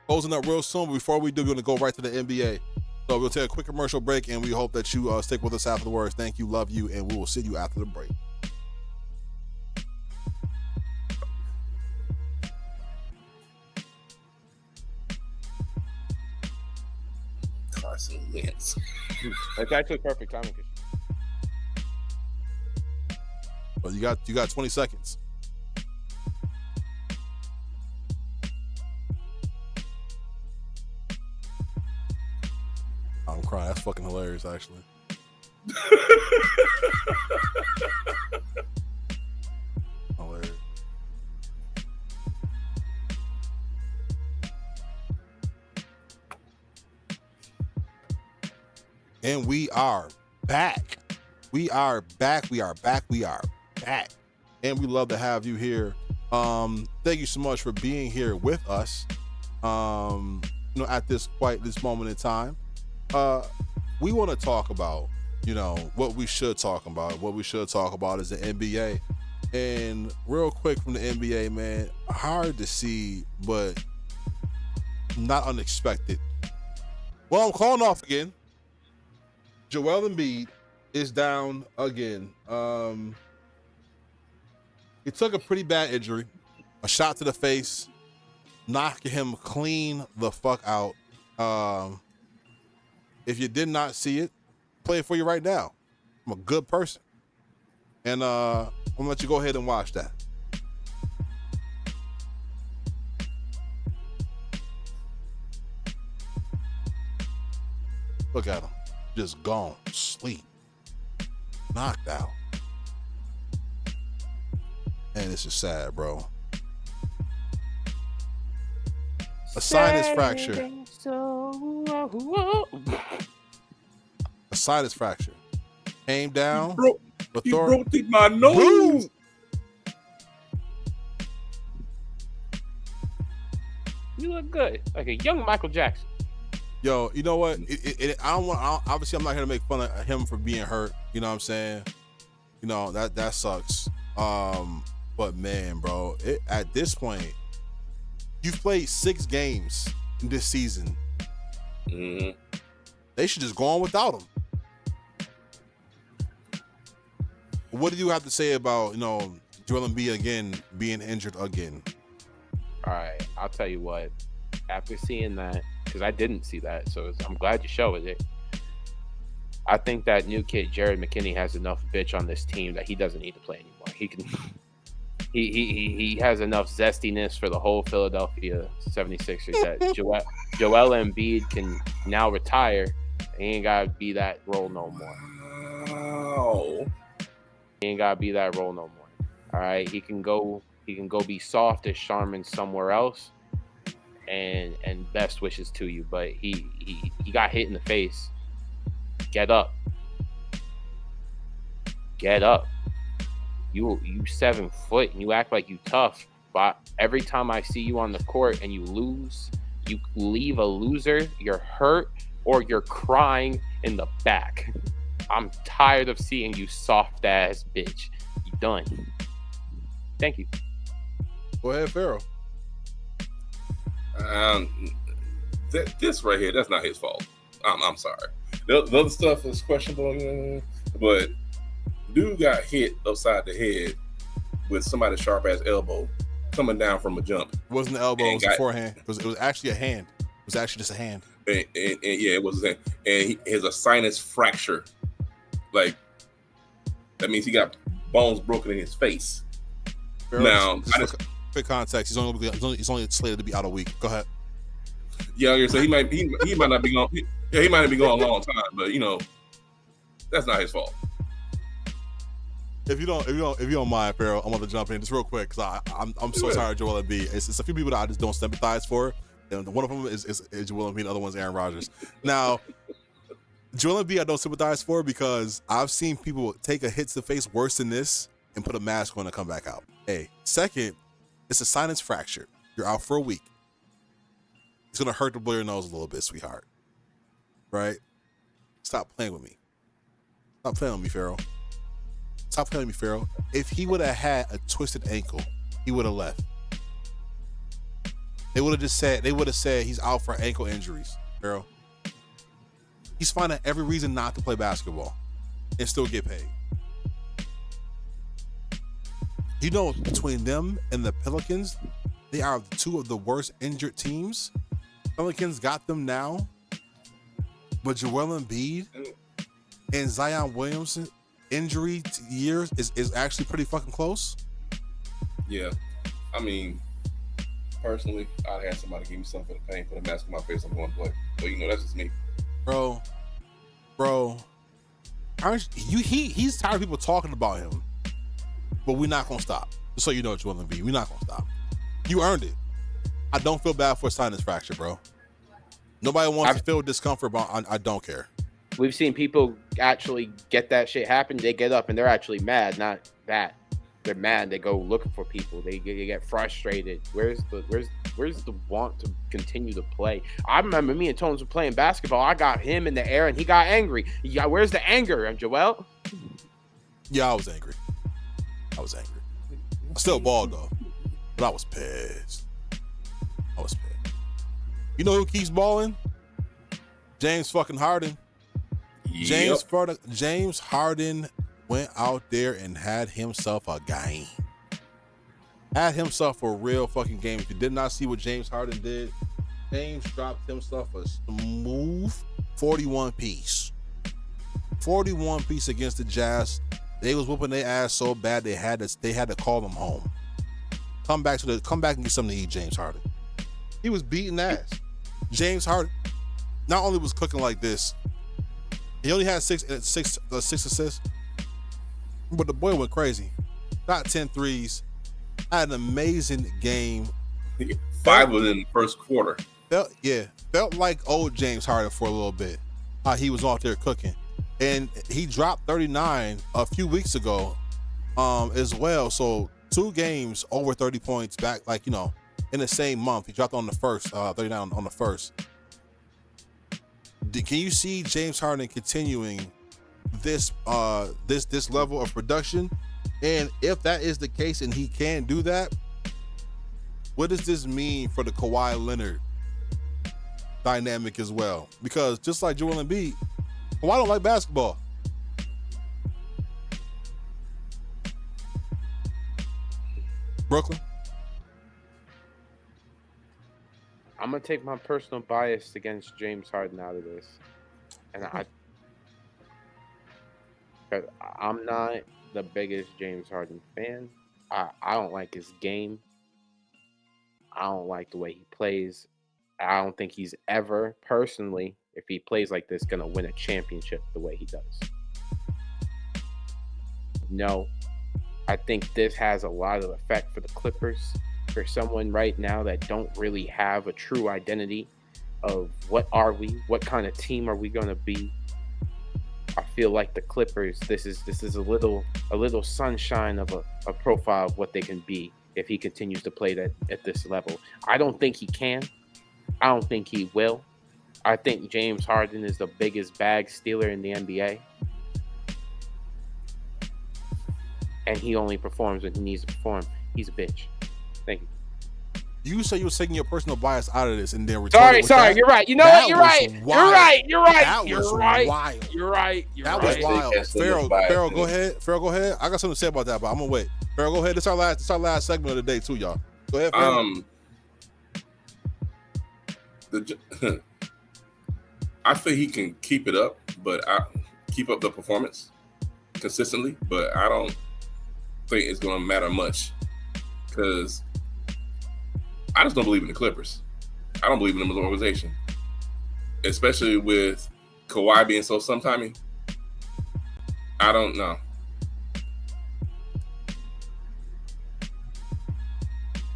Speaker 1: closing up real soon. But before we do, we're going to go right to the NBA. So we'll take a quick commercial break, and we hope that you stick with us afterwards. Thank you, love you, and we will see you after the break.
Speaker 2: Carson Wentz.
Speaker 4: That's actually perfect timing.
Speaker 1: But you got 20 seconds. I'm crying. That's fucking hilarious, actually. Hilarious. And we are back. We are back. We are back. We are back. And we love to have you here. Thank you so much for being here with us. At this moment in time. We want to talk about, what we should talk about. What we should talk about is the NBA. And real quick from the NBA, man, hard to see, but not unexpected. Well, I'm calling off again. Joel Embiid is down again. He took a pretty bad injury, a shot to the face, knocking him clean the fuck out. If you did not see it, play it for you right now. I'm a good person. And I'm gonna let you go ahead and watch that. Look at him. Just gone. Sleep. Knocked out. And this is sad, bro. A sinus fracture. A sinus fracture. Came down.
Speaker 2: You broke through my nose.
Speaker 4: You look good. Like a young Michael Jackson.
Speaker 1: Yo, you know what? Obviously, I'm not here to make fun of him for being hurt. You know what I'm saying? That sucks. But man, bro, at this point, you've played 6 games in this season.
Speaker 2: Mm-hmm.
Speaker 1: They should just go on without him. What do you have to say about, Joel Embiid again being injured again?
Speaker 4: All right, I'll tell you what. After seeing that, because I didn't see that, so I'm glad you showed it. I think that new kid, Jared McKinney, has enough bitch on this team that he doesn't need to play anymore. He can. He has enough zestiness for the whole Philadelphia 76ers that Joel Embiid can now retire. He ain't gotta be that role no more.
Speaker 2: Wow.
Speaker 4: He ain't gotta be that role no more. All right, he can go be soft as Charmin somewhere else. And best wishes to you, but he got hit in the face. Get up. Get up. You 7 foot and you act like you tough, but every time I see you on the court and you lose, you leave a loser, you're hurt, or you're crying in the back. I'm tired of seeing you soft ass bitch. You done. Thank you.
Speaker 1: Go ahead, Pharaoh.
Speaker 2: This right here, that's not his fault. I'm sorry. The other stuff is questionable, but dude got hit upside the head with somebody's sharp ass elbow coming down from a jump.
Speaker 1: It wasn't the elbow, it was the forehand. It was actually a hand. It was actually just a hand.
Speaker 2: And yeah, it was his hand. And he has a sinus fracture. Like, that means he got bones broken in his face.
Speaker 1: Pharaoh,
Speaker 2: now,
Speaker 1: quick context, he's only slated to be out a week. Go ahead.
Speaker 2: Yeah, so he might not be gone. Yeah, he might not be gone a long time, but that's not his fault.
Speaker 1: If you don't mind, Pharaoh, I want to jump in just real quick because I'm so tired of Joel Embiid. It's a few people that I just don't sympathize for. And one of them is Joel Embiid, the other one's Aaron Rodgers. Now, Joel Embiid I don't sympathize for because I've seen people take a hit to the face worse than this and put a mask on and come back out. Hey, second, it's a sinus fracture. You're out for a week. It's gonna hurt to blow your nose a little bit, sweetheart. Right? Stop playing with me. Stop playing with me, Pharaoh. Stop playing with me, Pharaoh. If he would have had a twisted ankle, he would have left. They would have said he's out for ankle injuries, Pharaoh. He's finding every reason not to play basketball and still get paid. You know, between them and the Pelicans, they are two of the worst injured teams. Pelicans got them now, but Joel Embiid and Zion Williamson injury years is actually pretty fucking close. Yeah,
Speaker 2: I mean, personally, I'd have somebody give me something for the pain, put a mask on my face, I'm going to play. But that's just me.
Speaker 1: Bro, he's tired of people talking about him, but we're not gonna stop. Just so you know, Joel Embiid, we're not gonna stop. You earned it. I don't feel bad for a sinus fracture, bro. Nobody wants to feel discomfort, but I don't care.
Speaker 4: We've seen people actually get that shit happen. They get up and they're actually mad. Not that they're mad. They go looking for people. They get frustrated. Where's the want to continue to play? I remember me and Tones were playing basketball. I got him in the air and he got angry. Yeah, where's the anger, Joel?
Speaker 1: Yeah, I was angry. I still balled though, but I was pissed. You know who keeps balling? James fucking Harden.
Speaker 2: Yep.
Speaker 1: James Harden went out there and had himself a game. Had himself a real fucking game. If you did not see what James Harden did, James dropped himself a smooth 41 piece. 41 piece against the Jazz. They was whooping their ass so bad they had to call them home. Come back and get something to eat, James Harden. He was beating ass. James Harden not only was cooking like this, he only had six assists, but the boy went crazy. Got 10 threes. Had an amazing game.
Speaker 2: 5 was in the first quarter.
Speaker 1: Felt like old James Harden for a little bit. He was out there cooking. And he dropped 39 a few weeks ago as well. So 2 games over 30 points back, in the same month. He dropped on the first, 39 on the first. Can you see James Harden continuing this level of production? And if that is the case and he can do that, what does this mean for the Kawhi Leonard dynamic as well? Because just like Joel Embiid, Kawhi don't like basketball. Brooklyn?
Speaker 4: I'm going to take my personal bias against James Harden out of this. And I'm not the biggest James Harden fan. I don't like his game. I don't like the way he plays. I don't think he's ever, personally, if he plays like this, going to win a championship the way he does. No. I think this has a lot of effect for the Clippers. For someone right now that don't really have a true identity of what are we, what kind of team are we going to be. I feel like the Clippers, this is a little sunshine of a profile of what they can be if he continues to play that at this level. I don't think he can. I don't think he will. I think James Harden is the biggest bag stealer in the NBA. And he only performs when he needs to perform. He's a bitch. Thank you.
Speaker 1: You say you were taking your personal bias out of this and then
Speaker 4: Sorry, you're right. You know what? You're right. You're right.
Speaker 1: That was wild.
Speaker 4: You're right.
Speaker 1: That was wild. Pharaoh, go ahead. Pharaoh, go ahead. I got something to say about that, but I'm gonna wait. Pharaoh, go ahead. This is our last segment of the day too, y'all. Go ahead, Pharaoh.
Speaker 2: I think he can keep it up, but keep up the performance consistently. But I don't think it's going to matter much because I just don't believe in the Clippers. I don't believe in them as an organization, especially with Kawhi being so sometimey. I don't know.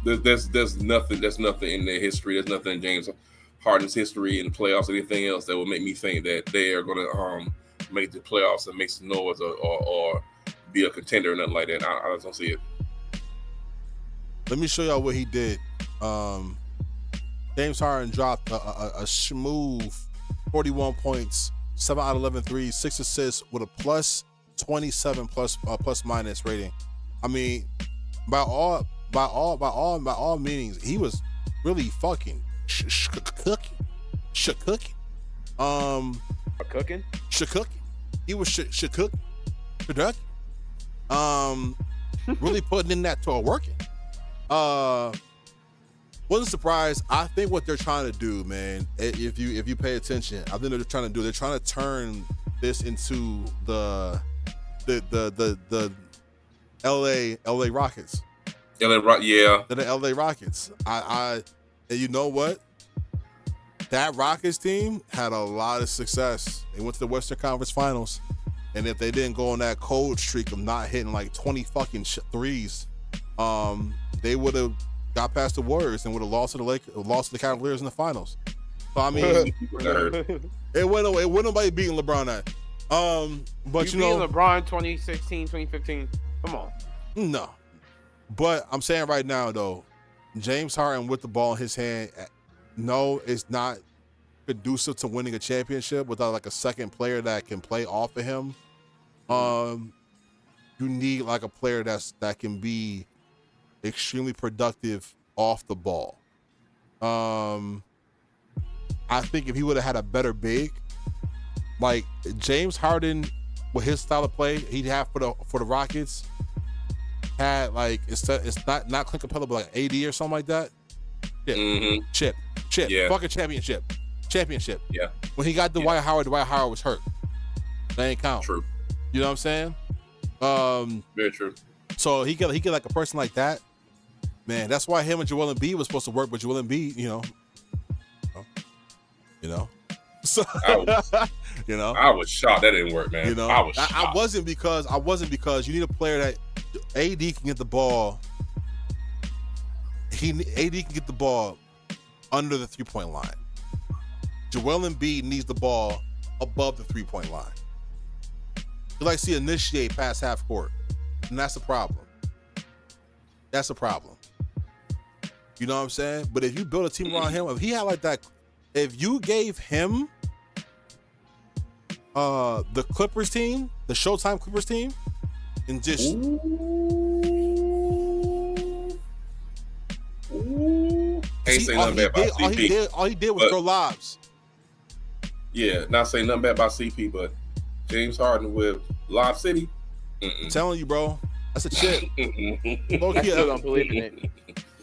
Speaker 2: There's nothing in their history. There's nothing in James Harden's history in the playoffs or anything else that will make me think that they are going to make the playoffs and make some noise or be a contender or nothing like that. I just don't see it.
Speaker 1: Let me show y'all what he did. James Harden dropped a smooth 41 points, 7 out of 11 threes, 6 assists with a plus 27 plus minus rating. I mean, by all meanings, he was really fucking cooking. He was cooking. Really putting in that tour working. Wasn't surprised. I think what they're trying to do, man, if you pay attention, I think they're trying to turn this into the LA Rockets.
Speaker 2: Yeah.
Speaker 1: The LA Rockets. And you know what? That Rockets team had a lot of success. They went to the Western Conference Finals, and if they didn't go on that cold streak of not hitting like 20 fucking threes, they would have got past the Warriors and would have lost to the Cavaliers in the finals. So I mean, it wasn't nobody beating LeBron at. But you know,
Speaker 4: beat LeBron 2016, 2015. Come on.
Speaker 1: No, but I'm saying right now though, James Harden with the ball in his hand, no, it's not conducive to winning a championship without like a second player that can play off of him. You need like a player that can be extremely productive off the ball. I think if he would have had a better big, like James Harden with his style of play, he'd have for the Rockets had like it's not Clint Capella, but like AD or something like that. Chip,
Speaker 2: yeah.
Speaker 1: Fucking championship.
Speaker 2: Yeah.
Speaker 1: When he got Dwight Howard was hurt. That ain't count.
Speaker 2: True.
Speaker 1: You know what I'm saying?
Speaker 2: Very true.
Speaker 1: So he get like a person like that. Man, that's why him and Joel Embiid was supposed to work, but Joel Embiid, you know. So
Speaker 2: I was shocked that didn't work, man.
Speaker 1: You know,
Speaker 2: I was shocked.
Speaker 1: I wasn't because you need a player that AD can get the ball. AD can get the ball under the 3-point line. Joel Embiid needs the ball above the 3-point line. He likes to initiate past half court, and that's the problem. You know what I'm saying? But if you build a team around him, if he had like that, if you gave him the Clippers team, the Showtime Clippers team, and just
Speaker 2: ain't say nothing bad about CP.
Speaker 1: All he did was throw lobs.
Speaker 2: Yeah, not saying nothing bad about CP, but James Harden with Lob City.
Speaker 1: I'm telling you, bro, that's a chip.
Speaker 4: I still don't believe in it.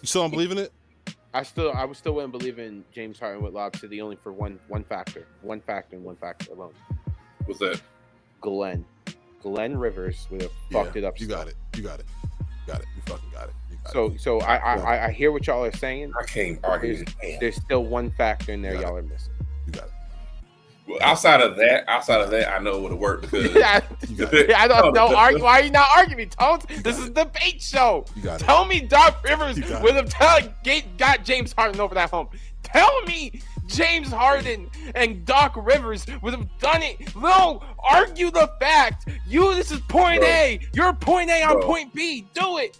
Speaker 1: You still don't believe in it?
Speaker 4: I still wouldn't believe in James Harden with Lob City only for one factor alone.
Speaker 2: What's that?
Speaker 4: Glenn Rivers would have fucked it up.
Speaker 1: You got it. You fucking got it.
Speaker 4: So I hear what y'all are saying.
Speaker 2: I can't argue.
Speaker 4: There's still one factor in there y'all are missing.
Speaker 1: You got it.
Speaker 2: Well, outside of that, I know it would have worked because
Speaker 4: I don't know. Why are you not arguing, Tones? This is a debate show.
Speaker 1: You got it.
Speaker 4: Tell me Doc Rivers would have got James Harden over that hump. Tell me James Harden and Doc Rivers would have done it. No, argue the fact. This is point A. You're point A on point B. Do it.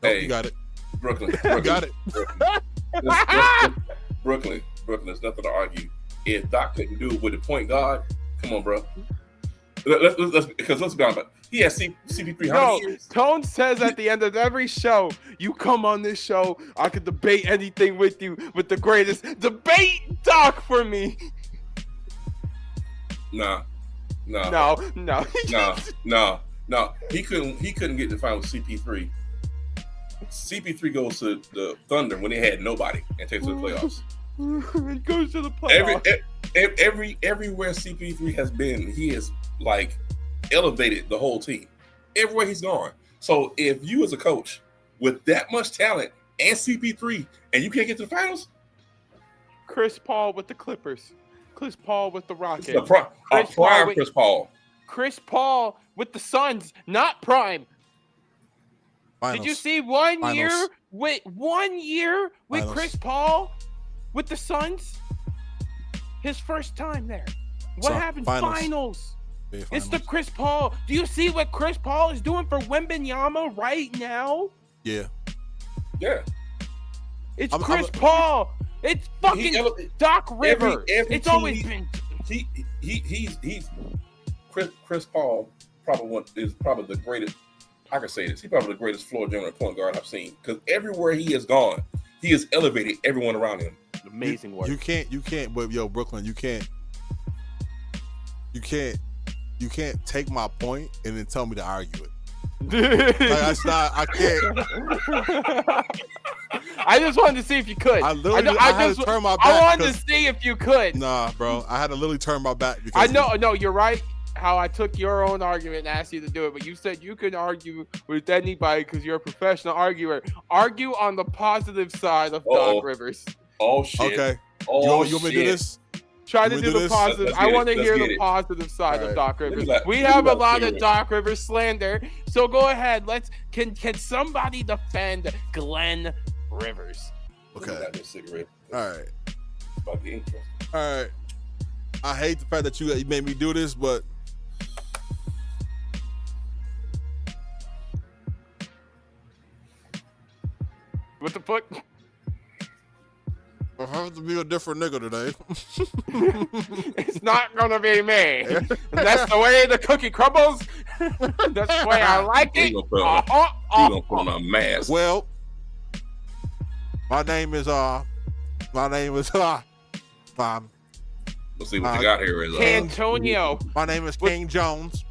Speaker 2: Hey,
Speaker 1: you got it.
Speaker 2: Brooklyn.
Speaker 1: You got it.
Speaker 2: Brooklyn. There's nothing to argue. if Doc couldn't do it with the point guard, come on, bro. Let's be honest. He has CP3 how many years?
Speaker 4: Tone says at the end of every show, you come on this show, I could debate anything with you with the greatest. Debate Doc for me.
Speaker 2: No. He couldn't get the final CP3. CP3 goes to the Thunder when they had nobody and takes to the playoffs.
Speaker 4: It goes to the playoffs.
Speaker 2: Everywhere CP3 has been, he has like elevated the whole team. Everywhere he's gone. So if you as a coach with that much talent and CP3 and you can't get to the finals,
Speaker 4: Chris Paul with the Clippers. Chris Paul with the Rockets. Chris Paul with the Suns, not prime.
Speaker 1: Finals.
Speaker 4: Did you see 1
Speaker 1: Finals.
Speaker 4: year with
Speaker 1: Finals.
Speaker 4: Chris Paul with the Suns? His first time there. What happened? Finals.
Speaker 1: Yeah,
Speaker 4: It's the
Speaker 1: finals.
Speaker 4: Chris Paul. Do you see what Chris Paul is doing for Wembanyama right now?
Speaker 1: Yeah.
Speaker 2: yeah.
Speaker 4: It's Chris Paul. It's fucking Doc Rivers.
Speaker 2: every
Speaker 4: It's
Speaker 2: team
Speaker 4: always been.
Speaker 2: He's Chris Paul is probably the greatest. I can say this. He's probably the greatest floor general point guard I've seen because everywhere he has gone, he has elevated everyone around him.
Speaker 4: Amazing work.
Speaker 1: You can't. But yo, Brooklyn, you can't take my point and then tell me to argue it. Like, that's not. I can't.
Speaker 4: I just wanted to see if you could.
Speaker 1: I had to turn my back.
Speaker 4: I wanted to see if you could.
Speaker 1: Nah, bro. I had to literally turn my back because
Speaker 4: I know. No, you're right. How I took your own argument and asked you to do it, but you said you can argue with anybody because you're a professional arguer. Argue on the positive side of Doc Rivers.
Speaker 2: Oh shit.
Speaker 1: Okay.
Speaker 2: Oh,
Speaker 1: you want me to do this?
Speaker 4: Try
Speaker 1: You
Speaker 4: to
Speaker 1: wanna
Speaker 4: do
Speaker 1: do
Speaker 4: the
Speaker 1: this?
Speaker 4: positive.
Speaker 2: Let's
Speaker 4: I
Speaker 2: get
Speaker 4: want to
Speaker 2: it.
Speaker 4: hear
Speaker 2: Let's
Speaker 4: the
Speaker 2: get it.
Speaker 4: positive side of
Speaker 1: Alright.
Speaker 4: Doc Rivers.
Speaker 2: Let
Speaker 4: We
Speaker 2: me
Speaker 4: have a
Speaker 2: let
Speaker 4: lot
Speaker 2: you
Speaker 4: of
Speaker 2: hear it.
Speaker 4: Doc Rivers slander, so go ahead. Can somebody defend Glenn Rivers?
Speaker 1: Okay.
Speaker 2: Got this cigarette.
Speaker 1: All right.
Speaker 2: It's about to get interesting.
Speaker 1: All right. I hate the fact that you made me do this, but
Speaker 4: What the fuck?
Speaker 1: I have to be a different nigga today.
Speaker 4: It's not gonna be me. That's the way the cookie crumbles. That's the way I like it.
Speaker 2: You gonna put on a mask.
Speaker 1: Well, my name is
Speaker 2: Let's see what you got here. Is
Speaker 4: Antonio.
Speaker 1: my name is King Jones.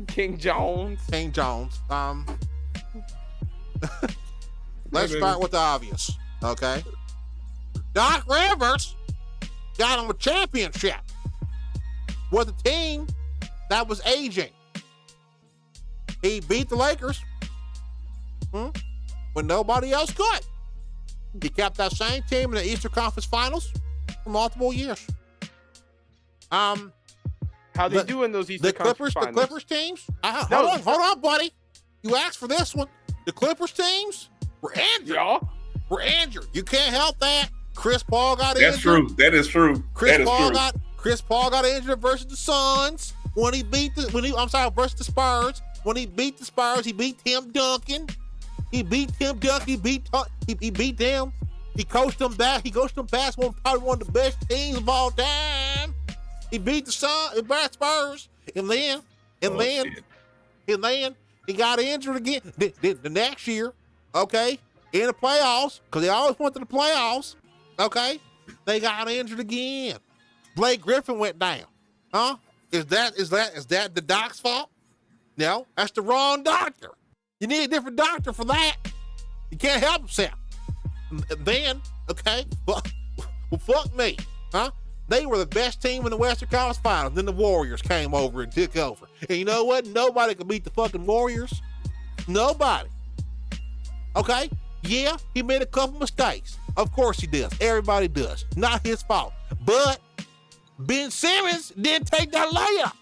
Speaker 4: King Jones.
Speaker 1: King Jones. Let's start with the obvious. Okay. Doc Rivers got him a championship with a team that was aging. He beat the Lakers when nobody else could. He kept that same team in the Eastern Conference Finals for multiple years.
Speaker 4: How they do in those Eastern Conference
Speaker 1: The
Speaker 4: Finals?
Speaker 1: Clippers teams. Hold on, buddy. You asked for this one. The Clippers teams were injured.
Speaker 4: Yeah.
Speaker 1: Were injured. You can't help that. Chris Paul got injured.
Speaker 2: That's true. That is true.
Speaker 1: Chris Paul got injured versus the Suns versus the Spurs. When he beat the Spurs, he beat Tim Duncan. He beat them. He coached them back. He coached them past probably one of the best teams of all time. He beat the Spurs, and then he got injured again the next year. Okay, in the playoffs, because they always went to the playoffs. Okay, they got injured again. Blake Griffin went down. Huh? Is that the doc's fault? No, that's the wrong doctor. You need a different doctor for that. You can't help himself. And then, okay, well, fuck me, huh? They were the best team in the Western Conference Finals. Then the Warriors came over and took over. And you know what? Nobody could beat the fucking Warriors. Nobody. Okay? Yeah, he made a couple mistakes. Of course he does. Everybody does. Not his fault. But Ben Simmons didn't take that layup.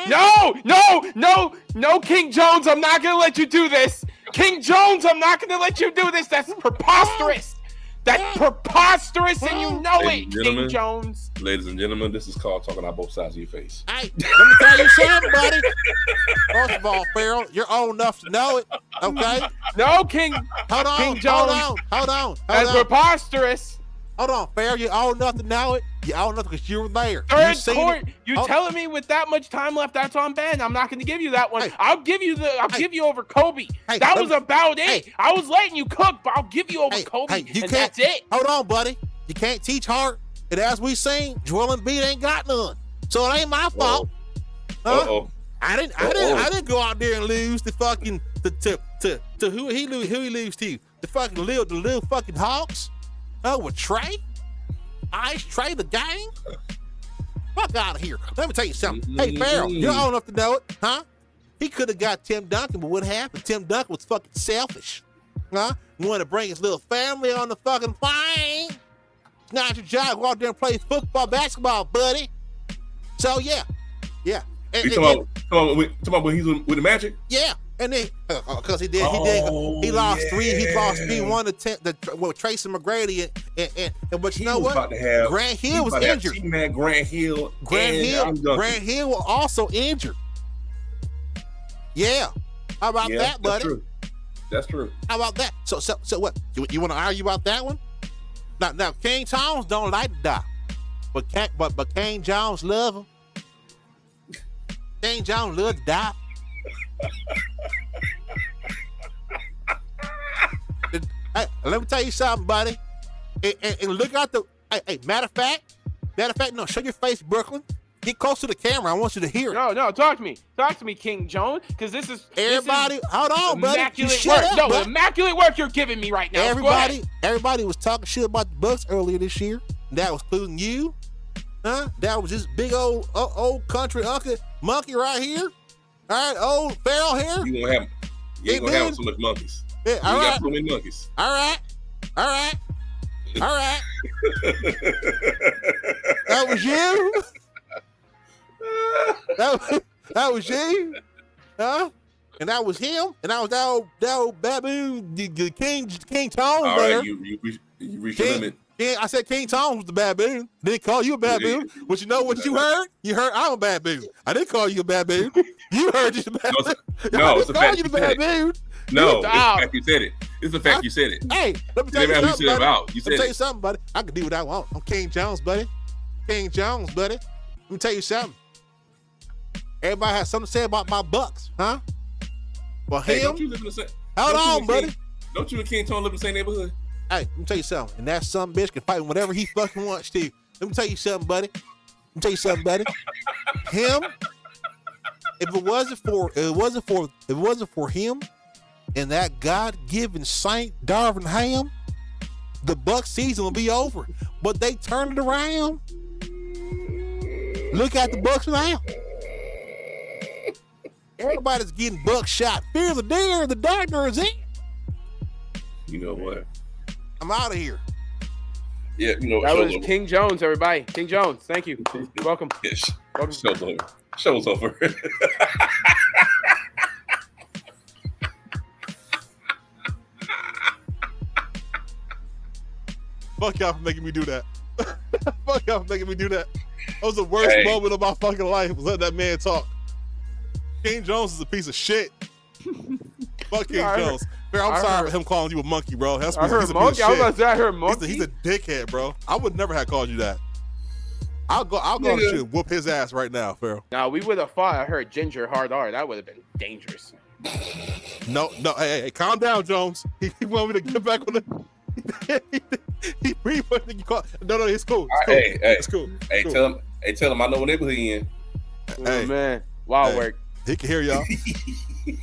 Speaker 4: No, King Jones, I'm not gonna let you do this. King Jones, I'm not gonna let you do this. That's preposterous. That's preposterous, and you know it, King Jones.
Speaker 2: Ladies and gentlemen, this is called talking out both sides of your face.
Speaker 1: Hey, let me tell you something, buddy. First of all, Farrell, you're old enough to know it, okay?
Speaker 4: No, King
Speaker 1: Hold on,
Speaker 4: King Jones.
Speaker 1: hold on.
Speaker 4: That's preposterous.
Speaker 1: Hold on, Fair. You old enough to know it. You old enough because you were there.
Speaker 4: Third
Speaker 1: You seen
Speaker 4: court.
Speaker 1: it.
Speaker 4: You
Speaker 1: Oh.
Speaker 4: telling me with that much time left, that's on Ben? I'm not going to give you that one.
Speaker 1: Hey.
Speaker 4: I'll give you over Kobe.
Speaker 1: Hey,
Speaker 4: that
Speaker 1: let
Speaker 4: was
Speaker 1: me-
Speaker 4: about it.
Speaker 1: Hey.
Speaker 4: I was letting you cook, but I'll give you over
Speaker 1: Hey,
Speaker 4: Kobe,
Speaker 1: hey, you
Speaker 4: and
Speaker 1: can't-
Speaker 4: that's it.
Speaker 1: Hold on, buddy. You can't teach heart. And as we seen, Joel Embiid ain't got none. So it ain't my fault. Huh?
Speaker 2: Uh-oh.
Speaker 1: I didn't go out there and lose the fucking to who he lose to? The fucking little fucking Hawks? With Trey? Ice Trey the gang? Fuck out of here. Let me tell you something. Hey, Farrell, you're old enough to know it, huh? He could have got Tim Duncan, but what happened? Tim Duncan was fucking selfish. Huh? He wanted to bring his little family on the fucking plane. It's not your job. Go out there and play football, basketball, buddy. So yeah. And,
Speaker 2: You talking about when he's with the Magic?
Speaker 1: yeah, and then because he
Speaker 2: Oh,
Speaker 1: lost
Speaker 2: yeah.
Speaker 1: three. He lost 3-1 with Tracy McGrady and but you know what?
Speaker 2: About to have,
Speaker 1: Grant Hill was injured.
Speaker 2: T-Man, Grant Hill
Speaker 1: Grant Hill was also injured. Yeah, how about that, buddy?
Speaker 2: That's true.
Speaker 1: How about that? So what? You want to argue about that one? Now King Jones don't like to die, but King Jones love him. King Jones love to die. Hey, let me tell you something, buddy. And look out the. Hey, matter of fact, no, show your face, Brooklyn. Get close to the camera. I want you to hear it.
Speaker 4: No, talk to me, King Jones, because this is
Speaker 1: Everybody, hold on, buddy. You
Speaker 4: immaculate
Speaker 1: shut
Speaker 4: work.
Speaker 1: up,
Speaker 4: No,
Speaker 1: buddy.
Speaker 4: immaculate work you're giving me right now. Go ahead.
Speaker 1: Everybody was talking shit about the Bucks earlier this year. That was including you, huh? That was this big old country monkey right here. All right, old Farrell here.
Speaker 2: You ain't gonna have so much monkeys.
Speaker 1: Yeah,
Speaker 2: You
Speaker 1: all
Speaker 2: got
Speaker 1: right,
Speaker 2: so many monkeys.
Speaker 1: all right. That was you. That was you, huh? And that was him, and that was that old baboon, the King Tones
Speaker 2: All
Speaker 1: there.
Speaker 2: right, you reach your limit.
Speaker 1: Yeah, I said King Tones was the baboon. Didn't call you a baboon. But you know what you heard? You heard I'm a baboon. I didn't call you a baboon. You heard you a baboon.
Speaker 2: No,
Speaker 1: I
Speaker 2: it's
Speaker 1: didn't
Speaker 2: a
Speaker 1: call
Speaker 2: fact
Speaker 1: you
Speaker 2: you
Speaker 1: the
Speaker 2: said it.
Speaker 1: baboon.
Speaker 2: No, it's the
Speaker 4: Stop.
Speaker 2: fact you said it. It's the fact you said it.
Speaker 1: Hey, let me tell you
Speaker 2: Never how
Speaker 1: something,
Speaker 2: you said it
Speaker 1: buddy.
Speaker 2: out. You
Speaker 1: Let me
Speaker 2: said
Speaker 1: tell you
Speaker 2: it.
Speaker 1: something, buddy. I can do what I want. I'm King Jones, buddy. King Jones, buddy. Let me tell you something. Everybody has something to say about my Bucks, huh? Well,
Speaker 2: Hey,
Speaker 1: him.
Speaker 2: don't you live in the same?
Speaker 1: Hold
Speaker 2: don't you
Speaker 1: on,
Speaker 2: and
Speaker 1: buddy.
Speaker 2: King- Don't you and King Tone live in the same neighborhood?
Speaker 1: Hey, let me tell you something. And that some bitch can fight whatever he fucking wants to. Let me tell you something, buddy. Him. If it wasn't for him and that God-given Saint Darvin Ham, the Bucks season will be over. But they turned it around. Look at the Bucks now. Everybody's getting buckshot. Fear the deer, the doctor is in.
Speaker 2: You know what?
Speaker 1: I'm out of here.
Speaker 2: Yeah, you know.
Speaker 4: That
Speaker 2: show's
Speaker 4: was
Speaker 2: over.
Speaker 4: King Jones, everybody. King Jones, thank you. You're welcome.
Speaker 2: Yeah,
Speaker 4: Welcome.
Speaker 2: show's over. Show's over.
Speaker 1: Fuck y'all for making me do that. Fuck y'all for making me do that. That was the worst
Speaker 2: Hey.
Speaker 1: moment of my fucking life, was letting that man talk. King Jones is a piece of shit. Fuck King
Speaker 4: Yeah, I heard-
Speaker 1: Jones. Man, I'm
Speaker 4: I
Speaker 1: sorry
Speaker 4: heard-
Speaker 1: for him calling you a monkey, bro. That's
Speaker 4: I heard
Speaker 1: he's a
Speaker 4: monkey.
Speaker 1: piece
Speaker 4: I
Speaker 1: of
Speaker 4: was about
Speaker 1: shit.
Speaker 4: to say I heard monkey.
Speaker 1: He's a dickhead, bro. I would never have called you that. I'll go and
Speaker 2: Nigga.
Speaker 1: shit, whoop his ass right now, Pharaoh.
Speaker 4: Now we would have fought. I heard Ginger Hard R. That would have been dangerous.
Speaker 1: No, hey, calm down, Jones. He want me to get back on the. he put you call. No, it's cool. It's cool.
Speaker 2: Hey,
Speaker 1: It's cool.
Speaker 2: hey,
Speaker 1: Cool.
Speaker 2: tell him I know what neighborhood he in.
Speaker 4: Oh man, wild
Speaker 1: Hey.
Speaker 4: work.
Speaker 1: He can hear y'all.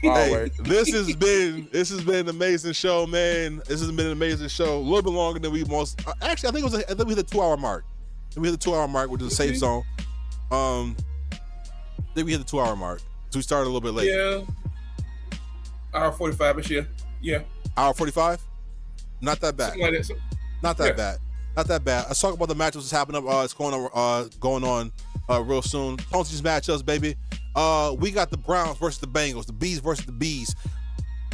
Speaker 4: Wild
Speaker 1: Hey,
Speaker 4: work.
Speaker 1: this has been an amazing show, man. This has been an amazing show. A little bit longer than we most. Actually, I think we hit the 2-hour mark. We hit the 2-hour mark, which is a safe zone. Then we hit the 2-hour mark, so we started a little bit late.
Speaker 2: Yeah. Hour 45ish. Yeah.
Speaker 1: Hour 45. Not that bad.
Speaker 2: Something like that. So-
Speaker 1: Not that
Speaker 2: Yeah.
Speaker 1: bad. Not that bad. Let's talk about the matchups that's happening. It's going on real soon. These matchups, baby. We got the Browns versus the Bengals, the Bees versus the Bees.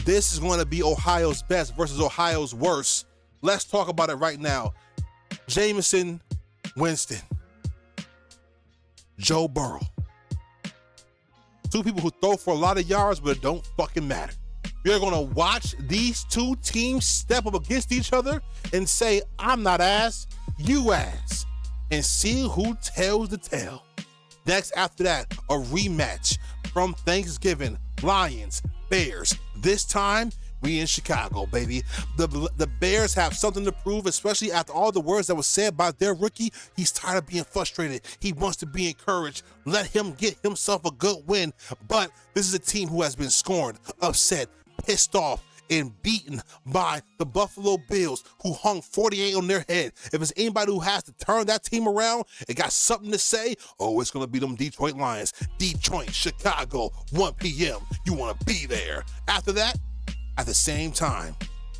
Speaker 1: This is going to be Ohio's best versus Ohio's worst. Let's talk about it right now. Jameson Winston, Joe Burrow. Two people who throw for a lot of yards, but it don't fucking matter. We are going to watch these two teams step up against each other and say, I'm not ass, you ass, and see who tells the tale. Next after that, a rematch from Thanksgiving, Lions, Bears. This time, we in Chicago, baby. The Bears have something to prove, especially after all the words that were said by their rookie. He's tired of being frustrated. He wants to be encouraged. Let him get himself a good win. But this is a team who has been scorned, upset, pissed off, and beaten by the Buffalo Bills, who hung 48 on their head. If it's anybody who has to turn that team around and got something to say, it's going to be them Detroit Lions. Detroit, Chicago, 1 p.m. You want to be there. After that, at the same time,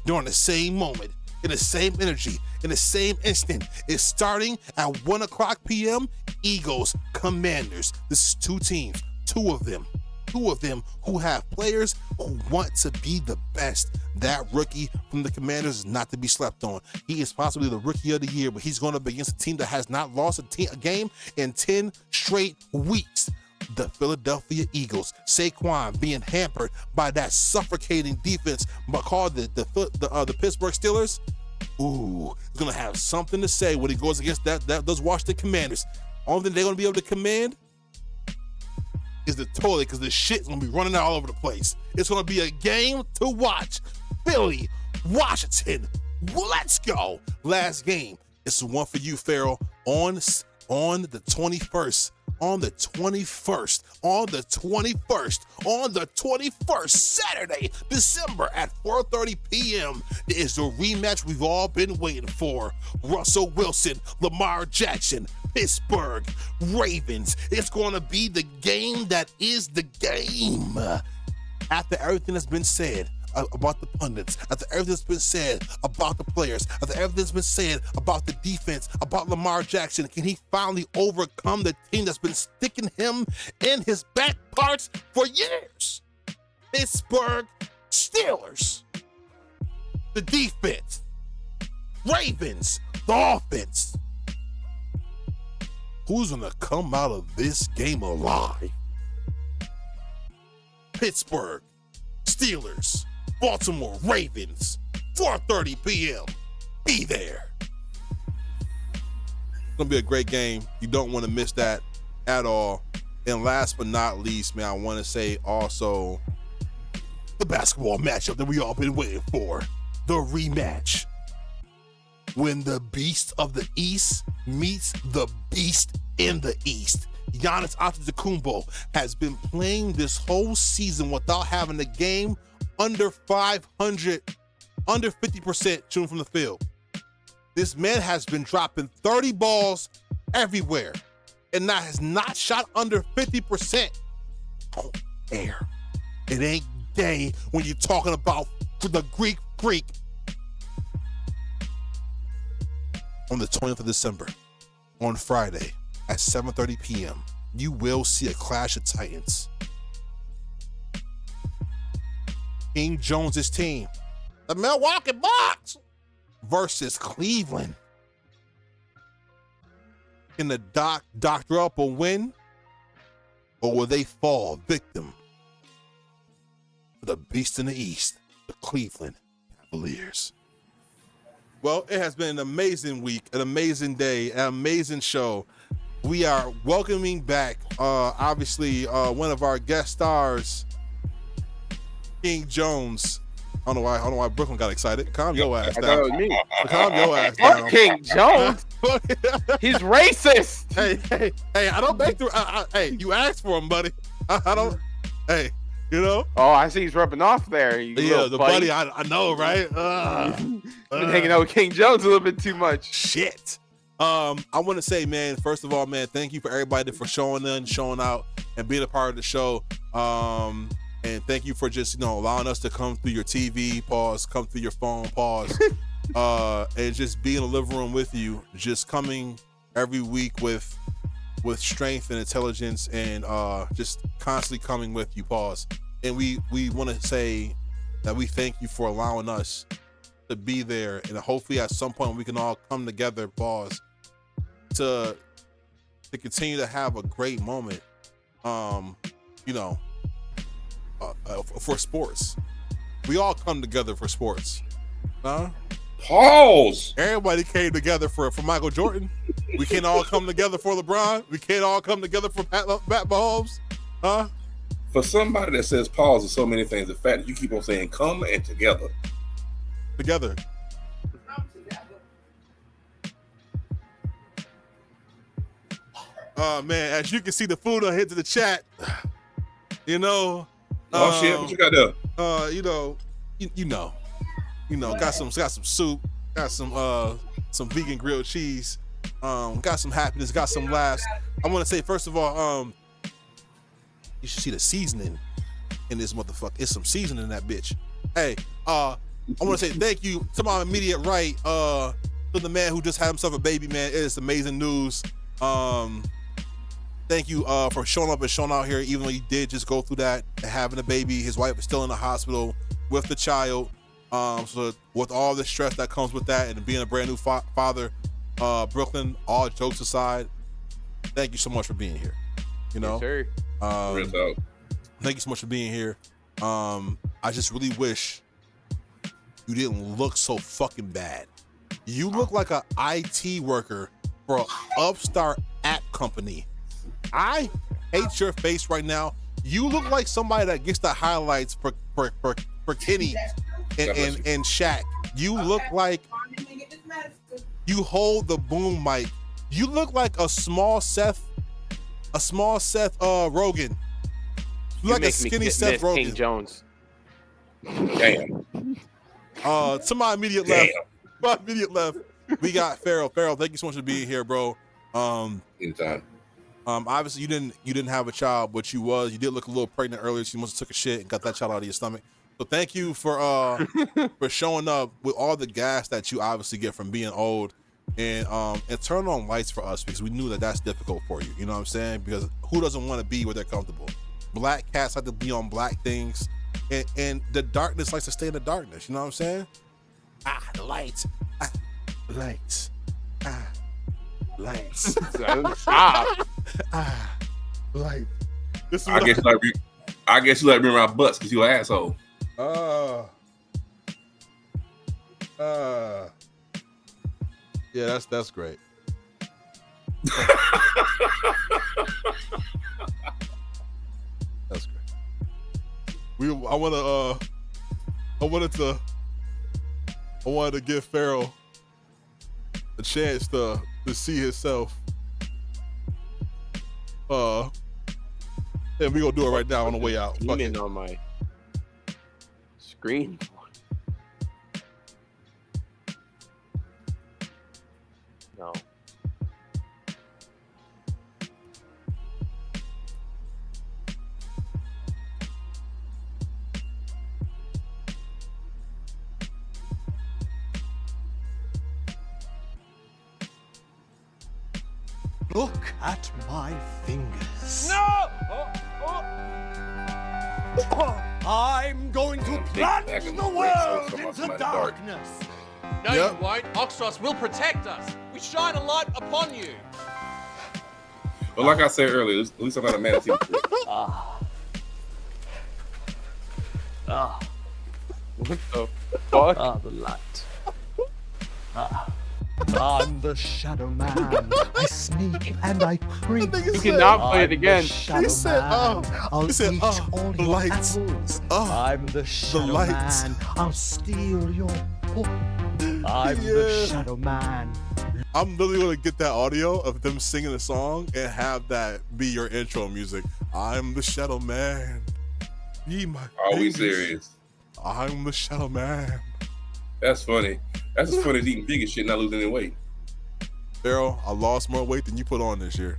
Speaker 1: during the same moment, in the same energy, in the same instant, it's starting at 1 o'clock p.m. Eagles, Commanders. This is two teams, two of them who have players who want to be the best. That rookie from the Commanders is not to be slept on. He is possibly the rookie of the year, but he's going up against a team that has not lost a game in 10 straight weeks. The Philadelphia Eagles. Saquon being hampered by that suffocating defense called the Pittsburgh Steelers. Ooh, he's going to have something to say when he goes against those Washington Commanders. Only thing they're going to be able to command is the toilet, because the shit's gonna be running out all over the place. It's gonna be a game to watch. Philly, Washington, let's go. Last game. It's the one for you, Farrell, on the 21st. On the 21st, Saturday, December at 4:30 p.m. It is the rematch we've all been waiting for. Russell Wilson, Lamar Jackson, Pittsburgh Ravens. It's going to be the game that is the game. After everything that's been said about the pundits, after everything that's been said about the players, after everything that's been said about the defense, about Lamar Jackson, can he finally overcome the team that's been sticking him in his back parts for years? Pittsburgh Steelers, the defense, Ravens, the offense. Who's gonna come out of this game alive? Pittsburgh Steelers, Baltimore Ravens, 4:30 p.m. Be there. It's gonna be a great game. You don't want to miss that at all. And last but not least, man, I want to say also the basketball matchup that we all been waiting for. The rematch. When the beast of the East meets the beast in the East. Giannis Antetokounmpo has been playing this whole season without having a game under 500, under 50% shooting from the field. This man has been dropping 30 balls everywhere and has not shot under 50%. Don't air. It ain't gay when you're talking about the Greek freak. On the 20th of December, on Friday at 7:30 p.m., you will see a clash of titans. King Jones's team, the Milwaukee Bucks, versus Cleveland. Can the doctor up a win, or will they fall victim to the beast in the East, the Cleveland Cavaliers? Well, it has been an amazing week, an amazing day, an amazing show. We are welcoming back, obviously, one of our guest stars, King Jones. I don't know why Brooklyn got excited. Calm your ass down.
Speaker 4: That was me.
Speaker 1: Calm your ass down.
Speaker 4: Fuck King Jones. He's racist.
Speaker 1: Hey! I don't make through. Hey, you asked for him, buddy. I don't. Hey, you know.
Speaker 4: Oh, I see he's rubbing off there.
Speaker 1: Yeah, the buddy. I know, right?
Speaker 4: Been hanging out with King Jones a little bit too much.
Speaker 1: Shit. I want to say, man, first of all, man, thank you for everybody for showing out, and being a part of the show. And thank you for just, allowing us to come through your TV, pause, come through your phone, pause, and just be in the living room with you, just coming every week with strength and intelligence, and just constantly coming with you, pause. And we want to say that we thank you for allowing us to be there, and hopefully at some point we can all come together, pause, to continue to have a great moment, for sports. We all come together for sports. Huh?
Speaker 2: Pause.
Speaker 1: Everybody came together for Michael Jordan. We can't all come together for LeBron. We can't all come together for Pat Mahomes. Huh?
Speaker 2: For somebody that says pause is so many things, the fact that you keep on saying come and together.
Speaker 1: Together. Man, as you can see, the food hit to the chat. You know.
Speaker 2: Oh shit! What you got there?
Speaker 1: You know, got some soup, got some vegan grilled cheese, got some happiness, got some laughs. I want to say first of all, you should see the seasoning in this motherfucker. It's some seasoning in that bitch. Hey, I want to say thank you to my immediate right, to the man who just had himself a baby. Man, it is amazing news. Thank you for showing up and showing out here, even though you did just go through that and having a baby. His wife is still in the hospital with the child. So with all the stress that comes with that and being a brand new father, Brooklyn, all jokes aside, thank you so much for being here. You know,
Speaker 4: Yes, sir.
Speaker 1: Thank you so much for being here. I just really wish you didn't look so fucking bad. You look like an IT worker for an upstart app company. I hate your face right now. You look like somebody that gets the highlights for Kenny and Shaq. You look like you hold the boom mic. You look like a small Seth Rogen. You look like a skinny Seth Rogen.
Speaker 4: King Jones.
Speaker 2: Damn.
Speaker 1: To my immediate left, we got Farrell. Farrell, thank you so much for being here, bro.
Speaker 2: Anytime.
Speaker 1: Obviously you didn't have a child, but you did look a little pregnant earlier. So you must have took a shit and got that child out of your stomach. So thank you for showing up with all the gas that you obviously get from being old, and turn on lights for us, because we knew that that's difficult for you. You know what I'm saying? Because who doesn't want to be where they're comfortable? Black cats like to be on black things, and the darkness likes to stay in the darkness. You know what I'm saying? The lights. Lights. Lights.
Speaker 4: Stop.
Speaker 1: Light.
Speaker 2: I guess you like being around butts because you an asshole.
Speaker 1: Yeah, that's great. That's great. I wanted to give Farrell a chance to see himself. And we gonna do it right now on the way out. Fuck it.
Speaker 4: On my screen. No.
Speaker 5: Look at my fingers.
Speaker 3: No!
Speaker 5: I'm going to
Speaker 2: back
Speaker 5: plunge
Speaker 2: in
Speaker 5: the
Speaker 2: the
Speaker 5: world
Speaker 2: break, so
Speaker 5: into
Speaker 2: dark.
Speaker 5: darkness.
Speaker 3: No,
Speaker 1: Yep.
Speaker 3: you won't. Oxros will protect us. We shine a light upon you.
Speaker 2: But like I said earlier, at least I'm not a man.
Speaker 4: What the fuck?
Speaker 5: The light. I'm the Shadow Man. I sneak and I creep.
Speaker 4: You cannot play it
Speaker 5: I'm
Speaker 4: again.
Speaker 5: The Shadow
Speaker 1: He said,
Speaker 5: Man. I'll
Speaker 1: he said,
Speaker 5: eat all
Speaker 1: the
Speaker 5: your
Speaker 1: lights.
Speaker 5: apples.
Speaker 1: Oh,
Speaker 5: I'm the Shadow
Speaker 1: lights.
Speaker 5: Man. I'll steal your book. I'm the Shadow Man.
Speaker 1: I'm literally gonna get that audio of them singing a song and have that be your intro music. I'm the Shadow Man. Be my
Speaker 2: Are we
Speaker 1: babies.
Speaker 2: serious?
Speaker 1: I'm the Shadow Man.
Speaker 2: That's funny. That's as funny as eating vegan shit and not losing any weight.
Speaker 1: Farrell, I lost more weight than you put on this year.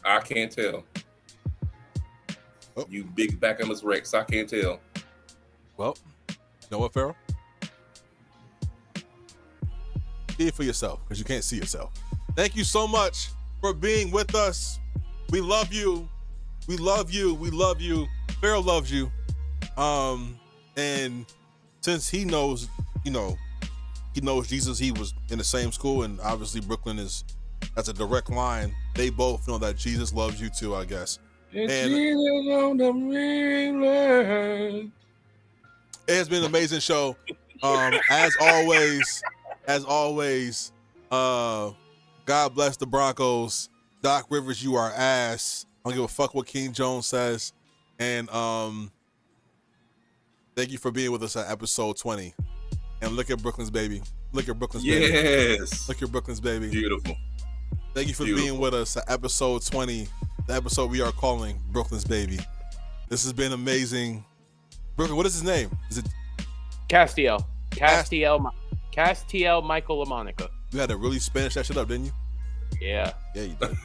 Speaker 2: I can't tell.
Speaker 1: Oh.
Speaker 2: You big Bacchus Rex. I can't tell.
Speaker 1: Well, you know what, Farrell? See it for yourself, because you can't see yourself. Thank you so much for being with us. We love you. We love you. We love you. Farrell loves you. And since he knows, he knows Jesus, he was in the same school, and obviously Brooklyn that's a direct line. They both know that Jesus loves you too, I guess.
Speaker 2: And Jesus on the mainland.
Speaker 1: It has been an amazing show. As always, God bless the Broncos. Doc Rivers, you are ass. I don't give a fuck what King Jones says. And thank you for being with us at episode 20. And look at Brooklyn's baby. Look at Brooklyn's baby.
Speaker 2: Yes.
Speaker 1: Look at Brooklyn's baby.
Speaker 2: Beautiful.
Speaker 1: Thank you for being with us at episode 20, the episode we are calling Brooklyn's Baby. This has been amazing. Brooklyn, what is his name? Is it
Speaker 4: Castiel Michael LaMonica.
Speaker 1: You had to really Spanish that shit up, didn't you?
Speaker 4: Yeah.
Speaker 1: Yeah, you did.